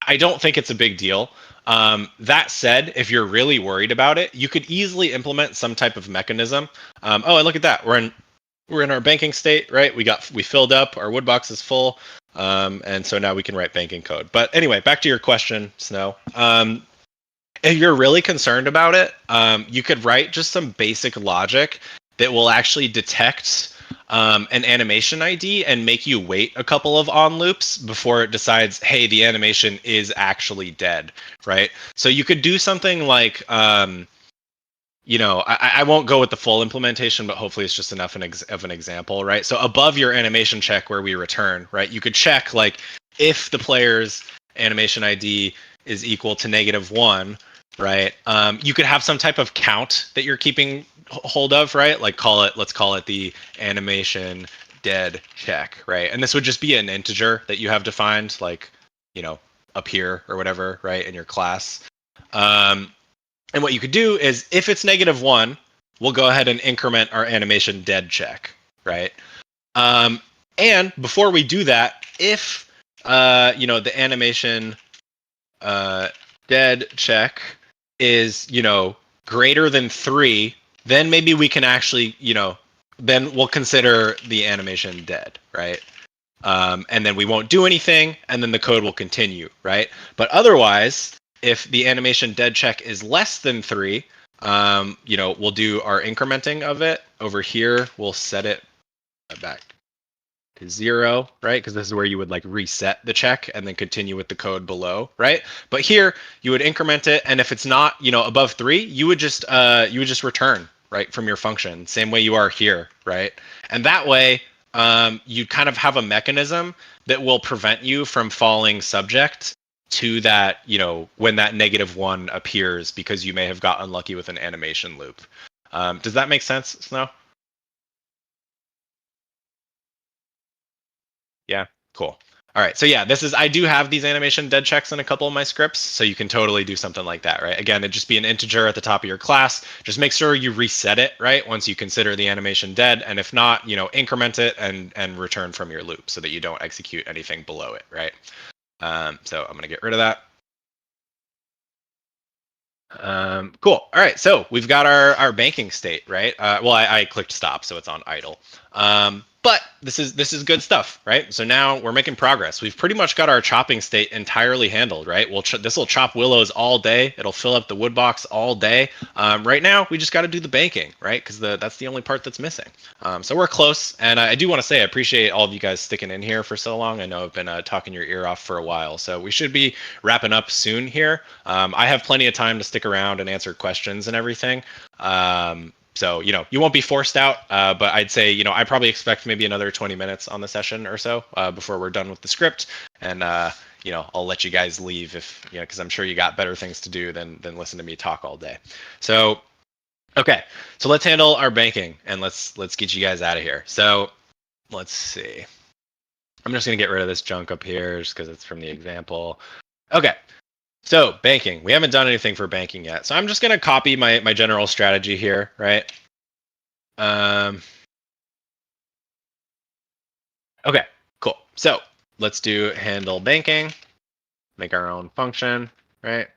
I don't think it's a big deal. That said, if you're really worried about it, you could easily implement some type of mechanism. Oh, and look at that. We're in our banking state, right? We filled up, our wood box is full. And so now we can write banking code. But anyway, back to your question, Snow. If you're really concerned about it, you could write just some basic logic that will actually detect an animation ID and make you wait a couple of on loops before it decides, hey, the animation is actually dead, right? So you could do something like, I won't go with the full implementation, but hopefully it's just enough of an example, right? So above your animation check where we return, right, you could check like if the player's animation ID is equal to -1, right? You could have some type of count that you're keeping hold of, right? Like let's call it the animation dead check, right? And this would just be an integer that you have defined, like, up here or whatever, right, in your class. And what you could do is, if it's -1, we'll go ahead and increment our animation dead check, right? And before we do that, if the animation dead check is greater than 3, then maybe we can actually then we'll consider the animation dead, right? And then we won't do anything, and then the code will continue, right? But otherwise, if the animation dead check is less than 3, we'll do our incrementing of it. Over here, we'll set it back to 0, right? Because this is where you would reset the check and then continue with the code below, right? But here you would increment it, and if it's not above 3, you would just return, right, from your function, same way you are here, right? And that way you kind of have a mechanism that will prevent you from falling subject to that, when that -1 appears, because you may have got unlucky with an animation loop. Does that make sense, Snow? Yeah, cool. All right, so yeah, I do have these animation dead checks in a couple of my scripts, so you can totally do something like that, right? Again, it'd just be an integer at the top of your class. Just make sure you reset it, right, once you consider the animation dead, and if not, increment it and return from your loop so that you don't execute anything below it, right? So I'm gonna get rid of that. Cool. All right, so we've got our banking state, right? Well, I clicked stop, so it's on idle. But this is good stuff, right? So now we're making progress. We've pretty much got our chopping state entirely handled, right? This will chop willows all day. It'll fill up the wood box all day. Right now, we just got to do the banking, right? Because that's the only part that's missing. So we're close, and I do want to say I appreciate all of you guys sticking in here for so long. I know I've been talking your ear off for a while, so we should be wrapping up soon here. I have plenty of time to stick around and answer questions and everything. So, you won't be forced out, but I'd say, I probably expect maybe another 20 minutes on the session or so before we're done with the script. And, I'll let you guys leave because I'm sure you got better things to do than listen to me talk all day. So, okay, so let's handle our banking and let's get you guys out of here. So let's see. I'm just going to get rid of this junk up here just because it's from the example. Okay. So banking, we haven't done anything for banking yet. So I'm just going to copy my general strategy here, right? Okay, cool. So let's do handle banking, make our own function, right?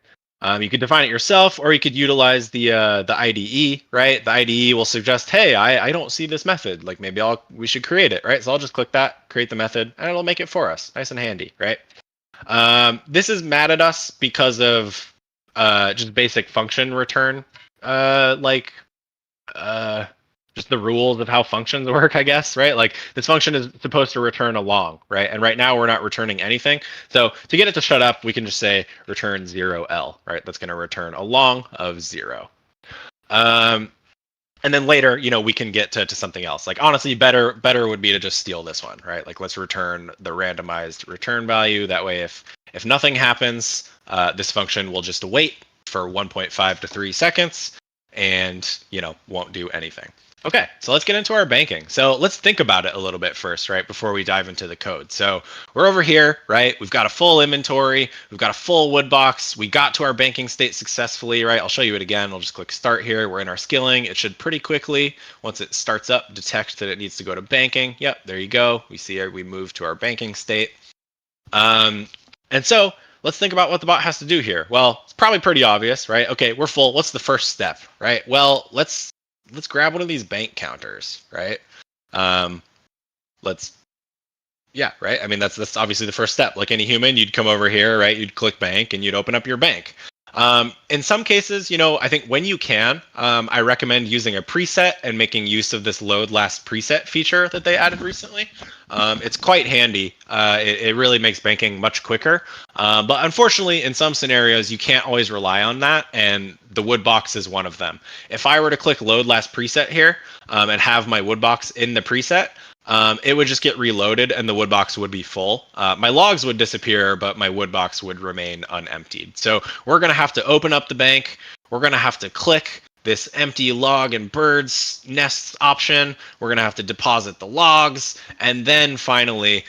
You could define it yourself, or you could utilize the IDE, right? The IDE will suggest, hey, I don't see this method. Like maybe we should create it, right? So I'll just click that, create the method, and it'll make it for us. Nice and handy, right? This is mad at us because of just basic function return, just the rules of how functions work, I guess, right? Like this function is supposed to return a long, right? And right now we're not returning anything. So to get it to shut up, we can just say return 0L, right? That's going to return a long of 0. And then later, we can get to something else. Like honestly, better would be to just steal this one, right? Like let's return the randomized return value. That way, if nothing happens, this function will just wait for 1.5 to 3 seconds and, won't do anything. Okay, so let's get into our banking. So let's think about it a little bit first, right, before we dive into the code. So we're over here, right? We've got a full inventory. We've got a full wood box. We got to our banking state successfully, right? I'll show you it again. I'll just click start here. We're in our skilling. It should pretty quickly, once it starts up, detect that it needs to go to banking. Yep, there you go. We see we move to our banking state. And so let's think about what the bot has to do here. Well, it's probably pretty obvious, right? Okay, we're full. What's the first step, right? Well, let's grab one of these bank counters, right? Yeah, right? I mean, that's obviously the first step. Like any human, you'd come over here, right? You'd click bank and you'd open up your bank. In some cases, I think when you can, I recommend using a preset and making use of this load last preset feature that they added recently. It's quite handy. It really makes banking much quicker. But unfortunately, in some scenarios, you can't always rely on that, and the wood box is one of them. If I were to click load last preset here and have my wood box in the preset, it would just get reloaded and the wood box would be full. My logs would disappear, but my wood box would remain unemptied. So we're going to have to open up the bank. We're going to have to click this empty log and birds nests option. We're going to have to deposit the logs. And then finally,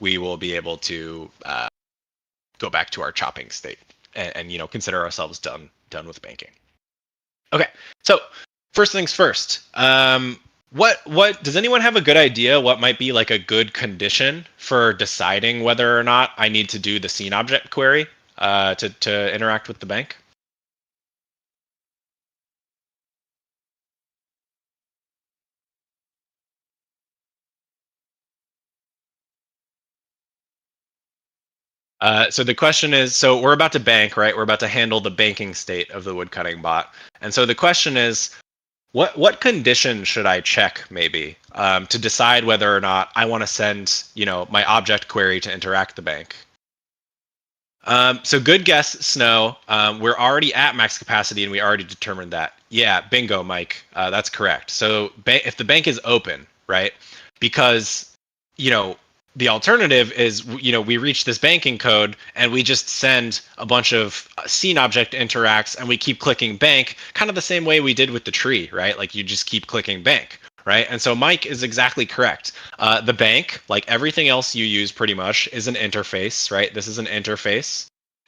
we will be able to go back to our chopping state and consider ourselves done with banking. Okay, so first things first. What does anyone have a good idea what might be like a good condition for deciding whether or not I need to do the scene object query to interact with the bank? So the question is, so we're about to bank, right? We're about to handle the banking state of the woodcutting bot. And so the question is, what condition should I check maybe to decide whether or not I want to send, my object query to interact the bank? So good guess, Snow. We're already at max capacity and we already determined that. Yeah, bingo, Mike. That's correct. So if the bank is open, right? Because, the alternative is, we reach this banking code and we just send a bunch of scene object interacts and we keep clicking bank, kind of the same way we did with the tree, right? Like you just keep clicking bank, right? And so Mike is exactly correct. The bank, like everything else you use pretty much, is an interface, right? This is an interface.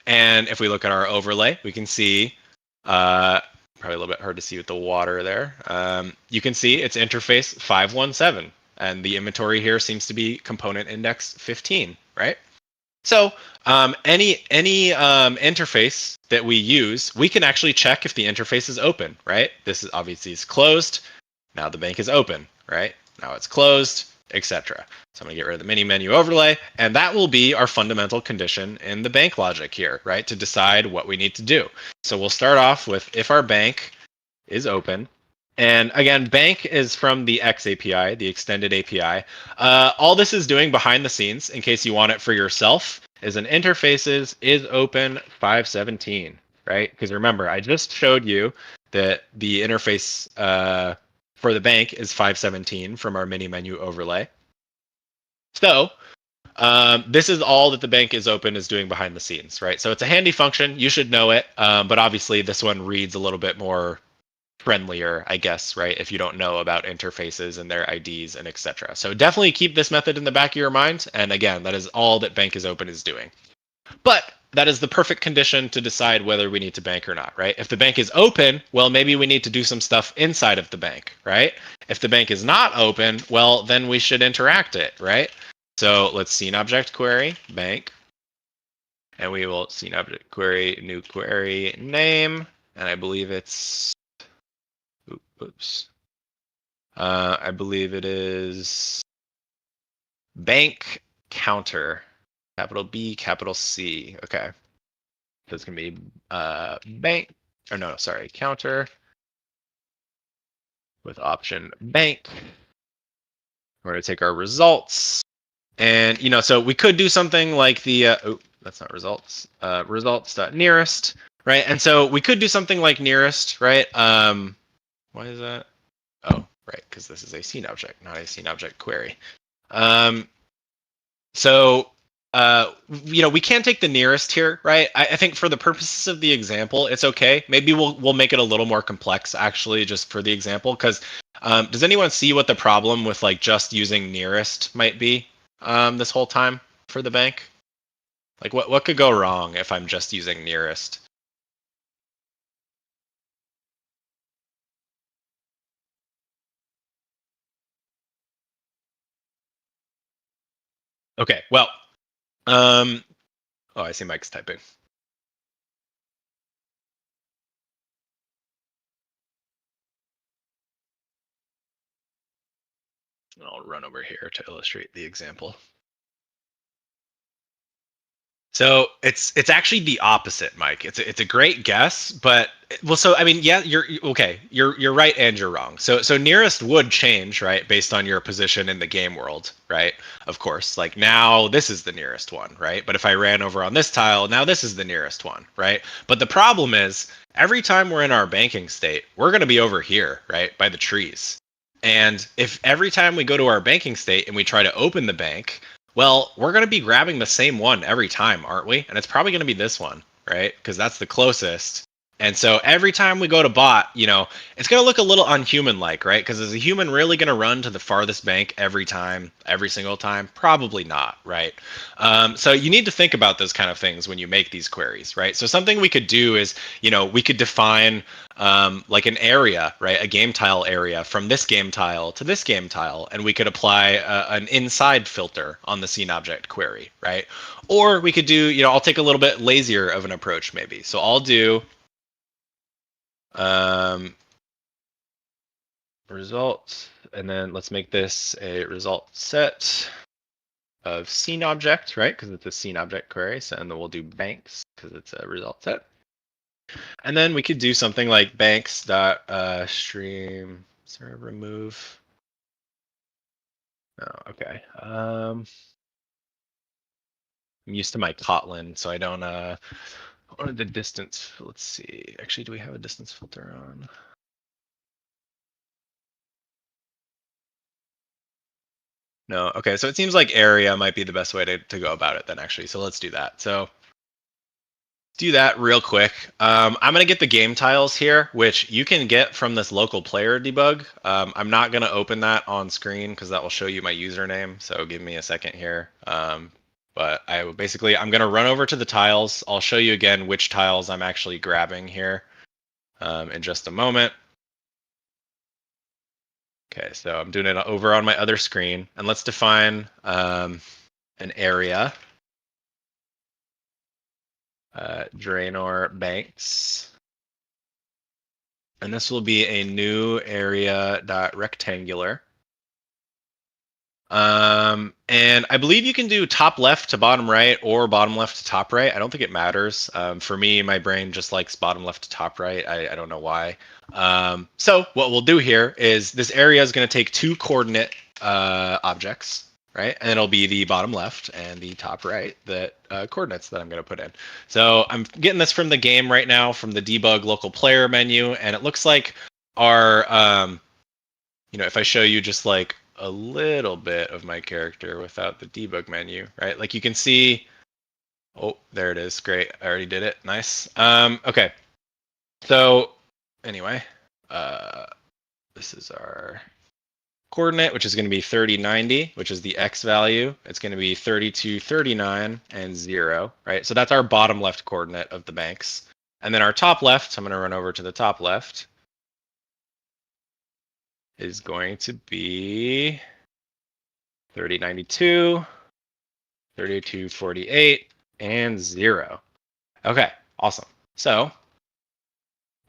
And if we look at our overlay, we can see, probably a little bit hard to see with the water there. You can see it's interface 517. And the inventory here seems to be component index 15, right? So any interface that we use, we can actually check if the interface is open, right? This is obviously is closed. Now the bank is open, right? Now it's closed, etc. So I'm gonna get rid of the mini menu overlay, and that will be our fundamental condition in the bank logic here, right? To decide what we need to do. So we'll start off with if our bank is open. And again, bank is from the X API, the extended API. All this is doing behind the scenes, in case you want it for yourself, is an interfaces is open 517, right? Because remember, I just showed you that the interface for the bank is 517 from our mini menu overlay. So this is all that the bank is open is doing behind the scenes, right? So it's a handy function. You should know it. But obviously, this one reads a little bit more friendlier, I guess, right? If you don't know about interfaces and their IDs and etc. So definitely keep this method in the back of your mind. And again, that is all that bank is open is doing. But that is the perfect condition to decide whether we need to bank or not, right? If the bank is open, well, maybe we need to do some stuff inside of the bank, right? If the bank is not open, well, then we should interact it, right? So let's scene object query bank. And we will scene object query new query name. And I believe it's oops. I believe it is bank counter, capital B, capital C. Okay. So it's going to be bank, or no, sorry, counter with option bank. We're going to take our results. And, so we could do something like the, oh, that's not results, results.nearest, right? And so we could do something like nearest, right? Why is that? Oh, right, because this is a scene object, not a scene object query. We can't take the nearest here, right? I think for the purposes of the example, it's okay. Maybe we'll make it a little more complex, actually, just for the example. Because does anyone see what the problem with like just using nearest might be this whole time for the bank? Like, what could go wrong if I'm just using nearest? Okay, well, oh, I see Mike's typing. I'll run over here to illustrate the example. So it's actually the opposite, Mike. It's a great guess, but well, so I mean, yeah, you're okay. You're right and you're wrong. So nearest would change, right, based on your position in the game world, right? Of course, like now this is the nearest one, right? But if I ran over on this tile, now this is the nearest one, right? But the problem is every time we're in our banking state, we're going to be over here, right, by the trees. And if every time we go to our banking state and we try to open the bank, well, we're going to be grabbing the same one every time, aren't we? And it's probably going to be this one, right? Because that's the closest. And so every time we go to bot, it's going to look a little unhuman-like, right? Because is a human really going to run to the farthest bank every time, every single time? Probably not, right? So you need to think about those kind of things when you make these queries, right? So something we could do is, we could define like an area, right? A game tile area from this game tile to this game tile, and we could apply an inside filter on the scene object query, right? Or we could do, I'll take a little bit lazier of an approach maybe. So I'll do results, and then let's make this a result set of scene object, right? Because it's a scene object query. So, and then we'll do banks because it's a result set. And then we could do something like banks dot stream. Is there a remove? Oh, okay. I'm used to my Kotlin, so I don't what are the distance? Let's see. Actually, do we have a distance filter on? No. Okay, so it seems like area might be the best way to go about it then, actually. So let's do that. So do that real quick. I'm going to get the game tiles here, which you can get from this local player debug. I'm not going to open that on screen because that will show you my username. So give me a second here. But I'm going to run over to the tiles. I'll show you again which tiles I'm actually grabbing here in just a moment. Okay, so I'm doing it over on my other screen. And let's define an area. Draenor banks. And this will be a new area.rectangular. And I believe you can do top left to bottom right or bottom left to top right. I don't think it matters. For me, my brain just likes bottom left to top right. I don't know why. So what we'll do here is this area is going to take two coordinate objects, right? And it'll be the bottom left and the top right coordinates that I'm going to put in. So I'm getting this from the game right now, from the debug local player menu, and it looks like our, if I show you just like a little bit of my character without the debug menu, right? Like you can see, oh, there it is. Great. I already did it. Nice. Okay. So anyway, this is our coordinate, which is going to be 3090, which is the X value. It's going to be 3239 and 0, right? So that's our bottom left coordinate of the banks. And then our top left, I'm going to run over to the top left, is going to be 3092, 3248, and 0. Okay, awesome. So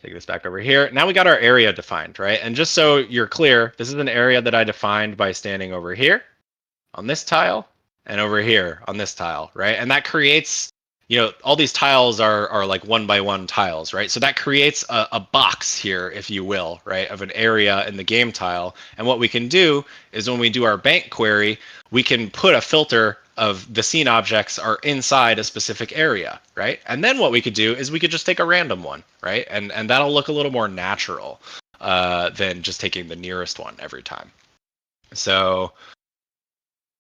take this back over here. Now we got our area defined, right? And just so you're clear, this is an area that I defined by standing over here on this tile and over here on this tile, right? And that creates, all these tiles are like 1x1 tiles, right? So that creates a box here, if you will, right, of an area in the game tile. And what we can do is when we do our bank query, we can put a filter of the scene objects are inside a specific area, right? And then what we could do is we could just take a random one, right? And that'll look a little more natural than just taking the nearest one every time. So,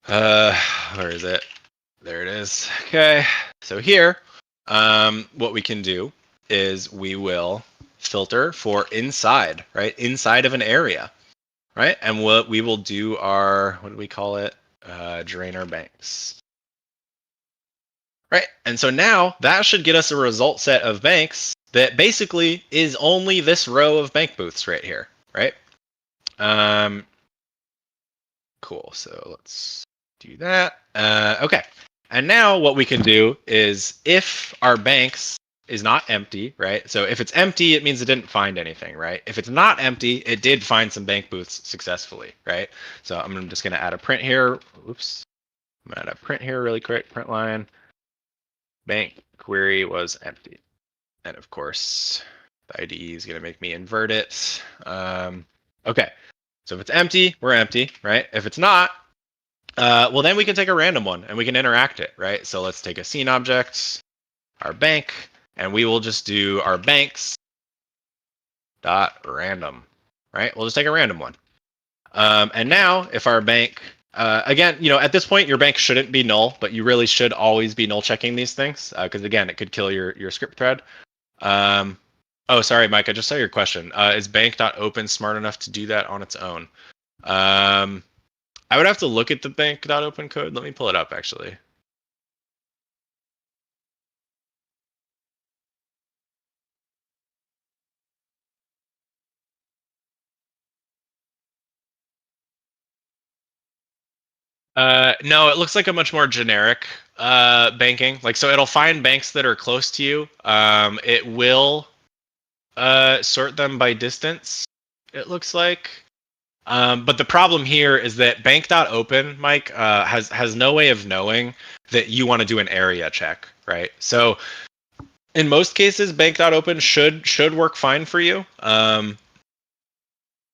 where is it? There it is. Okay. So here, what we can do is we will filter for inside, right? Inside of an area, right? And what we will do our, what do we call it? Draenor banks. Right. And so now that should get us a result set of banks that basically is only this row of bank booths right here, right? Cool. So let's do that. Okay. And now what we can do is if our banks is not empty, right? So if it's empty, it means it didn't find anything, right? If it's not empty, it did find some bank booths successfully, right? So I'm just going to add a print here. Oops. I'm going to add a print here really quick. Print line. Bank query was empty. And of course, the IDE is going to make me invert it. Okay. So if it's empty, we're empty, right? If it's not, well, then we can take a random one and we can interact it, right? So let's take a scene object, our bank, and we will just do our banks dot random, right? We'll just take a random one. And now if our bank, again, at this point your bank shouldn't be null, but you really should always be null checking these things because again, it could kill your script thread. Oh, sorry, Mike, I just saw your question. Is bank.open smart enough to do that on its own? I would have to look at the bank.open code. Let me pull it up actually. No, it looks like a much more generic banking. Like, so it'll find banks that are close to you. It will sort them by distance, it looks like. But the problem here is that bank.open, Mike, has no way of knowing that you want to do an area check, right? So in most cases, bank.open should work fine for you. I'm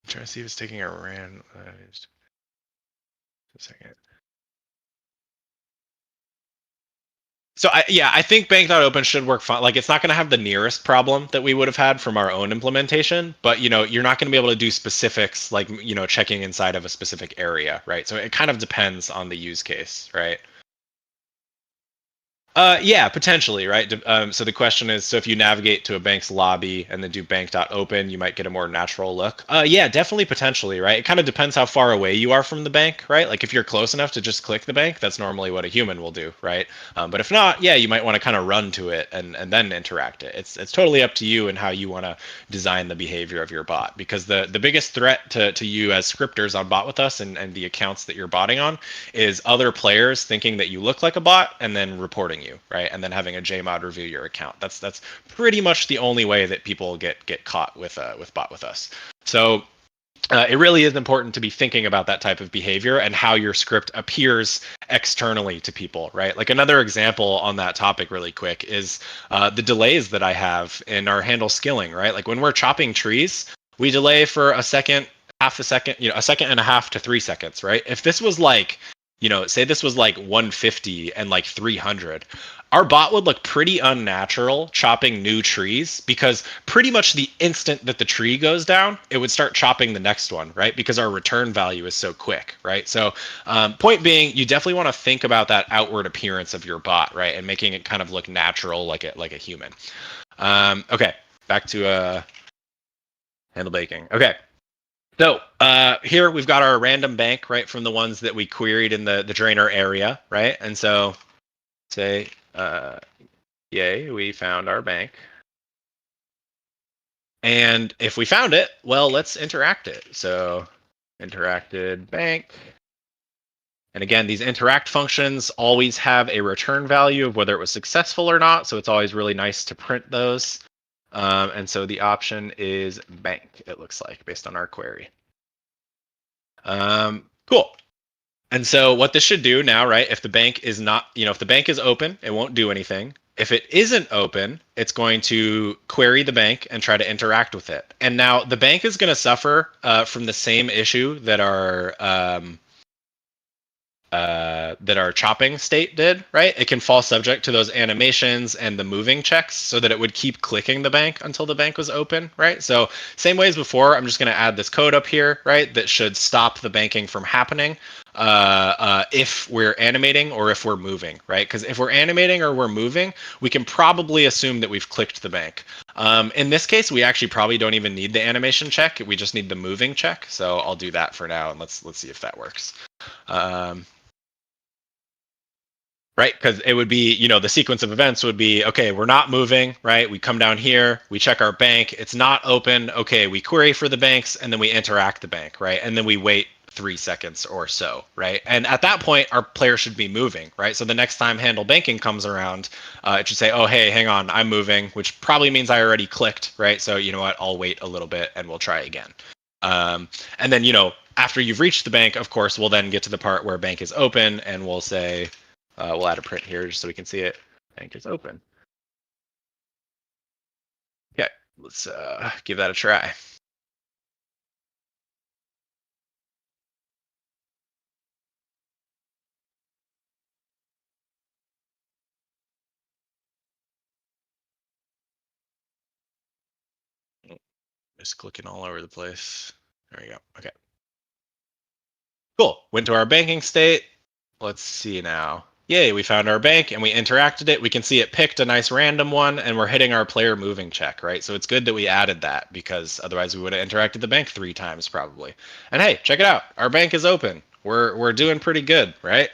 trying to see if it's taking a random. Just a second. So I think bank.open should work fine. Like, it's not going to have the nearest problem that we would have had from our own implementation, but you're not going to be able to do specifics like checking inside of a specific area, right? So it kind of depends on the use case, right? Yeah, potentially, right? So the question is, so if you navigate to a bank's lobby and then do bank.open, you might get a more natural look. Yeah, definitely potentially, right? It kind of depends how far away you are from the bank, right? Like if you're close enough to just click the bank, that's normally what a human will do, right? But if not, yeah, you might want to kind of run to it and then interact it. It's totally up to you and how you want to design the behavior of your bot, because the biggest threat to you as scripters on BotWithUs and the accounts that you're botting on is other players thinking that you look like a bot and then reporting you, right? And then having a JMod review your account. That's pretty much the only way that people get caught with BotWithUs. So it really is important to be thinking about that type of behavior and how your script appears externally to people, right? Like another example on that topic really quick is the delays that I have in our handle skilling, right? Like when we're chopping trees, we delay for a second, half a second, a second and a half to 3 seconds, right? If this was like, say this was like 150 and like 300, our bot would look pretty unnatural chopping new trees, because pretty much the instant that the tree goes down, it would start chopping the next one, right? Because our return value is so quick, right? So point being, you definitely want to think about that outward appearance of your bot, right? And making it kind of look natural like a human. Okay, back to handle baking. Okay. So here we've got our random bank, right, from the ones that we queried in the drainer area, right? And so say, yay, we found our bank. And if we found it, well, let's interact it. So interacted bank. And again, these interact functions always have a return value of whether it was successful or not. So it's always really nice to print those. And so the option is bank, it looks like, based on our query. Cool. And so what this should do now, right? If the bank is not, if the bank is open, it won't do anything. If it isn't open, it's going to query the bank and try to interact with it. And now the bank is going to suffer from the same issue that our chopping state did, right? It can fall subject to those animations and the moving checks, so that it would keep clicking the bank until the bank was open, right? So same way as before, I'm just going to add this code up here, right? That should stop the banking from happening if we're animating or if we're moving, right? Because if we're animating or we're moving, we can probably assume that we've clicked the bank. In this case, we actually probably don't even need the animation check. We just need the moving check. So I'll do that for now, and let's see if that works. Right, because it would be, the sequence of events would be, okay, we're not moving, right? We come down here, we check our bank, it's not open. Okay, we query for the banks, and then we interact the bank, right? And then we wait 3 seconds or so, right? And at that point, our player should be moving, right? So the next time handle banking comes around, it should say, oh, hey, hang on, I'm moving, which probably means I already clicked, right? So you know what, I'll wait a little bit and we'll try again. And then, after you've reached the bank, of course, we'll then get to the part where bank is open, and we'll say, we'll add a print here just so we can see it. Bank is open. Okay, let's give that a try. Just clicking all over the place. There we go. Okay. Cool. Went to our banking state. Let's see now. Yay, we found our bank and we interacted it. We can see it picked a nice random one and we're hitting our player moving check, right? So it's good that we added that because otherwise we would have interacted the bank 3 times probably. And hey, check it out. Our bank is open. We're doing pretty good, right?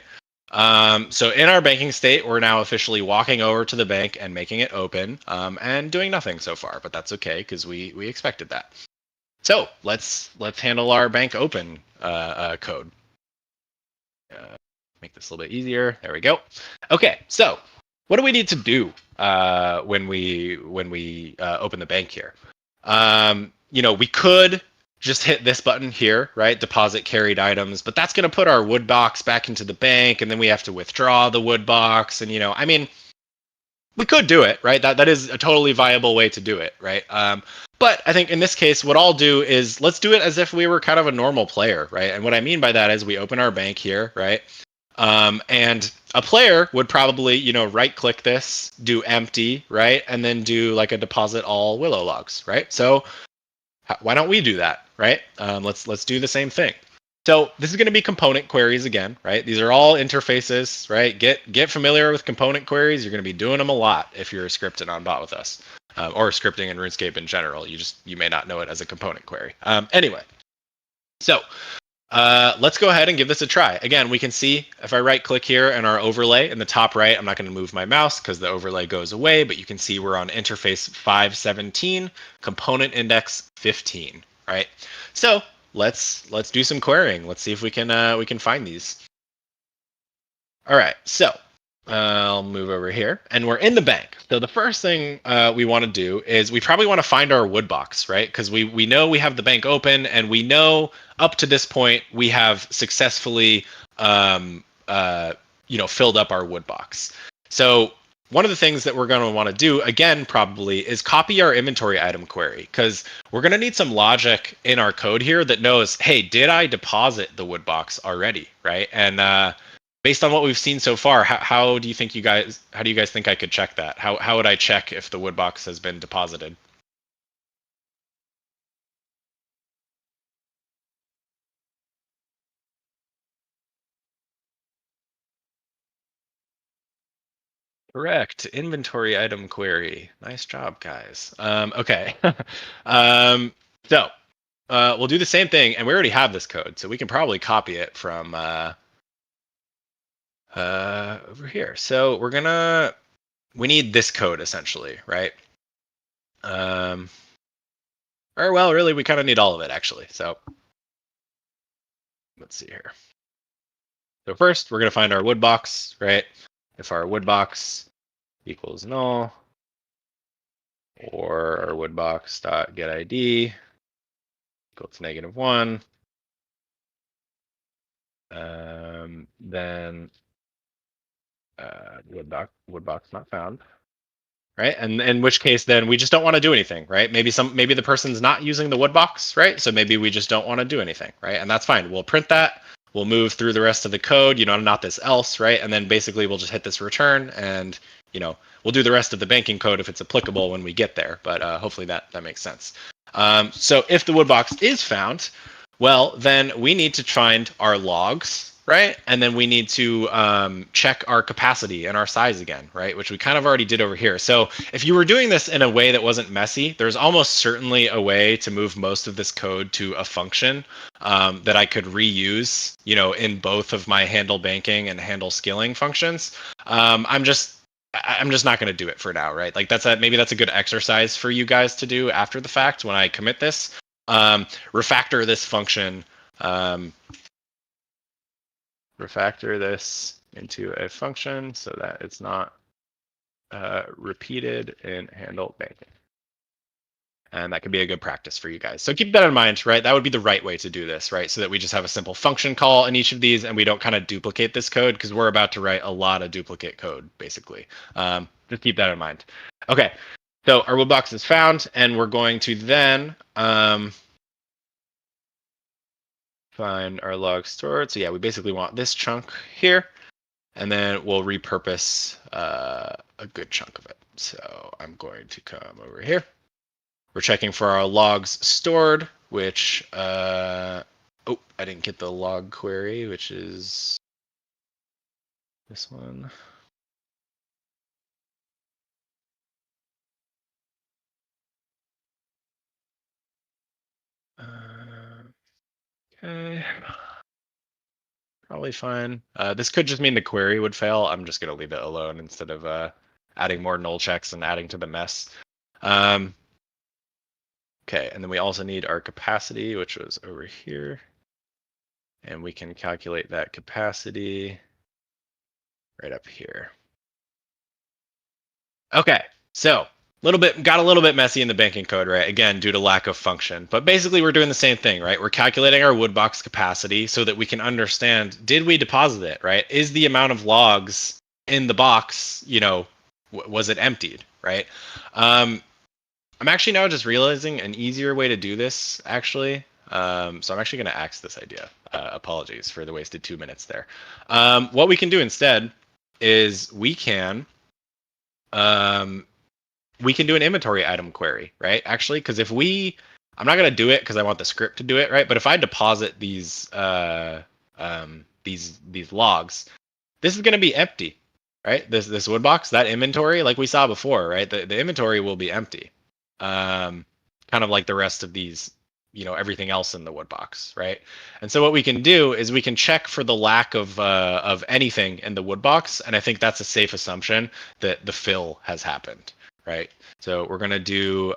So in our banking state, we're now officially walking over to the bank and making it open and doing nothing so far, but that's okay because we expected that. So let's handle our bank open code. Make this a little bit easier. There we go. Okay, so what do we need to do when we open the bank here? We could just hit this button here, right? Deposit carried items, but that's going to put our wood box back into the bank, and then we have to withdraw the wood box. And we could do it, right? That is a totally viable way to do it, right? But I think in this case, what I'll do is let's do it as if we were kind of a normal player, right? And what I mean by that is we open our bank here, right? And a player would probably, right click this, do empty, right? And then do like a deposit all willow logs, right? So why don't we do that, right? Let's do the same thing. So this is going to be component queries again, right? These are all interfaces, right? Get familiar with component queries. You're going to be doing them a lot if you're scripting on BotWithUs, or scripting in RuneScape in general. You may not know it as a component query. Anyway, so let's go ahead and give this a try. Again, we can see if I right click here in our overlay in the top right, I'm not going to move my mouse because the overlay goes away, but you can see we're on interface 517, component index 15, right? So let's do some querying. Let's see if we can find these. All right, so I'll move over here and we're in the bank. So the first thing we want to do is we probably want to find our wood box, right? Because we know we have the bank open and we know up to this point we have successfully filled up our wood box. So one of the things that we're going to want to do again probably is copy our inventory item query, because we're going to need some logic in our code here that knows, hey, did I deposit the wood box already, right? And based on what we've seen so far, how do you guys think I could check that? How would I check if the wood box has been deposited? Correct. Inventory item query. Nice job, guys. Okay. So we'll do the same thing, and we already have this code, so we can probably copy it from over here. So we need this code essentially, right? Or well, really, we kind of need all of it actually. So let's see here. So first, we're gonna find our wood box, right? If our wood box equals null, or our wood box dot get ID equals -1, then wood box not found, right? And in which case, then we just don't want to do anything, right? Maybe the person's not using the wood box, right? So maybe we just don't want to do anything, right? And that's fine. We'll print that. We'll move through the rest of the code, not this else, right? And then basically we'll just hit this return and, we'll do the rest of the banking code if it's applicable when we get there. But hopefully that makes sense. So if the wood box is found, well, then we need to find our logs, right? And then we need to check our capacity and our size again, right? Which we kind of already did over here. So if you were doing this in a way that wasn't messy, there's almost certainly a way to move most of this code to a function that I could reuse, in both of my handle banking and handle skilling functions. I'm just not going to do it for now, right? Like maybe that's a good exercise for you guys to do after the fact when I commit this. Refactor this function. Refactor this into a function so that it's not repeated in handle banking. And that could be a good practice for you guys. So keep that in mind, right? That would be the right way to do this, right? So that we just have a simple function call in each of these and we don't kind of duplicate this code because we're about to write a lot of duplicate code, basically. Just keep that in mind. Okay, so our wood box is found and we're going to then find our log stored. So yeah, we basically want this chunk here, and then we'll repurpose a good chunk of it. So I'm going to come over here. We're checking for our logs stored, which Oh, I didn't get the log query, which is this one. Okay. Probably fine. This could just mean the query would fail. I'm just going to leave it alone instead of adding more null checks and adding to the mess. Okay, and then we also need our capacity, which was over here. And we can calculate that capacity right up here. Okay, so got a little bit messy in the banking code, right? Again, due to lack of function. But basically we're doing the same thing, right? We're calculating our wood box capacity so that we can understand, did we deposit it, right? Is the amount of logs in the box, was it emptied, right? I'm actually now just realizing an easier way to do this, actually. So I'm actually going to axe this idea. Apologies for the wasted 2 minutes there. What we can do instead is we can do an inventory item query, right? Actually, because I'm not gonna do it because I want the script to do it, right? But if I deposit these logs, this is gonna be empty, right? This wood box, that inventory, like we saw before, right? The inventory will be empty, kind of like the rest of these, everything else in the wood box, right? And so what we can do is we can check for the lack of anything in the wood box, and I think that's a safe assumption that the fill has happened, right? So we're gonna do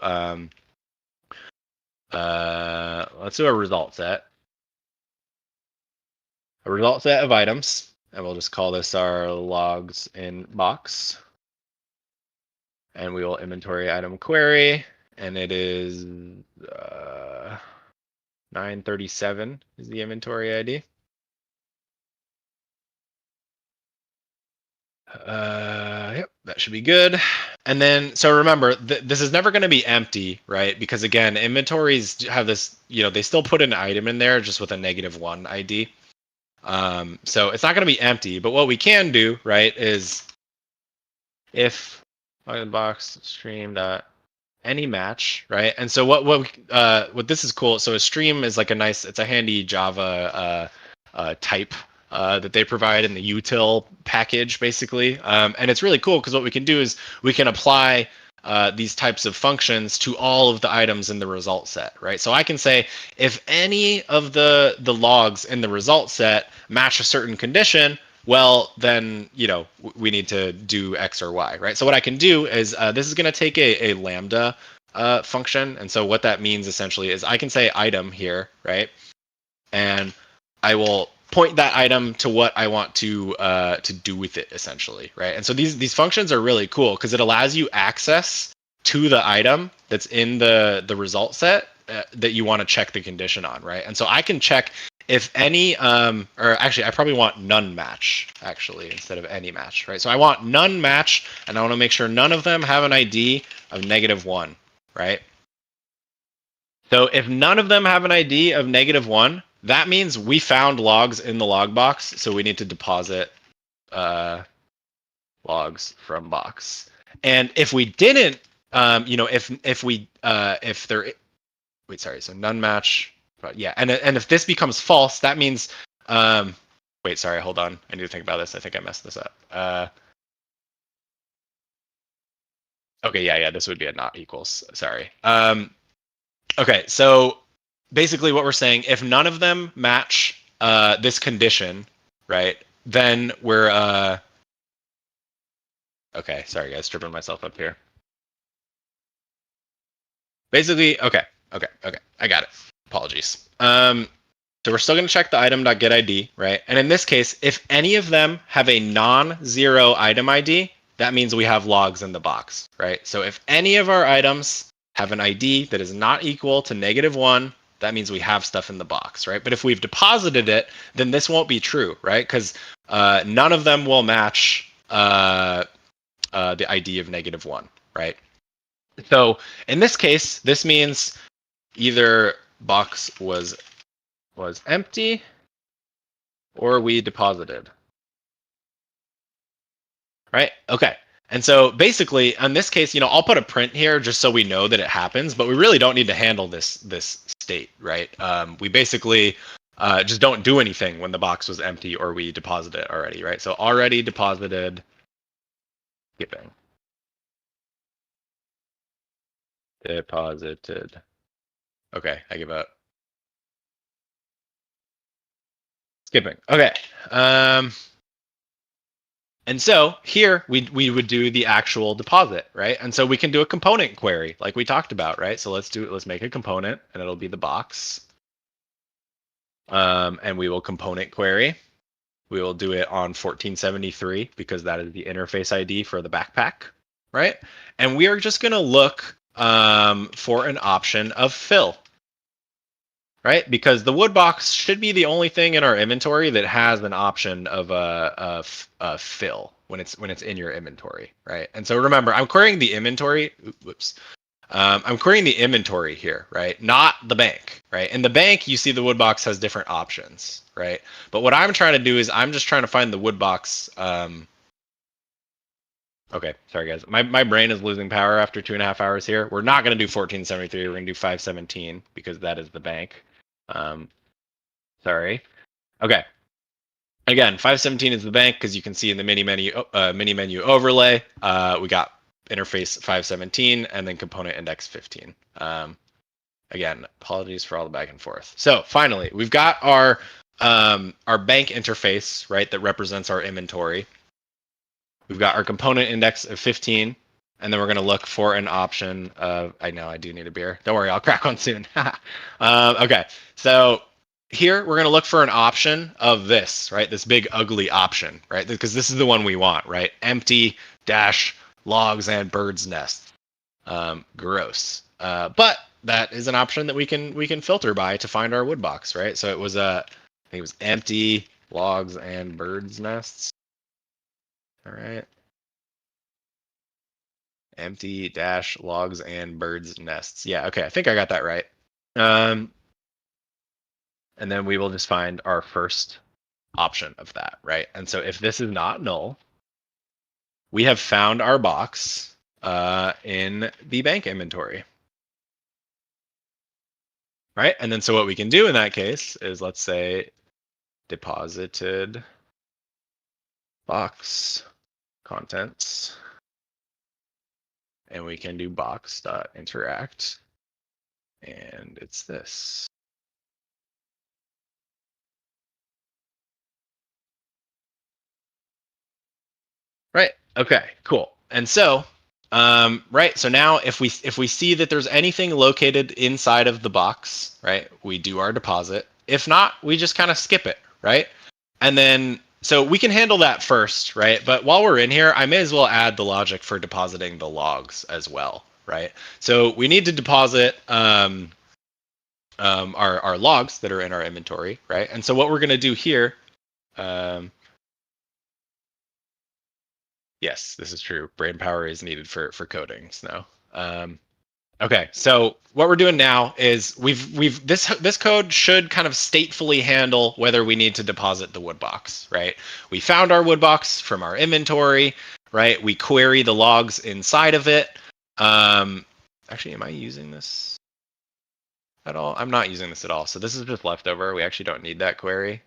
let's do a result set of items, and we'll just call this our logs in box, and we will inventory item query, and it is 937 is the inventory ID. Yep, that should be good. And then, so remember, this is never going to be empty, right? Because again, inventories have this, they still put an item in there just with a -1 ID. So it's not going to be empty, but what we can do, right, is if box stream dot any match, right? And so what this is cool. So a stream is like it's a handy Java type that they provide in the util package, basically. And it's really cool because what we can do is we can apply these types of functions to all of the items in the result set, right? So I can say if any of the logs in the result set match a certain condition, well, then, we need to do X or Y, right? So what I can do is this is going to take a lambda function. And so what that means essentially is I can say item here, right? And I will point that item to what I want to do with it, essentially, right? And so these functions are really cool because it allows you access to the item that's in the result set that you want to check the condition on, right? And so I can check if any, or actually I probably want none match, actually, instead of any match, right? So I want none match, and I want to make sure none of them have an ID of -1, right? So if none of them have an ID of -1, that means we found logs in the log box, so we need to deposit logs from box. And if we didn't, so none match, but yeah, and if this becomes false, that means, wait, sorry, hold on, I need to think about this. I think I messed this up. Okay, yeah, this would be a not equals. Sorry. Okay, so basically what we're saying, if none of them match this condition, right, then we're okay, sorry guys, tripping myself up here. Basically, okay, I got it. Apologies. So we're still going to check the item.getID, right? And in this case, if any of them have a non-zero item ID, that means we have logs in the box, right? So if any of our items have an ID that is not equal to -1, that means we have stuff in the box, right? But if we've deposited it, then this won't be true, right? Because none of them will match the ID of -1, right? So in this case, this means either box was empty or we deposited, right? Okay. And so basically, in this case, I'll put a print here just so we know that it happens, but we really don't need to handle this state, right? We basically just don't do anything when the box was empty or we deposited it already, right? So already deposited, skipping. Deposited. Okay, I give up. Skipping. Okay. And so here we would do the actual deposit, right? And so we can do a component query like we talked about, right? So let's make a component and it'll be the box. And we will component query. We will do it on 1473 because that is the interface ID for the backpack, right? And we are just going to look for an option of fill, right? Because the wood box should be the only thing in our inventory that has an option of a fill when it's in your inventory, right? And so remember, I'm querying the inventory. Whoops. I'm querying the inventory here, right? Not the bank, right? In the bank, you see the wood box has different options, right? But what I'm trying to do is I'm just trying to find the wood box. Okay, sorry guys. My brain is losing power after 2.5 hours here. We're not going to do 1473. We're going to do 517 because that is the bank. Sorry. Okay. Again, 517 is the bank because you can see in the mini menu overlay, we got interface 517 and then component index 15. Again, apologies for all the back and forth. So finally, we've got our bank interface, right, that represents our inventory. We've got our component index of 15, and then we're going to look for an option of, I know I do need a beer. Don't worry, I'll crack one soon. Okay, so here we're going to look for an option of this, right? This big ugly option, right? Because this is the one we want, right? Empty dash logs and birds nests. Gross. But that is an option that we can filter by to find our wood box, right? So it was I think it was empty logs and birds nests. All right. Empty dash logs and birds nests. Yeah, okay, I think I got that right. And then we will just find our first option of that, right? And so if this is not null, we have found our box in the bank inventory. Right? And then so what we can do in that case is let's say deposited box contents. And we can do box.interact. And it's this. Right. Okay, cool. And so right, so now if we see that there's anything located inside of the box, right, we do our deposit. If not, we just kind of skip it, right? And then so we can handle that first, right? But while we're in here, I may as well add the logic for depositing the logs as well, right? So we need to deposit our logs that are in our inventory, right? And so what we're going to do here. Yes, this is true. Brain power is needed for coding. So, okay. So what we're doing now is this code should kind of statefully handle whether we need to deposit the wood box, right? We found our wood box from our inventory, right? We query the logs inside of it. Actually, am I using this at all? I'm not using this at all. So this is just leftover. We actually don't need that query.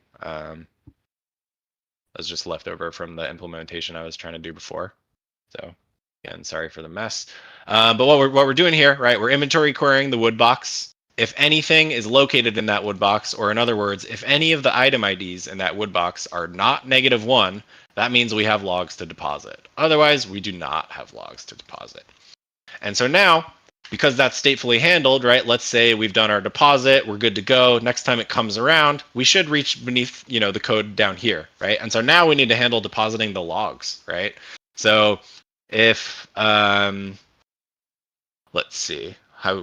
Was just left over from the implementation I was trying to do before. So again, sorry for the mess. But what we're doing here, right? We're inventory querying the wood box. If anything is located in that wood box, or in other words, if any of the item IDs in that wood box are not -1, that means we have logs to deposit. Otherwise, we do not have logs to deposit. And so now, because that's statefully handled, right? Let's say we've done our deposit, we're good to go. Next time it comes around, we should reach beneath, the code down here, right? And so now we need to handle depositing the logs, right? So if, let's see,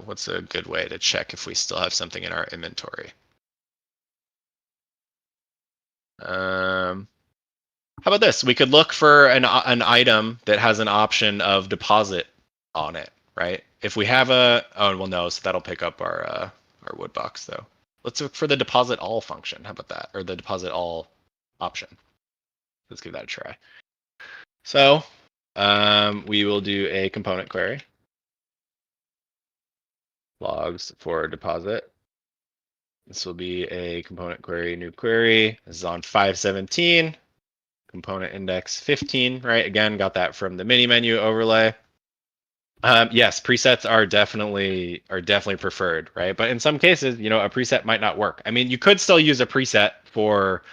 what's a good way to check if we still have something in our inventory? How about this? We could look for an item that has an option of deposit on it, right? If we have oh, well, no, so that'll pick up our wood box though. Let's look for the deposit all function. How about that? Or the deposit all option. Let's give that a try. So we will do a component query. Logs for deposit. This will be a component query, new query. This is on 517, component index 15, right? Again, got that from the mini menu overlay. Yes, presets are definitely preferred, right? But in some cases, you know, a preset might not work. I mean, you could still use a preset for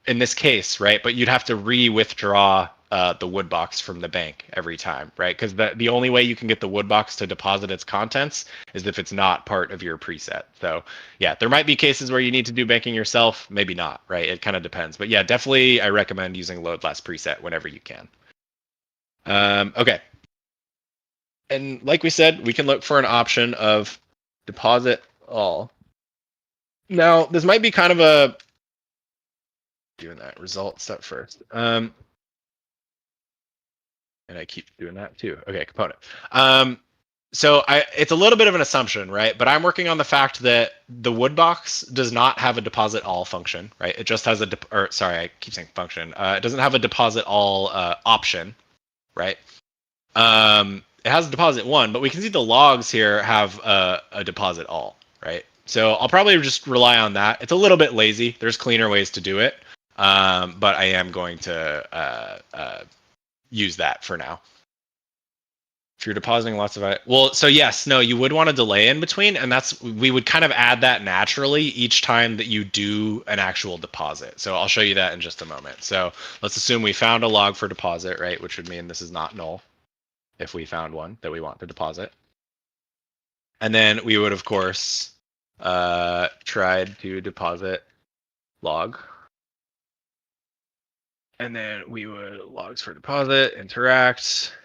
in this case, right? But you'd have to withdraw the wood box from the bank every time, right? Because the only way you can get the wood box to deposit its contents is if it's not part of your preset. So yeah, there might be cases where you need to do banking yourself, maybe not, right? It kind of depends. But yeah, definitely I recommend using load last preset whenever you can. Okay. And like we said, we can look for an option of deposit all. Now, this might be kind of a doing that result step first. And I keep doing that too. Okay, component. So it's a little bit of an assumption, right? But I'm working on the fact that the wood box does not have a deposit all function, right? It just has sorry, I keep saying function. It doesn't have a deposit all option, right? It has a deposit one, but we can see the logs here have a deposit all, right? So I'll probably just rely on that. It's a little bit lazy. There's cleaner ways to do it. But I am going to use that for now. If you're depositing lots of so yes, no, you would want to delay in between, and we would kind of add that naturally each time that you do an actual deposit. So I'll show you that in just a moment. So let's assume we found a log for deposit, right? Which would mean this is not null if we found one that we want to deposit. And then we would, of course, tried to deposit log. And then we would logs for deposit, interact,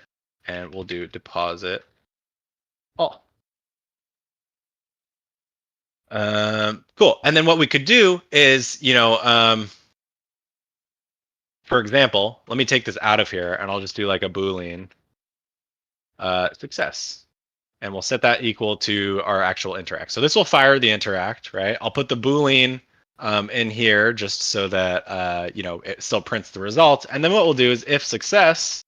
and we'll do deposit all. Cool. And then what we could do is, you know, for example, let me take this out of here and I'll just do like a Boolean success. And we'll set that equal to our actual interact. So this will fire the interact, right? I'll put the Boolean in here just so that, you know, it still prints the result. And then what we'll do is if success,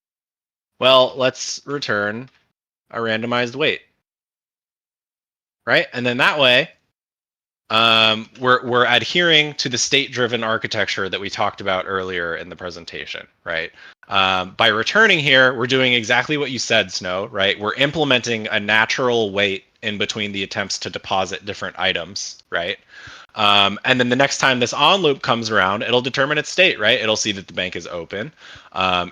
well, let's return a randomized weight, right? And then that way, we're adhering to the state-driven architecture that we talked about earlier in the presentation, right? By returning here, we're doing exactly what you said, Snow, right? We're implementing a natural wait in between the attempts to deposit different items, right? And then the next time this on loop comes around, it'll determine its state, right? It'll see that the bank is open.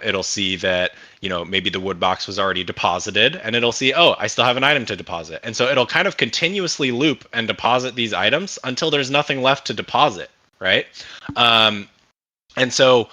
It'll see that, you know, maybe the wood box was already deposited, and it'll see, oh, I still have an item to deposit. And so it'll kind of continuously loop and deposit these items until there's nothing left to deposit, right? And so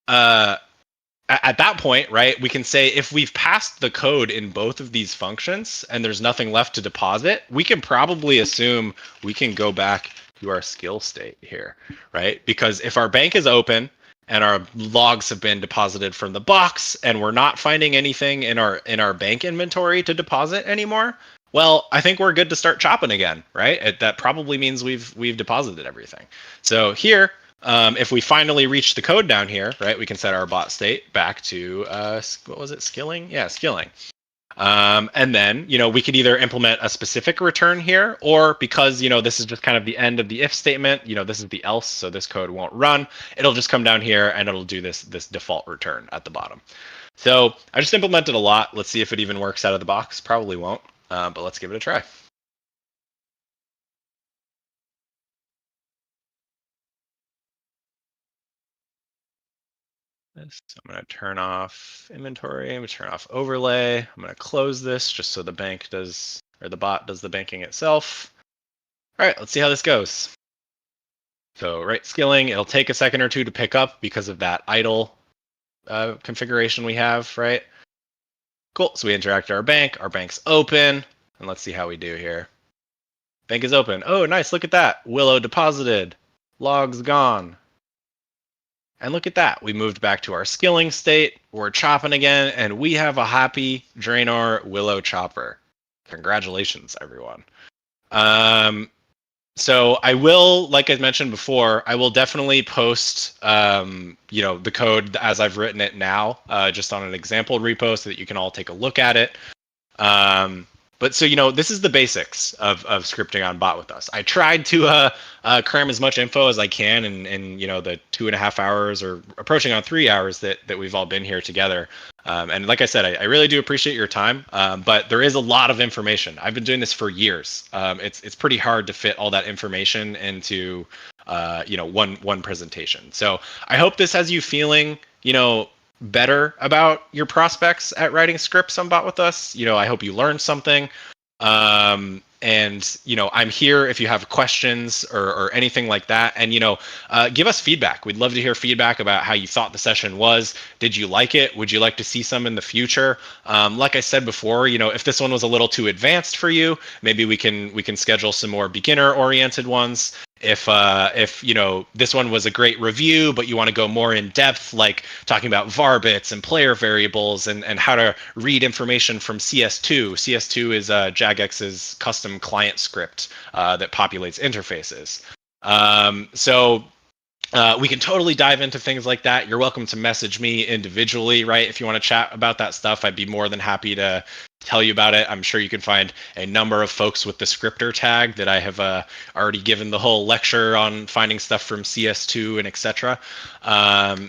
at that point, right, we can say if we've passed the code in both of these functions and there's nothing left to deposit, we can probably assume we can go back to our skill state here, right? Because if our bank is open and our logs have been deposited from the box and we're not finding anything in our bank inventory to deposit anymore, well, I think we're good to start chopping again, right? That probably means we've deposited everything. So here, if we finally reach the code down here, right, we can set our bot state back to what was it, skilling? Yeah, skilling. And then, you know, we could either implement a specific return here, or because, you know, this is just kind of the end of the if statement, you know, this is the else, so this code won't run. It'll just come down here and it'll do this default return at the bottom. So I just implemented a lot. Let's see if it even works out of the box. Probably won't, but let's give it a try. So I'm going to turn off inventory. I'm going to turn off overlay. I'm going to close this just so the bank does, or the bot does the banking itself. All right, let's see how this goes. So right skilling, it'll take a second or two to pick up because of that idle configuration we have, right? Cool, so we interact our bank. Our bank's open, and let's see how we do here. Bank is open. Oh, nice, look at that. Willow deposited. Logs gone. And look at that, we moved back to our skilling state, we're chopping again, and we have a happy Draenor Willow chopper. Congratulations, everyone. So I will, like I mentioned before, I will definitely post, you know, the code as I've written it now, just on an example repo so that you can all take a look at it. But so, this is the basics of scripting on BotWithUs. I tried to cram as much info as I can in the 2.5 hours or approaching on 3 hours that we've all been here together. And like I said, I really do appreciate your time. But there is a lot of information. I've been doing this for years. It's pretty hard to fit all that information into one presentation. So I hope this has you feeling better about your prospects at writing scripts on BotWithUs. I hope you learned something. And I'm here if you have questions or anything like that. And give us feedback. We'd love to hear feedback about how you thought the session was. Did you like it? Would you like to see some in the future? Like I said before, if this one was a little too advanced for you, maybe we can schedule some more beginner oriented ones. If this one was a great review, but you want to go more in depth, like talking about varbits and player variables and how to read information from CS2. CS2 is Jagex's custom client script that populates interfaces. So we can totally dive into things like that. You're welcome to message me individually, right? If you want to chat about that stuff, I'd be more than happy to tell you about it. I'm sure you can find a number of folks with the scripter tag that I have already given the whole lecture on finding stuff from CS2 and etc.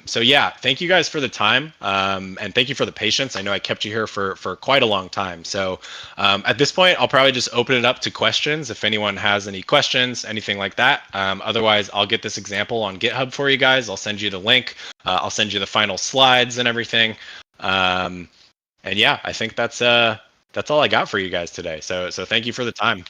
So yeah, thank you guys for the time, and thank you for the patience. I know I kept you here for quite a long time. So at this point, I'll probably just open it up to questions if anyone has any questions, anything like that. Otherwise, I'll get this example on GitHub for you guys. I'll send you the link. I'll send you the final slides and everything. And yeah, I think that's all I got for you guys today. So thank you for the time.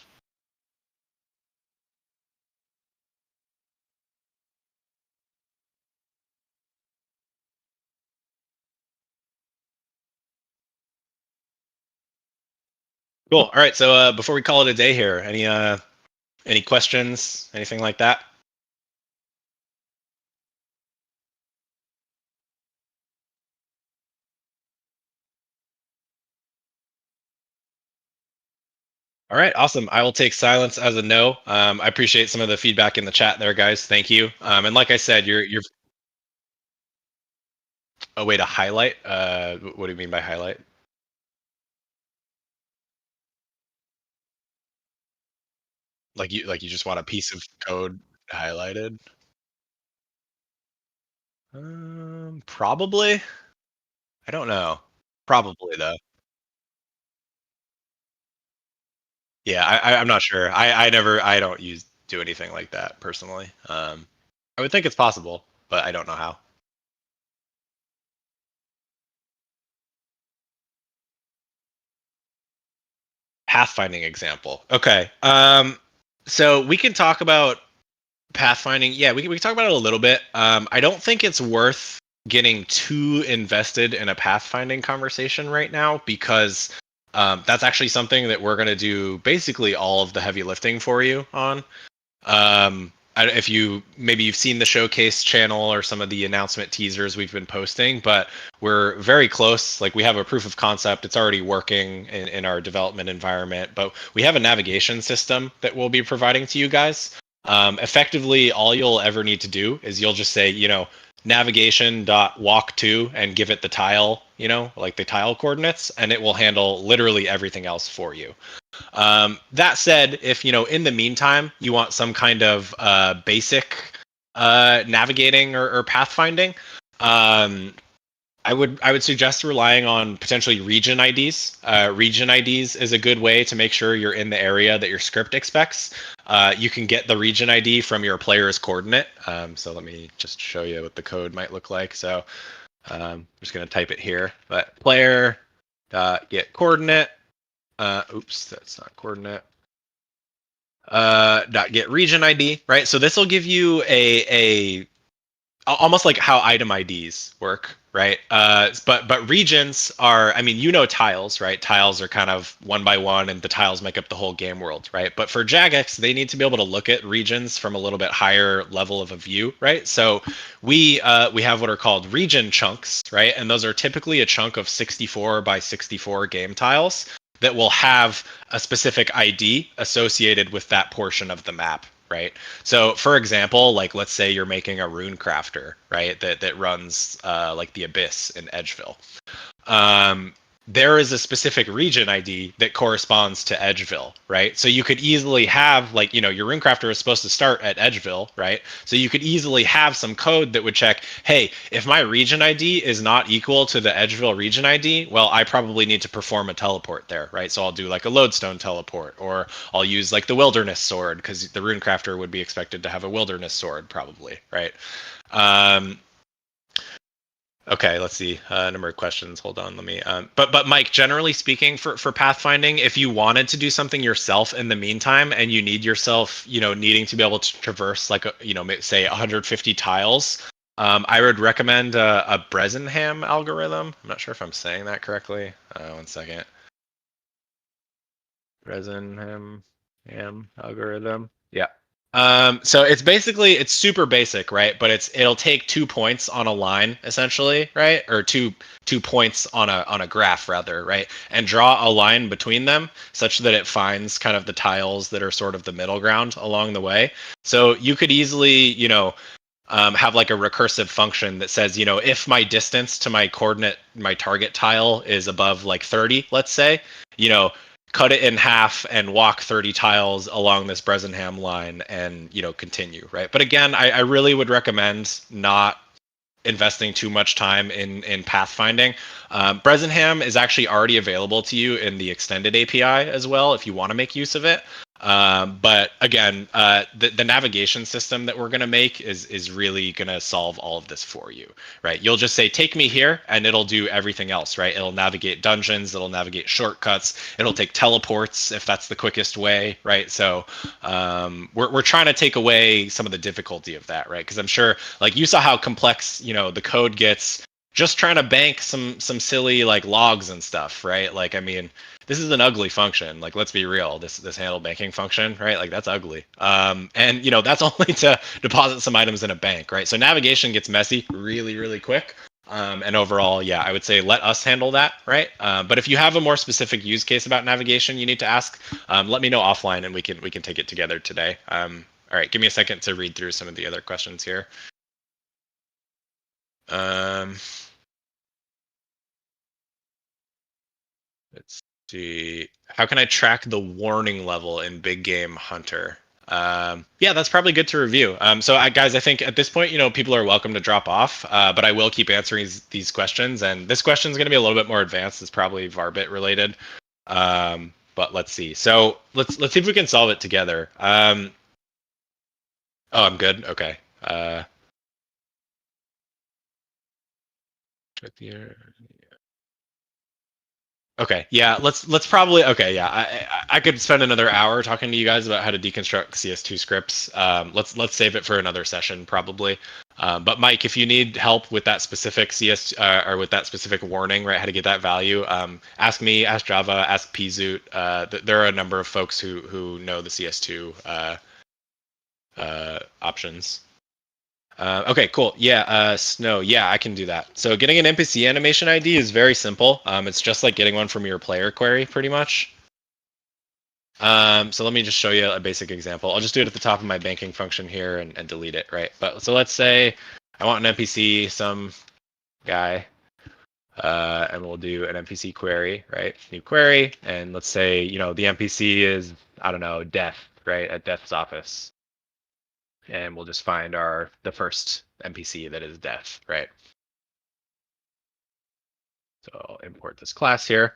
Cool. All right. So before we call it a day here, any questions, anything like that? All right, awesome. I will take silence as a no. I appreciate some of the feedback in the chat there, guys. Thank you. And like I said, you're a way to highlight. What do you mean by highlight? Like you just want a piece of code highlighted? Probably. I don't know. Probably though. Yeah, I'm not sure. I don't do anything like that personally. I would think it's possible, but I don't know how. Pathfinding example. Okay. So we can talk about pathfinding. Yeah, we can talk about it a little bit. I don't think it's worth getting too invested in a pathfinding conversation right now because that's actually something that we're going to do basically all of the heavy lifting for you on. If you've seen the showcase channel or some of the announcement teasers we've been posting, but we're very close. Like we have a proof of concept. It's already working in our development environment, but we have a navigation system that we'll be providing to you guys. Effectively, all you'll ever need to do is you'll just say, navigation.walk to and give it the tile, like the tile coordinates, and it will handle literally everything else for you. That said, if in the meantime you want some kind of basic navigating or pathfinding, I would suggest relying on potentially region IDs. Region IDs is a good way to make sure you're in the area that your script expects. You can get the region ID from your player's coordinate. So let me just show you what the code might look like. So I'm just going to type it here. But player get coordinate. Oops, that's not coordinate. Dot get region ID, right? So this will give you a almost like how item IDs work, right? But regions are, tiles, right? Tiles are kind of one by one, and the tiles make up the whole game world, right? But for Jagex, they need to be able to look at regions from a little bit higher level of a view, right? So we have what are called region chunks, right? And those are typically a chunk of 64 by 64 game tiles that will have a specific ID associated with that portion of the map, right? So for example, like let's say you're making a rune crafter, right? That runs like the Abyss in Edgeville. there is a specific region ID that corresponds to Edgeville, right? So you could easily have, like, you know, your runecrafter is supposed to start at Edgeville, right? So you could easily have some code that would check, hey, if my region ID is not equal to the Edgeville region ID, well, I probably need to perform a teleport there, right? So I'll do like a lodestone teleport, or I'll use like the wilderness sword, because the runecrafter would be expected to have a wilderness sword probably, right? Okay, let's see. A number of questions. Hold on, let me. But Mike, generally speaking, for pathfinding, if you wanted to do something yourself in the meantime, and you need yourself, you know, needing to be able to traverse like you know, say 150 tiles, I would recommend a Bresenham algorithm. I'm not sure if I'm saying that correctly. 1 second. Bresenham algorithm. Yeah. So it's super basic, right? But it'll take 2 points on a line essentially, right? Or two points on a graph rather, right? And draw a line between them such that it finds kind of the tiles that are sort of the middle ground along the way. So you could easily, you know, have like a recursive function that says, you know, if my distance to my target tile is above like 30, let's say, you know, cut it in half and walk 30 tiles along this Bresenham line and, you know, continue, right? But again, I really would recommend not investing too much time in pathfinding. Bresenham is actually already available to you in the extended API as well if you want to make use of it. But again, the navigation system that we're going to make is really going to solve all of this for you, right? You'll just say, take me here, and it'll do everything else, right? It'll navigate dungeons, it'll navigate shortcuts, it'll take teleports if that's the quickest way, right? So we're trying to take away some of the difficulty of that, right? Because I'm sure, like, you saw how complex, you know, the code gets just trying to bank some silly like logs and stuff, right? Like, I mean, this is an ugly function. Like, let's be real. This handle banking function, right? Like, that's ugly. And you know, that's only to deposit some items in a bank, right? So navigation gets messy really quick. And overall, yeah, I would say let us handle that, right? But if you have a more specific use case about navigation you need to ask, let me know offline, and we can take it together today. All right, give me a second to read through some of the other questions here. Let's see. How can I track the warning level in Big Game Hunter? Yeah, that's probably good to review. Guys, I think at this point, you know, people are welcome to drop off, but I will keep answering these questions. And this question is going to be a little bit more advanced. It's probably Varbit related. But let's see. So let's see if we can solve it together. Oh, I'm good. Okay. Check the error. Okay, yeah, let's probably, okay, yeah, I could spend another hour talking to you guys about how to deconstruct CS2 scripts. Let's save it for another session probably. But Mike, if you need help with that specific CS or with that specific warning, right, how to get that value, ask me, ask Java, ask Pzoot. There are a number of folks who know the CS2 options. Okay, cool. Yeah, Snow. Yeah, I can do that. So getting an NPC animation ID is very simple. It's just like getting one from your player query, pretty much. So let me just show you a basic example. I'll just do it at the top of my banking function here and delete it, right? But so let's say I want an NPC, some guy, and we'll do an NPC query, right? New query, and let's say, you know, the NPC is, I don't know, Death, right? At Death's office. And we'll just find the first NPC that is Death, right? So I'll import this class here.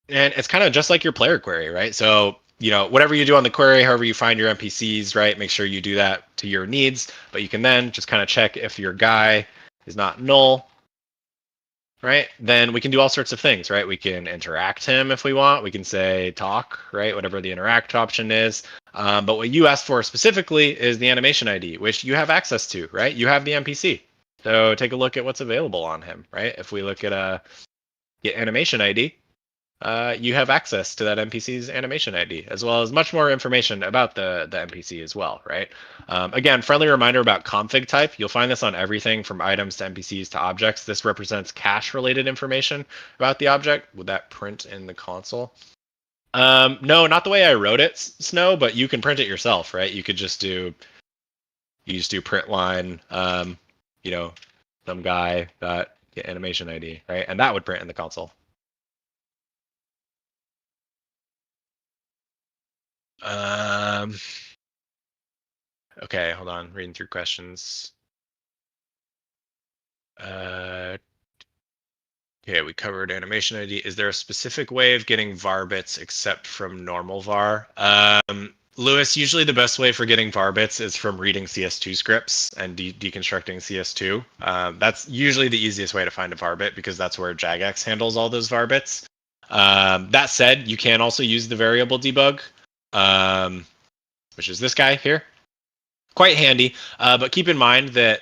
And it's kind of just like your player query, right? So, you know, whatever you do on the query, however you find your NPCs, right? Make sure you do that to your needs. But you can then just kind of check if your guy is not null, right? Then we can do all sorts of things, right? We can interact him if we want. We can say talk, right? Whatever the interact option is. But what you asked for specifically is the animation ID, which you have access to, right? You have the NPC. So take a look at what's available on him, right? If we look at get animation ID, you have access to that NPC's animation ID, as well as much more information about the NPC as well, right? Again, friendly reminder about config type. You'll find this on everything from items to NPCs to objects. This represents cache-related information about the object. Would that print in the console? No, not the way I wrote it, Snow, but you can print it yourself, right? You could just do print line, you know, some guy dot get animation ID, right? And that would print in the console. Okay, hold on. Reading through questions. Okay, we covered animation ID. Is there a specific way of getting var bits except from normal var? Lewis, usually the best way for getting var bits is from reading CS2 scripts and deconstructing CS2. That's usually the easiest way to find a var bit because that's where jagex handles all those var bits. That said, you can also use the variable debug, which is this guy here. Quite handy, but keep in mind that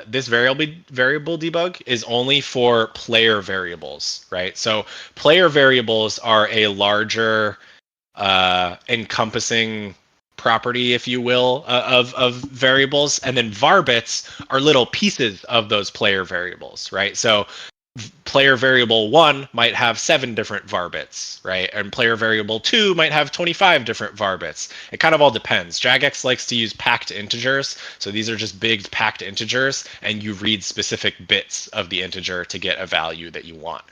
this variable debug is only for player variables, right? So player variables are a larger encompassing property, if you will, of variables, and then var bits are little pieces of those player variables, right? So player variable 1 might have 7 different var bits, right? And player variable 2 might have 25 different var bits. It kind of all depends. Jagex likes to use packed integers. So these are just big packed integers, and you read specific bits of the integer to get a value that you want.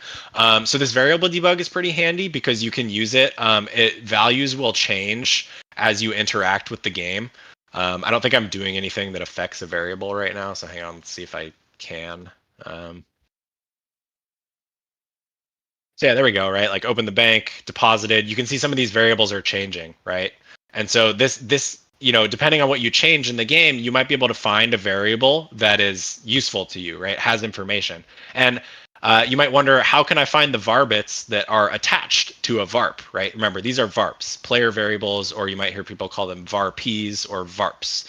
So this variable debug is pretty handy because you can use it. Values will change as you interact with the game. I don't think I'm doing anything that affects a variable right now. So hang on, let's see if I can. So yeah, there we go, right? Like open the bank, deposited. You can see some of these variables are changing, right? And so this, depending on what you change in the game, you might be able to find a variable that is useful to you, right? Has information. And you might wonder, how can I find the var bits that are attached to a varp, right? Remember, these are varps, player variables, or you might hear people call them varps or varps.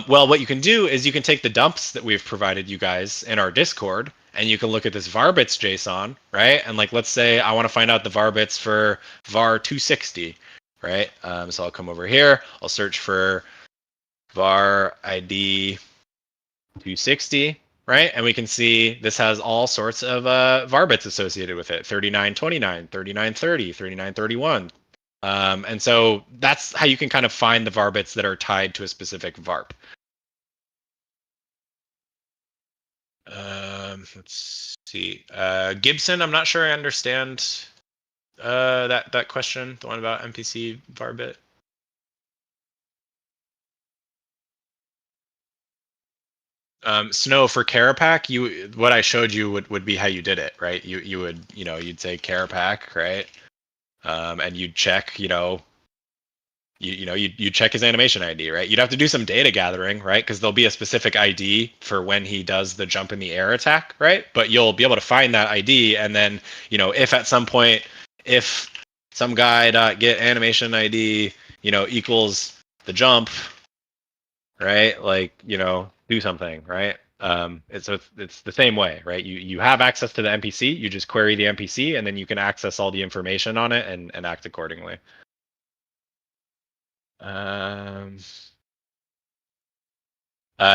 Well, what you can do is you can take the dumps that we've provided you guys in our Discord, and you can look at this varbits JSON, right? And like, let's say I want to find out the varbits for var 260, right? So I'll come over here, I'll search for var ID 260, right? And we can see this has all sorts of varbits associated with it: 3929, 3930, 3931. And so that's how you can kind of find the varbits that are tied to a specific varp. Let's see. Gibson, I'm not sure I understand that question, the one about MPC varbit. Snow, for Carapac, what I showed you would be how you did it, right? You would, you'd say Carapac, right? And you'd check, you check his animation ID, right? You'd have to do some data gathering, right? Because there'll be a specific ID for when he does the jump in the air attack, right? But you'll be able to find that ID, and then, if at some point, if some guy get animation ID, equals the jump, right? Like, do something, right? It's the same way, right? You have access to the NPC, you just query the NPC, and then you can access all the information on it and act accordingly.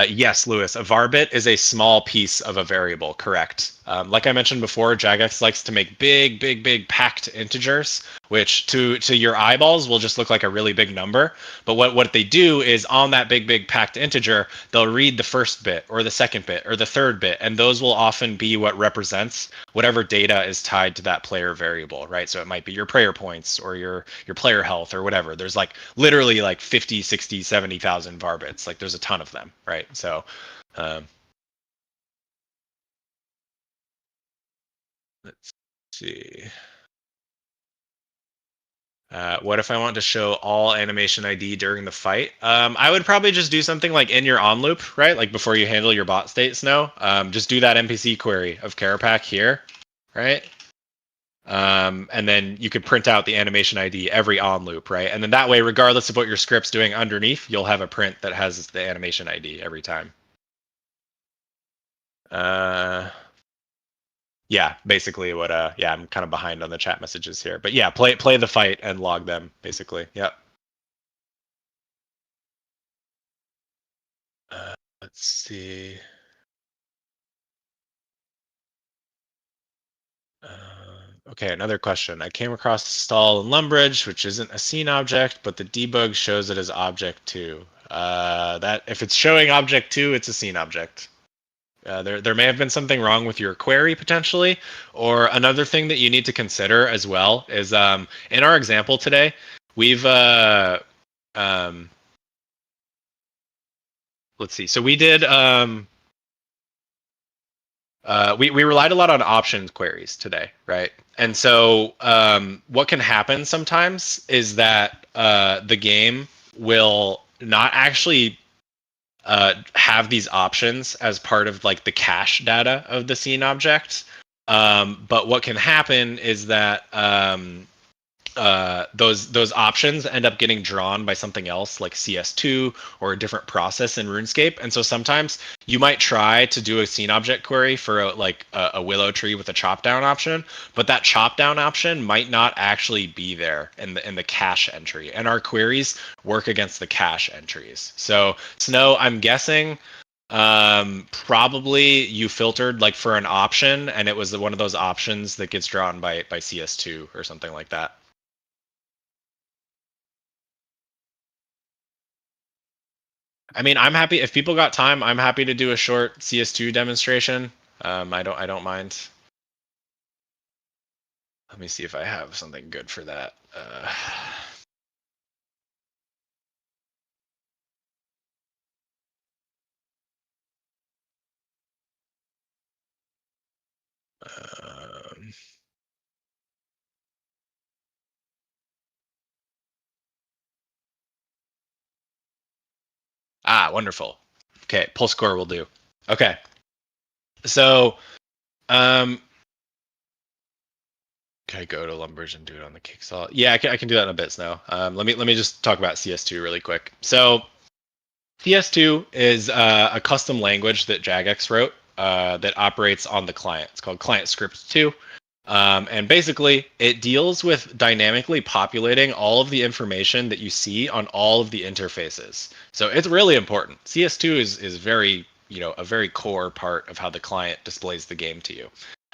Yes, Lewis, a varbit is a small piece of a variable, correct. Like I mentioned before, jagex likes to make big packed integers, which to your eyeballs will just look like a really big number. But what they do is on that big packed integer, they'll read the first bit or the second bit or the third bit, and those will often be what represents whatever data is tied to that player variable, right? So it might be your prayer points or your player health or whatever. There's like literally like 50, 60, 70,000 varbits. Like there's a ton of them, right? So let's see. What if I want to show all animation ID during the fight? I would probably just do something like in your on loop, right? Like before you handle your bot state, Snow. Just do that NPC query of Carapac here, right? And then you could print out the animation ID every on loop, right? And then that way, regardless of what your script's doing underneath, you'll have a print that has the animation ID every time. Yeah, basically what yeah, I'm kind of behind on the chat messages here. But yeah, play the fight and log them, basically. Yep. Let's see. Okay, another question. I came across the stall in Lumbridge, which isn't a scene object, but the debug shows it as object 2. That if it's showing object 2, it's a scene object. There may have been something wrong with your query potentially, or another thing that you need to consider as well is in our example today, we've let's see. So we did we relied a lot on options queries today, right? And so what can happen sometimes is that the game will not actually have these options as part of like the cache data of the scene object. But what can happen is that those options end up getting drawn by something else like CS2 or a different process in RuneScape. And so sometimes you might try to do a scene object query for a willow tree with a chop down option, but that chop down option might not actually be there in the cache entry. And our queries work against the cache entries. So Snow, I'm guessing probably you filtered like for an option and it was one of those options that gets drawn by CS2 or something like that. I mean, I'm happy if people got time. I'm happy to do a short CS2 demonstration. I don't mind. Let me see if I have something good for that. Um, Wonderful. Okay, pull score will do. Okay, so can I go to Lumbers and do it on the Kicksaw? Yeah, I can do that in a bit now. Let me just talk about CS2 really quick. So CS2 is a custom language that Jagex wrote that operates on the client. It's called Client Script 2. And basically, it deals with dynamically populating all of the information that you see on all of the interfaces. So it's really important. CS2 is very, a very core part of how the client displays the game to you.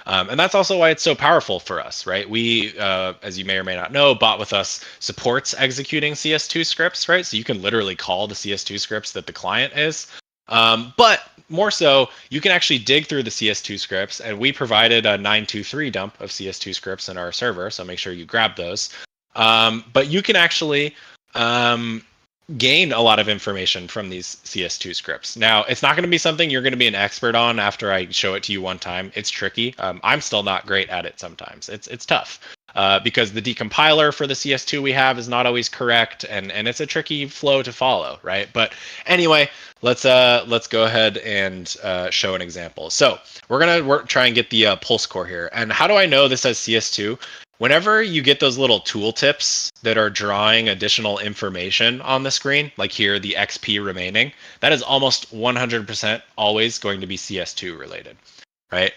And that's also why it's so powerful for us, right? We, as you may or may not know, BotWithUs supports executing CS2 scripts, right? So you can literally call the CS2 scripts that the client is. But more so, you can actually dig through the CS2 scripts, and we provided a 923 dump of CS2 scripts in our server, so make sure you grab those. But you can actually gain a lot of information from these CS2 scripts. Now, it's not going to be something you're going to be an expert on after I show it to you one time. It's tricky. I'm still not great at it sometimes. It's tough. Because the decompiler for the CS2 we have is not always correct, and it's a tricky flow to follow, right? But anyway, let's go ahead and show an example. So we're gonna try and get the pull score here. And how do I know this as CS2? Whenever you get those little tooltips that are drawing additional information on the screen, like here, the XP remaining, that is almost 100% always going to be CS2 related, right?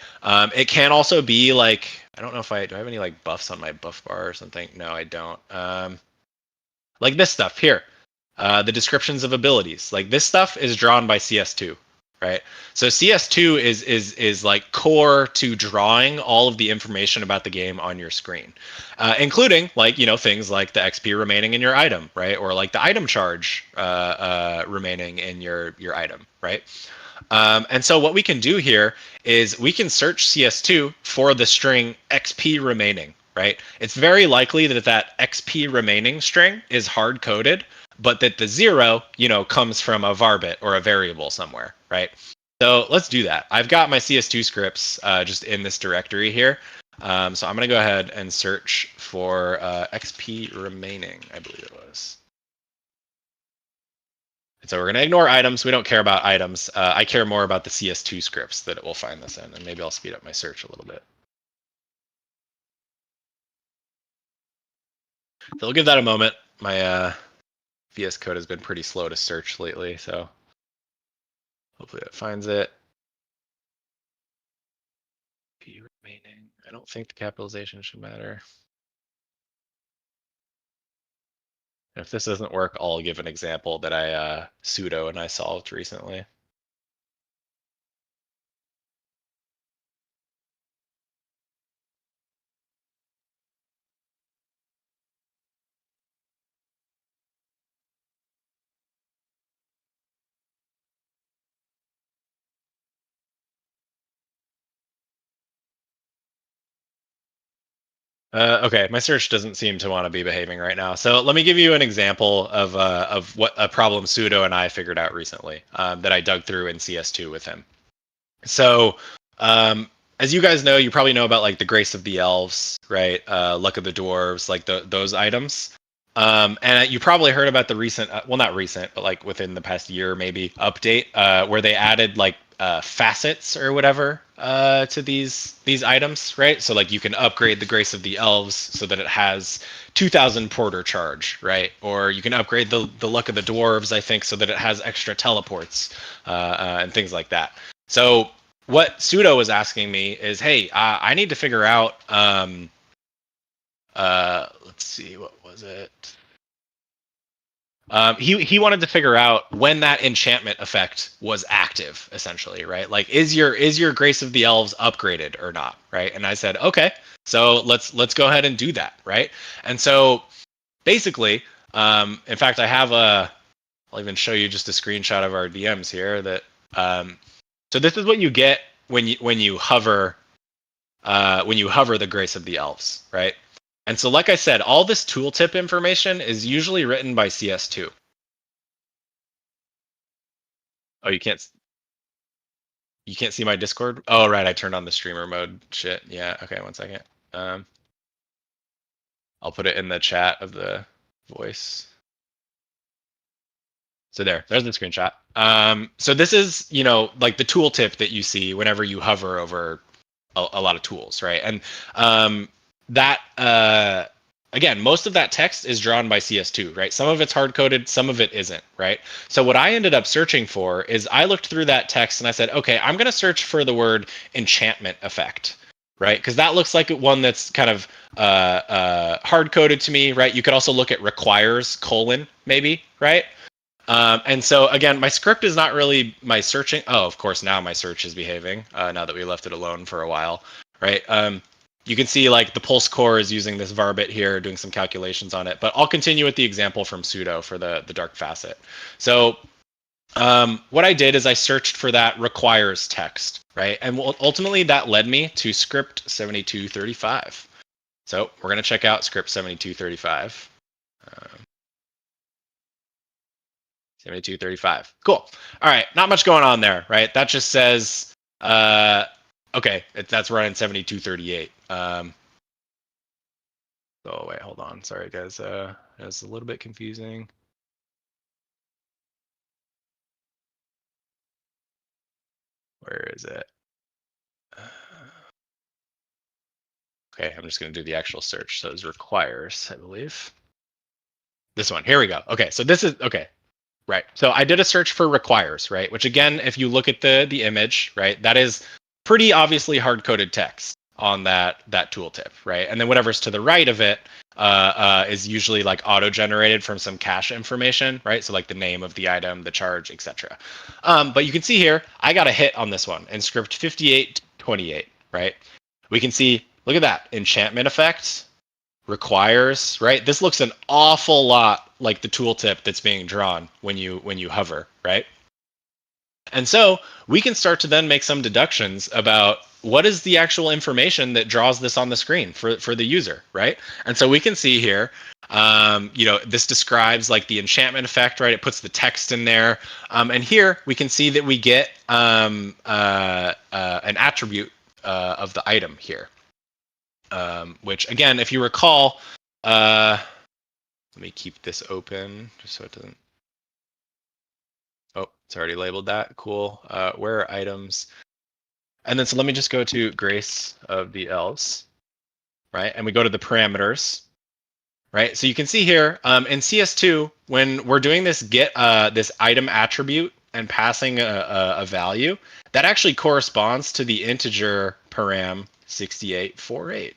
It can also be like, I don't know if do I have any like buffs on my buff bar or something? No, I don't. Like this stuff here, the descriptions of abilities, like this stuff is drawn by CS2, right? So CS2 is like core to drawing all of the information about the game on your screen, including like things like the XP remaining in your item, right, or like the item charge remaining in your item, right? And so what we can do here is we can search CS2 for the string XP remaining, right? It's very likely that XP remaining string is hard coded, but that the 0, comes from a varbit or a variable somewhere, right? So let's do that. I've got my CS2 scripts just in this directory here. So I'm going to go ahead and search for XP remaining, I believe it was. So we're going to ignore items. We don't care about items. I care more about the CS2 scripts that it will find this in, and maybe I'll speed up my search a little bit. So we'll give that a moment. My VS Code has been pretty slow to search lately, so hopefully it finds it. P remaining. I don't think the capitalization should matter. If this doesn't work, I'll give an example that I sudo and I solved recently. Okay, my search doesn't seem to want to be behaving right now. So let me give you an example of what a problem Sudo and I figured out recently that I dug through in CS2 with him. So as you guys know, you probably know about like the Grace of the Elves, right? Luck of the Dwarves, like those items. And you probably heard about the recent, well, not recent, but like within the past year maybe update where they added like facets or whatever to these items, right? So like you can upgrade the Grace of the Elves so that it has 2,000 Porter charge, right? Or you can upgrade the Luck of the Dwarves, I think, so that it has extra teleports and things like that. So what Sudo was asking me is, hey, I need to figure out. Let's see, what was it? He wanted to figure out when that enchantment effect was active, essentially, right? Like, is your Grace of the Elves upgraded or not, right? And I said, okay, so let's go ahead and do that, right? And so basically, in fact, I'll even show you just a screenshot of our DMs here. So this is what you get when you hover the Grace of the Elves, right? And so, like I said, all this tooltip information is usually written by CS2. Oh, you can't see my Discord? Oh, right, I turned on the streamer mode. Shit. Yeah. Okay, 1 second. I'll put it in the chat of the voice. So there's the screenshot. So this is, like the tooltip that you see whenever you hover over a lot of tools, right? And that again, most of that text is drawn by CS2, right? Some of it's hard coded, some of it isn't, right? So what I ended up searching for is I looked through that text and I said, okay, I'm going to search for the word enchantment effect, right? Because that looks like one that's kind of hard coded to me, right? You could also look at requires : maybe, right? And so again, my script is not really my searching. Oh, of course, now my search is behaving now that we left it alone for a while, right? You can see like the pulse core is using this varbit here, doing some calculations on it. But I'll continue with the example from Sudo for the dark facet. So what I did is I searched for that requires text, right? And ultimately that led me to script 7235. So we're going to check out script 7235. 7235. Cool. All right. Not much going on there, right? That just says, okay, that's running 7238. Oh, wait, hold on. Sorry, guys. It's a little bit confusing. Where is it? Okay, I'm just going to do the actual search. So it requires, I believe. This one. Here we go. Okay, so this is, okay. Right. So I did a search for requires, right? Which again, if you look at the image, right, that is pretty obviously hard-coded text on that tooltip, right? And then whatever's to the right of it is usually like auto-generated from some cache information, right? So like the name of the item, the charge, etc. But you can see here, I got a hit on this one in script 5828, right? We can see, look at that, enchantment effect, requires, right? This looks an awful lot like the tooltip that's being drawn when you hover, right? And so we can start to then make some deductions about what is the actual information that draws this on the screen for the user, right? And so we can see here, this describes like the enchantment effect, right? It puts the text in there. And here we can see that we get an attribute of the item here. Which again, if you recall, let me keep this open just so it doesn't. Oh, it's already labeled that. Cool. Where are items? And then so let me just go to Grace of the Elves, right? And we go to the parameters, right? So you can see here in CS2 when we're doing this get this item attribute and passing a value, that actually corresponds to the integer param 6848.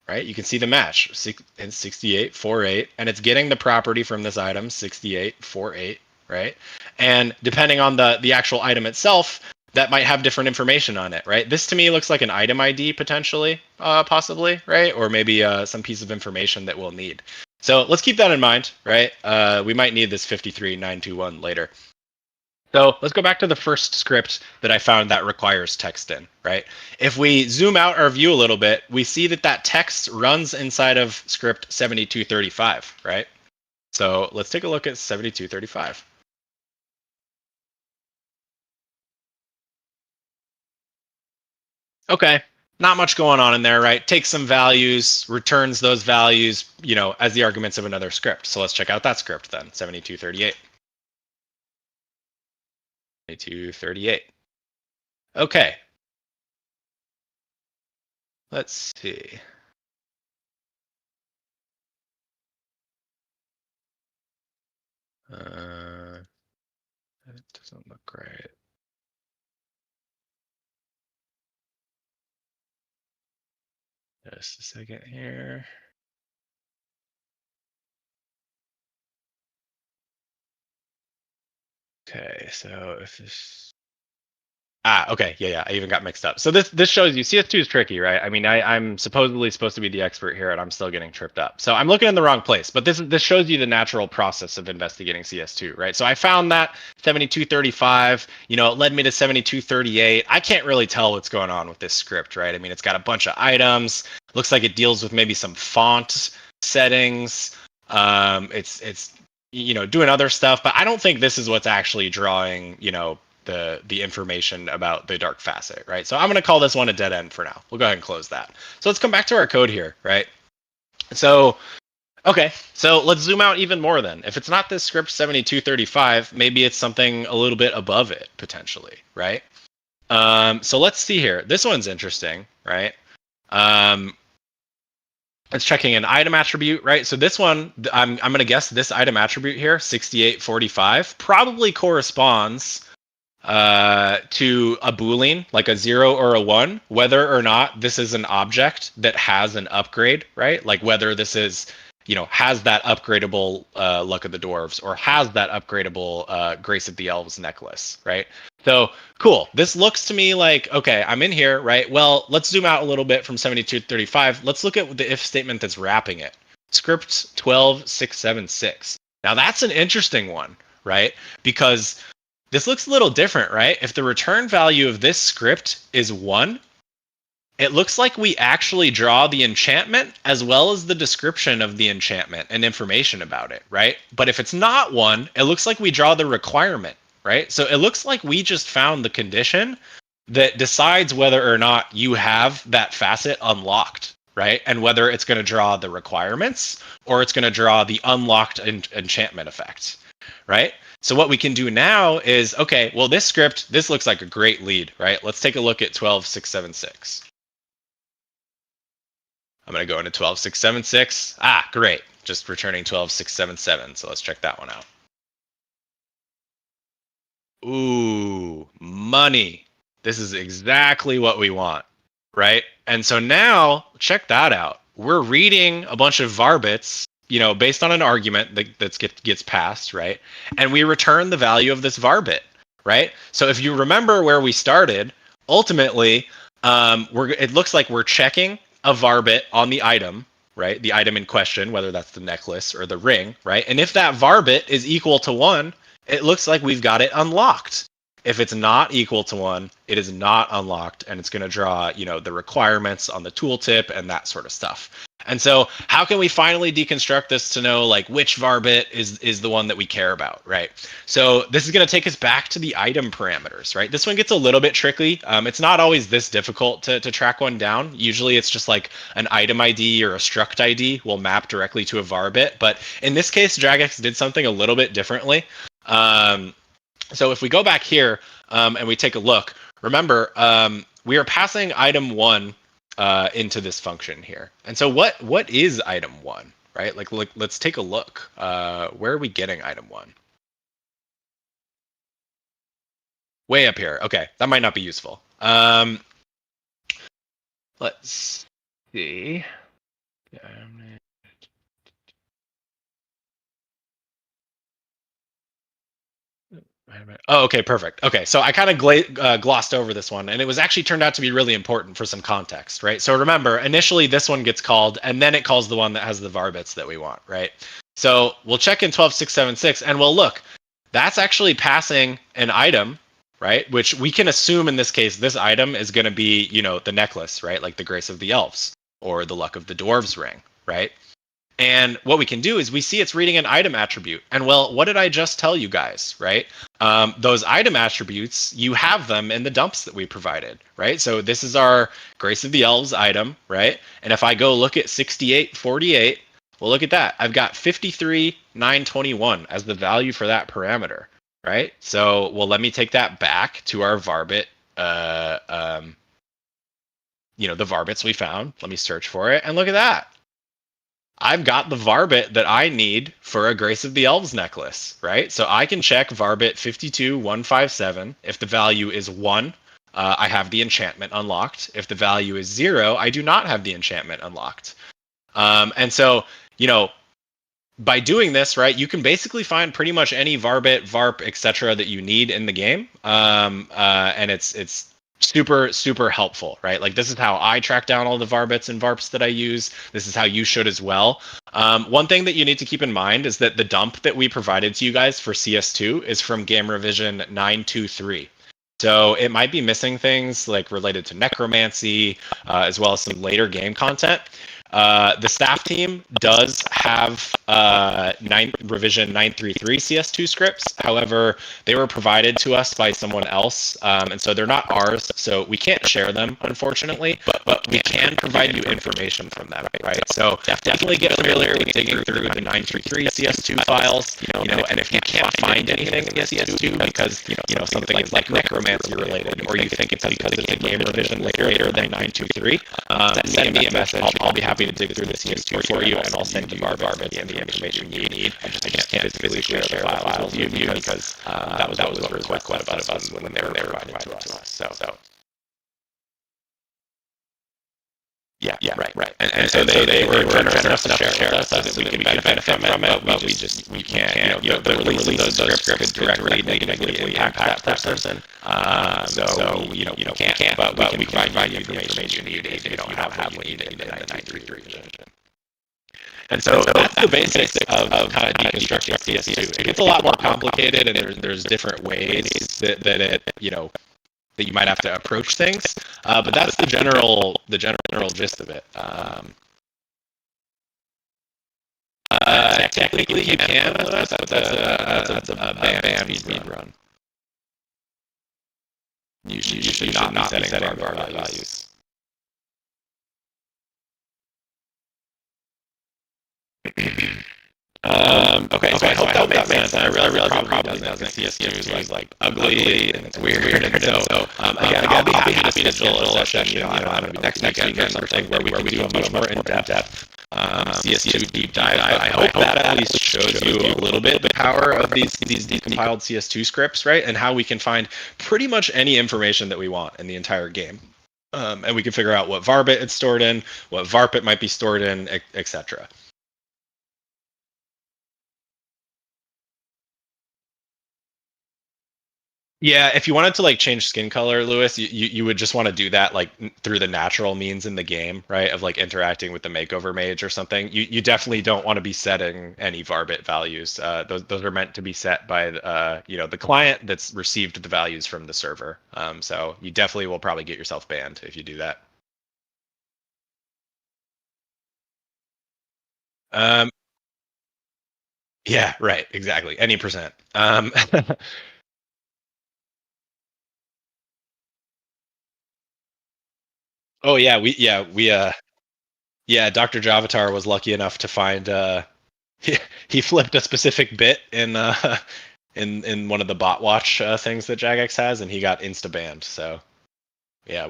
Right, you can see the match in 6848, and it's getting the property from this item 6848, right? And depending on the actual item itself, that might have different information on it, right? This to me looks like an item ID potentially, possibly, right? Or maybe some piece of information that we'll need. So let's keep that in mind, right? We might need this 53921 later. So let's go back to the first script that I found that requires text in, right? If we zoom out our view a little bit, we see that that text runs inside of script 7235, right? So let's take a look at 7235. Okay, not much going on in there, right? Takes some values, returns those values, as the arguments of another script. So let's check out that script then, 7238. 7238. Okay. Let's see. It doesn't look right. Just a second here. Okay, so if this okay, yeah, I even got mixed up. So this shows you CS2 is tricky, right? I mean, I'm supposedly supposed to be the expert here, and I'm still getting tripped up. So I'm looking in the wrong place. But this shows you the natural process of investigating CS2, right? So I found that 7235. It led me to 7238. I can't really tell what's going on with this script, right? I mean, it's got a bunch of items. Looks like it deals with maybe some font settings. It's doing other stuff, but I don't think this is what's actually drawing the information about the dark facet, right? So I'm going to call this one a dead end for now. We'll go ahead and close that. So let's come back to our code here, right? So, okay, so let's zoom out even more then. If it's not this script 7235, maybe it's something a little bit above it potentially, right? So let's see here. This one's interesting, right? It's checking an item attribute, right? So this one, I'm going to guess this item attribute here, 6845, probably corresponds to a Boolean, like a 0 or a 1, whether or not this is an object that has an upgrade, right? Like whether this is, has that upgradable Luck of the Dwarves or has that upgradable Grace of the Elves necklace, right? So cool. This looks to me like, okay, I'm in here, right? Well, let's zoom out a little bit from 7235. Let's look at the if statement that's wrapping it. Script 12676. Now that's an interesting one, right? Because this looks a little different, right? If the return value of this script is 1, it looks like we actually draw the enchantment as well as the description of the enchantment and information about it, right? But if it's not 1, it looks like we draw the requirement, right? So it looks like we just found the condition that decides whether or not you have that facet unlocked, right? And whether it's going to draw the requirements or it's going to draw the unlocked enchantment effect, right? So what we can do now is, okay, well, this script, this looks like a great lead, right? Let's take a look at 12676. I'm going to go into 12676. Ah, great. Just returning 12677. So let's check that one out. Ooh, money. This is exactly what we want, right? And so now, check that out. We're reading a bunch of varbits, based on an argument that gets passed, right? And we return the value of this varbit, right? So if you remember where we started, ultimately, it looks like we're checking a varbit on the item, right? The item in question, whether that's the necklace or the ring, right? And if that varbit is equal to 1, it looks like we've got it unlocked. If it's not equal to 1, it is not unlocked, and it's going to draw, the requirements on the tooltip and that sort of stuff. And so how can we finally deconstruct this to know like which varbit is the one that we care about, right? So this is going to take us back to the item parameters, right? This one gets a little bit tricky. It's not always this difficult to track one down. Usually it's just like an item ID or a struct ID will map directly to a varbit. But in this case, Dragex did something a little bit differently. So if we go back here and we take a look, remember, we are passing item 1 into this function here. And so what is item 1, right? Like let's take a look. Where are we getting item 1? Way up here. Okay, that might not be useful. Let's see. Oh, okay, perfect. Okay, so I kind of glossed over this one, and it was actually turned out to be really important for some context, right? So remember, initially this one gets called, and then it calls the one that has the varbits that we want, right? So we'll check in 12676, and we'll look. that's actually passing an item, right? Which we can assume in this case, this item is going to be, the necklace, right? Like the Grace of the Elves or the Luck of the Dwarves ring, right? And what we can do is we see it's reading an item attribute. And well, what did I just tell you guys, right? Those item attributes, you have them in the dumps that we provided, right? So this is our Grace of the Elves item, right? And if I go look at 6848, well, look at that. I've got 53,921 as the value for that parameter, right? So, well, let me take that back to our Varbit, the Varbits we found. Let me search for it and look at that. I've got the Varbit that I need for a Grace of the Elves necklace, right? So I can check Varbit 52157. If the value is 1, I have the enchantment unlocked. If the value is 0, I do not have the enchantment unlocked. And so, by doing this, right, you can basically find pretty much any Varbit, Varp, etc. that you need in the game. And it's super, super helpful, right? Like this is how I track down all the Varbits and Varps that I use. This is how you should as well. One thing that you need to keep in mind is that the dump that we provided to you guys for CS2 is from Game Revision 923. So it might be missing things like related to necromancy, as well as some later game content. The staff team does have revision 933 CS2 scripts. However, they were provided to us by someone else, and so they're not ours, so we can't share them, unfortunately, but we can provide you information from them, right? So definitely get familiar with digging through the 933 CS2 files, and if you can't find anything in the CS2 because, something is like necromancy related, or you think it's because it's a game revision later than 923, send me a message. I'll be happy to dig through the CS2 for you, and I'll send you Varbits and the information you need. I just can't physically share the files with you because that was what was requested of us when they were provided to us. So. Yeah, right. And so they were generous enough to share with us so that we can benefit from it, but we can't, the release of those scripts could directly negatively impact that person. So we can't, but we can provide you the information you need if you don't have what you need in the 933 version. And so that's the basics of kind of deconstructing CS2. It gets a lot more complicated, and there's different ways that it, that you might have to approach things, but that's the general gist of it. Technically, you can, but that's a banned speed run. You should not be setting Varbit values. Okay, so I hope that makes sense. I realize it probably doesn't. CS2 is like ugly and it's weird. And so again, I'll be happy to schedule a session, I don't know, next weekend or something where we can do a much more in-depth CS2 deep dive. I hope that at least shows you a little bit the power of these decompiled CS2 scripts, right? And how we can find pretty much any information that we want in the entire game. And we can figure out what Varbit it's stored in, what Varp it might be stored in, etc. Yeah, if you wanted to like change skin color, Lewis, you would just want to do that like through the natural means in the game, right? Of like interacting with the makeover mage or something. You definitely don't want to be setting any Varbit values. Those are meant to be set by the client that's received the values from the server. So you definitely will probably get yourself banned if you do that. Yeah, right, exactly. Any percent. Oh yeah, Dr. Javatar was lucky enough to find he flipped a specific bit in in one of the bot watch things that Jagex has, and he got insta banned. So yeah,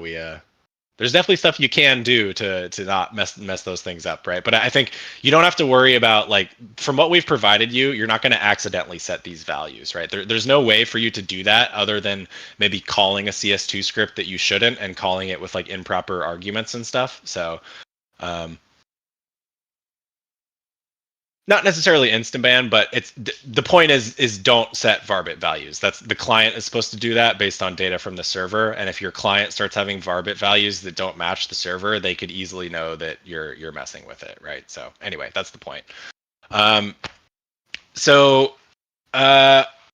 there's definitely stuff you can do to not mess those things up, right? But I think you don't have to worry about, like, from what we've provided you, you're not going to accidentally set these values, right? There's no way for you to do that other than maybe calling a CS2 script that you shouldn't and calling it with like improper arguments and stuff. So not necessarily instant ban, but it's the point is don't set Varbit values. That's the client is supposed to do that based on data from the server. And if your client starts having Varbit values that don't match the server, they could easily know that you're messing with it, right? So anyway, that's the point.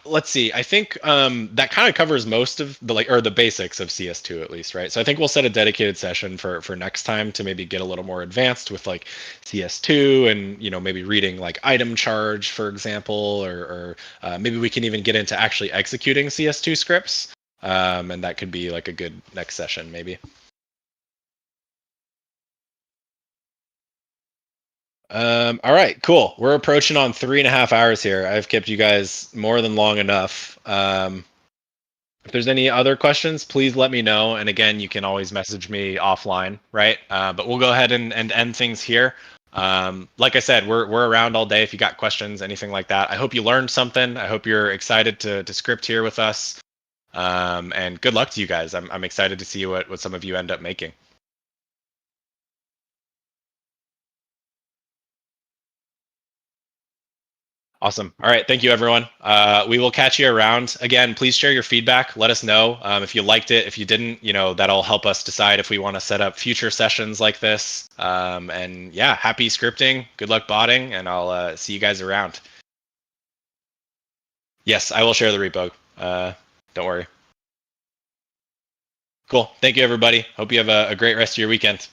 let's see. I think that kind of covers most of the basics of CS2 at least, right? So I think we'll set a dedicated session for next time to maybe get a little more advanced with like CS2 and maybe reading like item charge, for example, or maybe we can even get into actually executing CS2 scripts, and that could be like a good next session maybe. All right, cool. We're approaching on 3.5 hours here. I've kept you guys more than long enough. If there's any other questions, please let me know. And again, you can always message me offline, right? But we'll go ahead and end things here. Like I said, we're around all day if you got questions, anything like that. I hope you learned something. I hope you're excited to script here with us. And good luck to you guys. I'm excited to see what some of you end up making. Awesome. All right. Thank you, everyone. We will catch you around. Again, please share your feedback. Let us know if you liked it. If you didn't, that'll help us decide if we want to set up future sessions like this. And yeah, happy scripting. Good luck botting, and I'll see you guys around. Yes, I will share the repo. Don't worry. Cool. Thank you, everybody. Hope you have a great rest of your weekend.